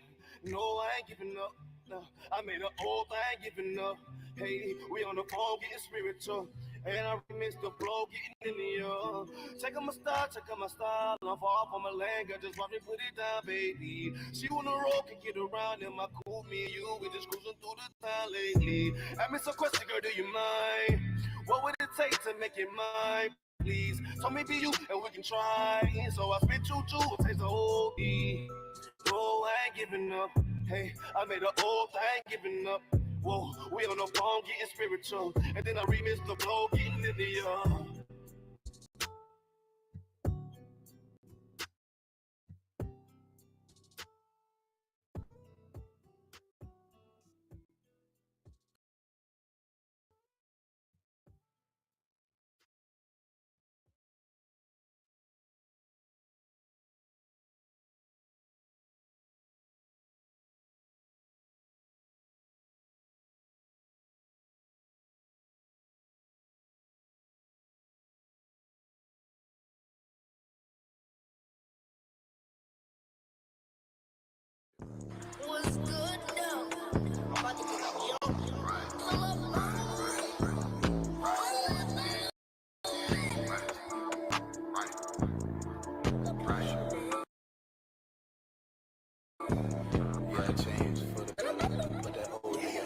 Speaker 2: No, I ain't giving up. No, I made an old thing giving up. Hey, we on the phone getting spiritual. And I miss the flow getting in the air. Check out my style. I'm far from a lane, girl, just watch me put it down, baby. She on the road, can get around in my cool, me and you, we just cruising through the town lately. I miss a question, girl, do you mind? What would it take to make it mine? Please, tell me be you and we can try. So I spit choo-choo, taste the whole thing. No, I ain't giving up. Hey, I made an old thing giving up. Whoa, we on the phone getting spiritual. And then I remix the flow getting in the
Speaker 9: What's good now? I'm about to get up, yo. Pull up,
Speaker 2: yeah, I changed for the better, but that old nigga.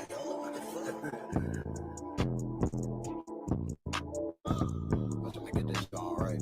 Speaker 2: Let's make it this song, right?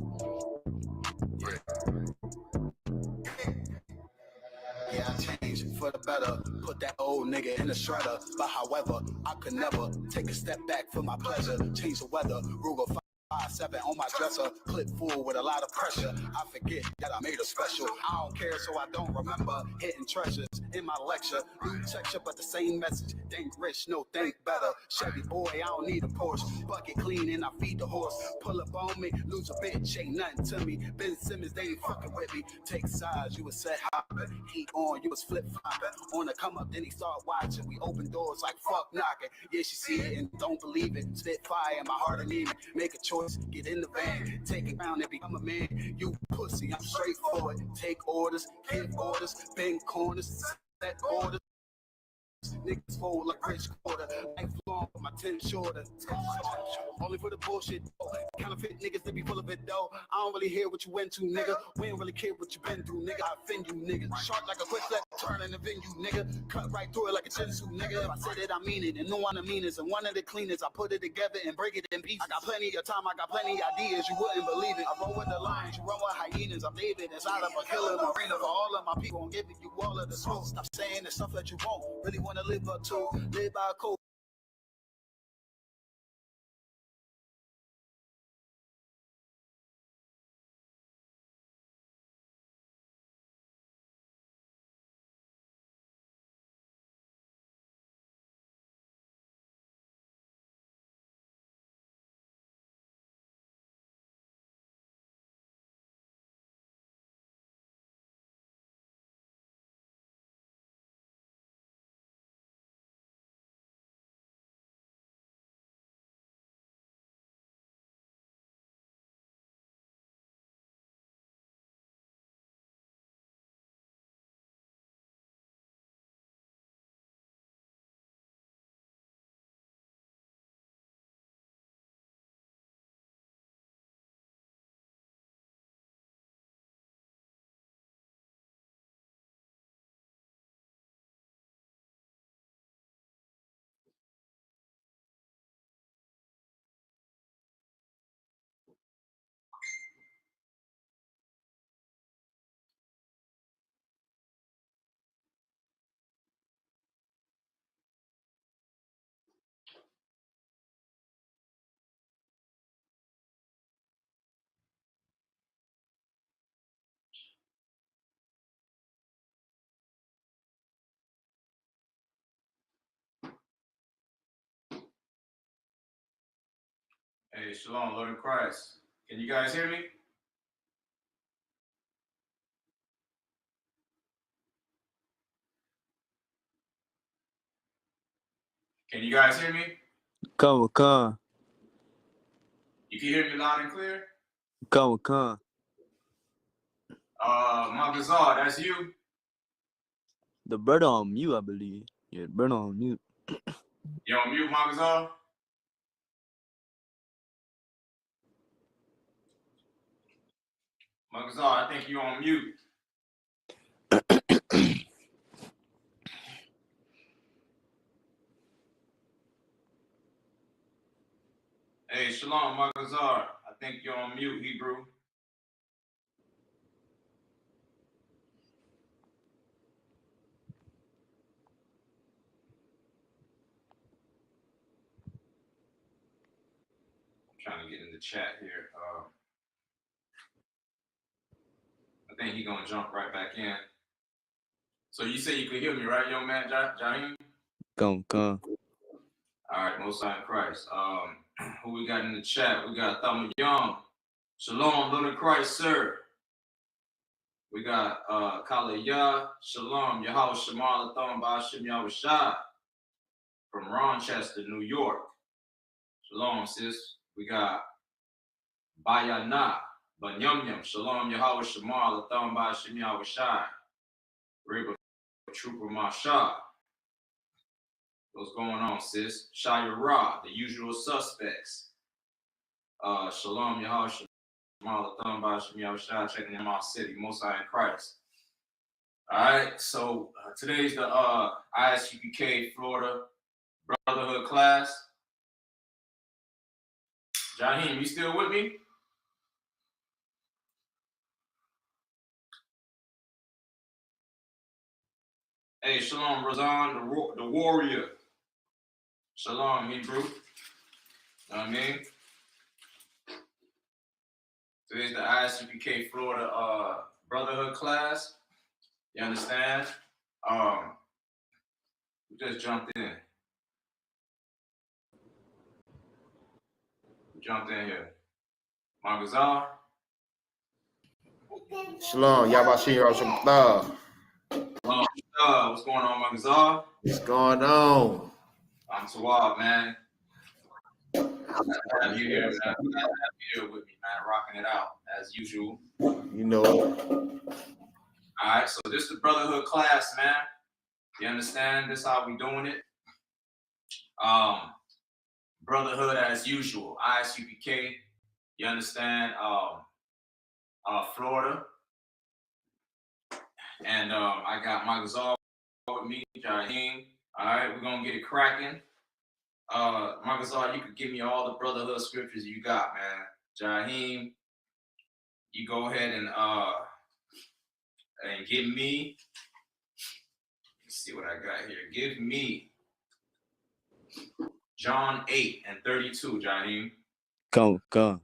Speaker 2: Yeah, I changed for the better. Put that old nigga in the shredder. But however, I could never take a step back for my pleasure. Change the weather. Ruger 5'7" on my dresser. Clip full with a lot of pressure. I forget that I made a special. I don't care, so I don't remember. Hidden treasures in my lecture. New texture, but the same message. Think rich, no think better. Chevy boy, I don't need a Porsche. Bucket clean and I feed the horse. Pull up on me, lose a bitch, ain't nothing to me. Ben Simmons, they ain't fucking with me. Take sides, you was set hopping. Heat on, you was flip flopping. On the come up, then he start watching. We open doors like fuck knocking. Yeah, she see it and don't believe it. Spit fire in my heart and even make a choice. Get in the van, take it down and become a man. You pussy, I'm straightforward. Take orders, give orders, bend corners, set orders. Niggas fold like rich quarter. Lifelong with my 10 shorter. Only for the bullshit. Counterfeit niggas that be full of it though. I don't really hear what you went to, nigga. We don't really care what you been through, nigga. I offend you, nigga. Sharp like a quick flat, turn in the venue, nigga. Cut right through it like a chinsu, nigga. If I said it, I mean it. And no one I mean is. And one of the cleanest, I put it together and break it in pieces. I got plenty of time, I got plenty of ideas. You wouldn't believe it. I roll with the lions, you run with hyenas. I'm David inside of a killer marina for all of my people. I'm giving you all of the smoke. Stop saying the stuff that you won't really want to live up to. Live by a code.
Speaker 4: Hey, Shalom, Lord in Christ. Can you guys hear me? Can you guys hear me?
Speaker 8: Come.
Speaker 4: You can hear me loud and clear?
Speaker 8: Come.
Speaker 4: Magazar, that's you?
Speaker 8: The brother on mute, I believe. Yeah, the brother on mute.
Speaker 4: You on mute, Magazar? Magazar, I think you on mute. Hey, Shalom, Magazar. I think you're on mute, Hebrew. Trying to get in the chat here. I think he's gonna jump right back in. So you say you could hear me, right, young man, Jaheim?
Speaker 8: Come.
Speaker 4: All right, Most High in Christ. Who we got in the chat? We got Thumma Young. Shalom, Lord of Christ, sir. We got Kala Yah. Shalom, Yahweh Shemal Athon Ba'ashim Yahweh Shai from Rochester, New York. Shalom, sis. We got Bayana, Banyamyam, Shalom, Yahweh Shemal Athon Ba'ashim Yahweh Shai. Reba Trooper Masha. What's going on, sis? Shia Ra, the usual suspects. Shalom, Yahweh Shemal Athon Ba'ashim Yahweh Shai, checking in my city, Most High in Christ. All right, so today's the Isupk Florida Brotherhood class. Jaheim, you still with me? Hey, Shalom, Razan, the warrior. Shalom, Hebrew. You know what I mean? Today's the Isupk Florida Brotherhood class. You understand? We just jumped in. Here. Magazar.
Speaker 10: Shalom, Yabashir Shalom.
Speaker 4: What's going on, Magazar?
Speaker 10: What's going on?
Speaker 4: I'm Tawab, man. Have you here, man. Have you here with me, man, rocking it out as usual.
Speaker 10: You know.
Speaker 4: All right, so this is the Brotherhood class, man. You understand? This is how we doing it. Brotherhood as usual. Isupk. You understand? Florida. And I got Magazar with me, Jaheim. All right, we're gonna get it cracking. Magazar, you could give me all the Brotherhood scriptures you got, man. Jaheim, you go ahead and give me. Let's see what I got here. Give me John 8:32, Jaheim.
Speaker 8: Come.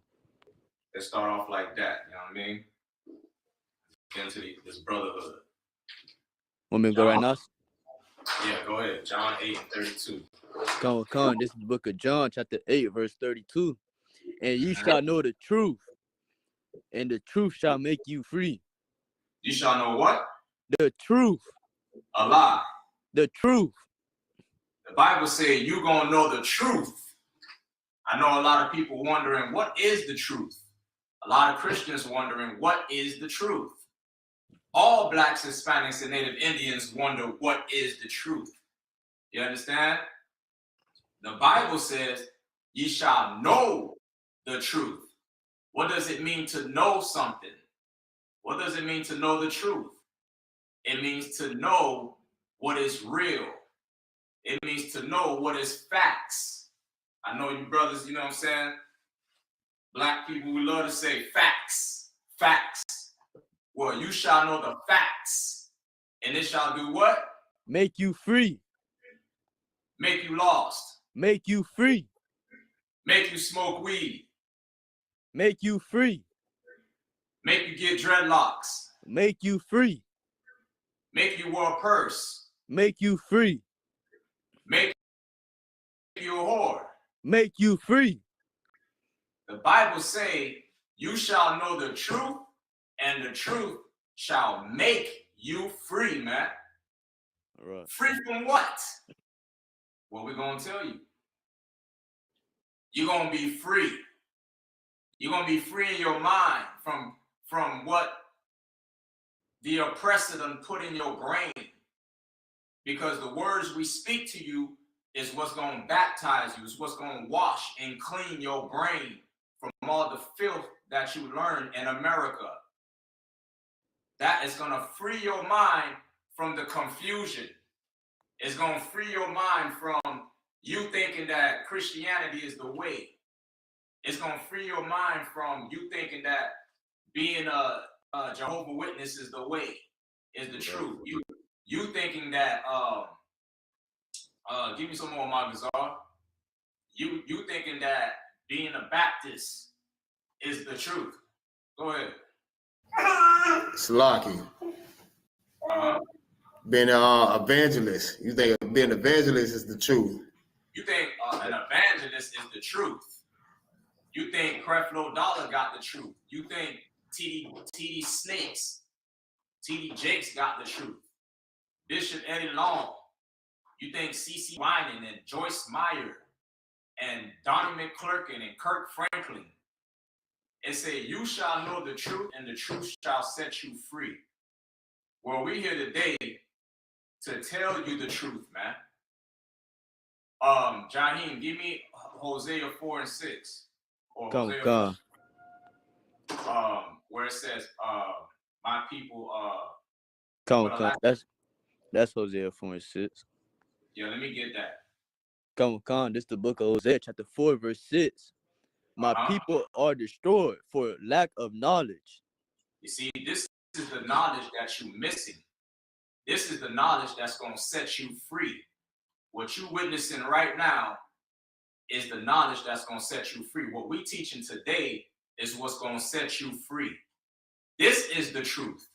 Speaker 4: Let's start off like that. You know what I mean? Get into this Brotherhood.
Speaker 8: Want me to go right now?
Speaker 4: Yeah, go ahead. John 8:32.
Speaker 8: Come. This is the book of John, chapter 8, verse 32. And ye shall know the truth, and the truth shall make you free.
Speaker 4: You shall know what?
Speaker 8: The truth.
Speaker 4: A lie.
Speaker 8: The truth.
Speaker 4: The Bible says you're going to know the truth. I know a lot of people wondering, what is the truth? A lot of Christians wondering, what is the truth? All blacks, Hispanics, and Native Indians wonder, what is the truth? You understand? The Bible says, ye shall know the truth. What does it mean to know something? What does it mean to know the truth? It means to know what is real. It means to know what is facts. I know you brothers, you know what I'm saying? Black people, we love to say facts. Facts. Well, you shall know the facts. And it shall do what?
Speaker 8: Make you free.
Speaker 4: Make you lost.
Speaker 8: Make you free.
Speaker 4: Make you smoke weed.
Speaker 8: Make you free.
Speaker 4: Make you get dreadlocks.
Speaker 8: Make you free.
Speaker 4: Make you wear a purse.
Speaker 8: Make you free.
Speaker 4: Make you a whore.
Speaker 8: Make you free.
Speaker 4: The Bible say, you shall know the truth, and the truth shall make you free, man.
Speaker 8: All right.
Speaker 4: Free from what? Well, we're going to tell you. You're going to be free. You're going to be free in your mind from what
Speaker 11: the oppressor done put in your brain. Because the words we speak to you is what's going to baptize you, is what's going to wash and clean your brain from all the filth that you learn in America. That is going to free your mind from the confusion. It's going to free your mind from you thinking that Christianity is the way. It's going to free your mind from you thinking that being a Jehovah's Witness is the way, is the truth. You thinking that give me some more, my bizarre. You thinking that being a Baptist is the truth. Go ahead.
Speaker 10: Slocky. Being an evangelist. You think being an evangelist is the truth?
Speaker 11: You think an evangelist is the truth? You think Creflo Dollar got the truth? You think TD Snakes, TD Jakes got the truth? Bishop Eddie Long. You think CeCe Winans and Joyce Meyer and Donnie McClurkin and Kirk Franklin? It say, you shall know the truth and the truth shall set you free. Well, we here today to tell you the truth, man. Jaheem, give me Hosea 4 and 6. Or Hosea 4, where it says, my people
Speaker 8: That's Hosea 4 and 6.
Speaker 11: Yeah, let me get that.
Speaker 8: This is the book of Hosea, chapter 4, verse 6. My people are destroyed for lack of knowledge.
Speaker 11: You see, this is the knowledge that you're missing. This is the knowledge that's going to set you free. What you're witnessing right now is the knowledge that's going to set you free. What we're teaching today is what's going to set you free. This is the truth.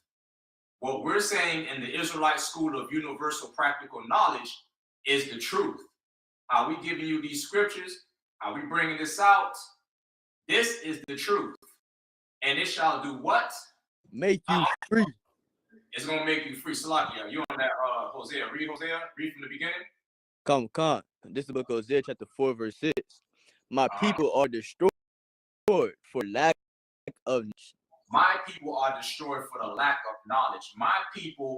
Speaker 11: What we're saying in the Israelite School of Universal Practical Knowledge is the truth. How we giving you these scriptures, how we bringing this out, this is the truth. And it shall do what?
Speaker 8: Make you free.
Speaker 11: It's going to make you free. Salakia, you on that Hosea. Read Hosea. Read from the beginning.
Speaker 8: This is the book of Hosea, chapter 4, verse 6. My people are destroyed for lack of knowledge.
Speaker 11: My people are destroyed for the lack of knowledge. My people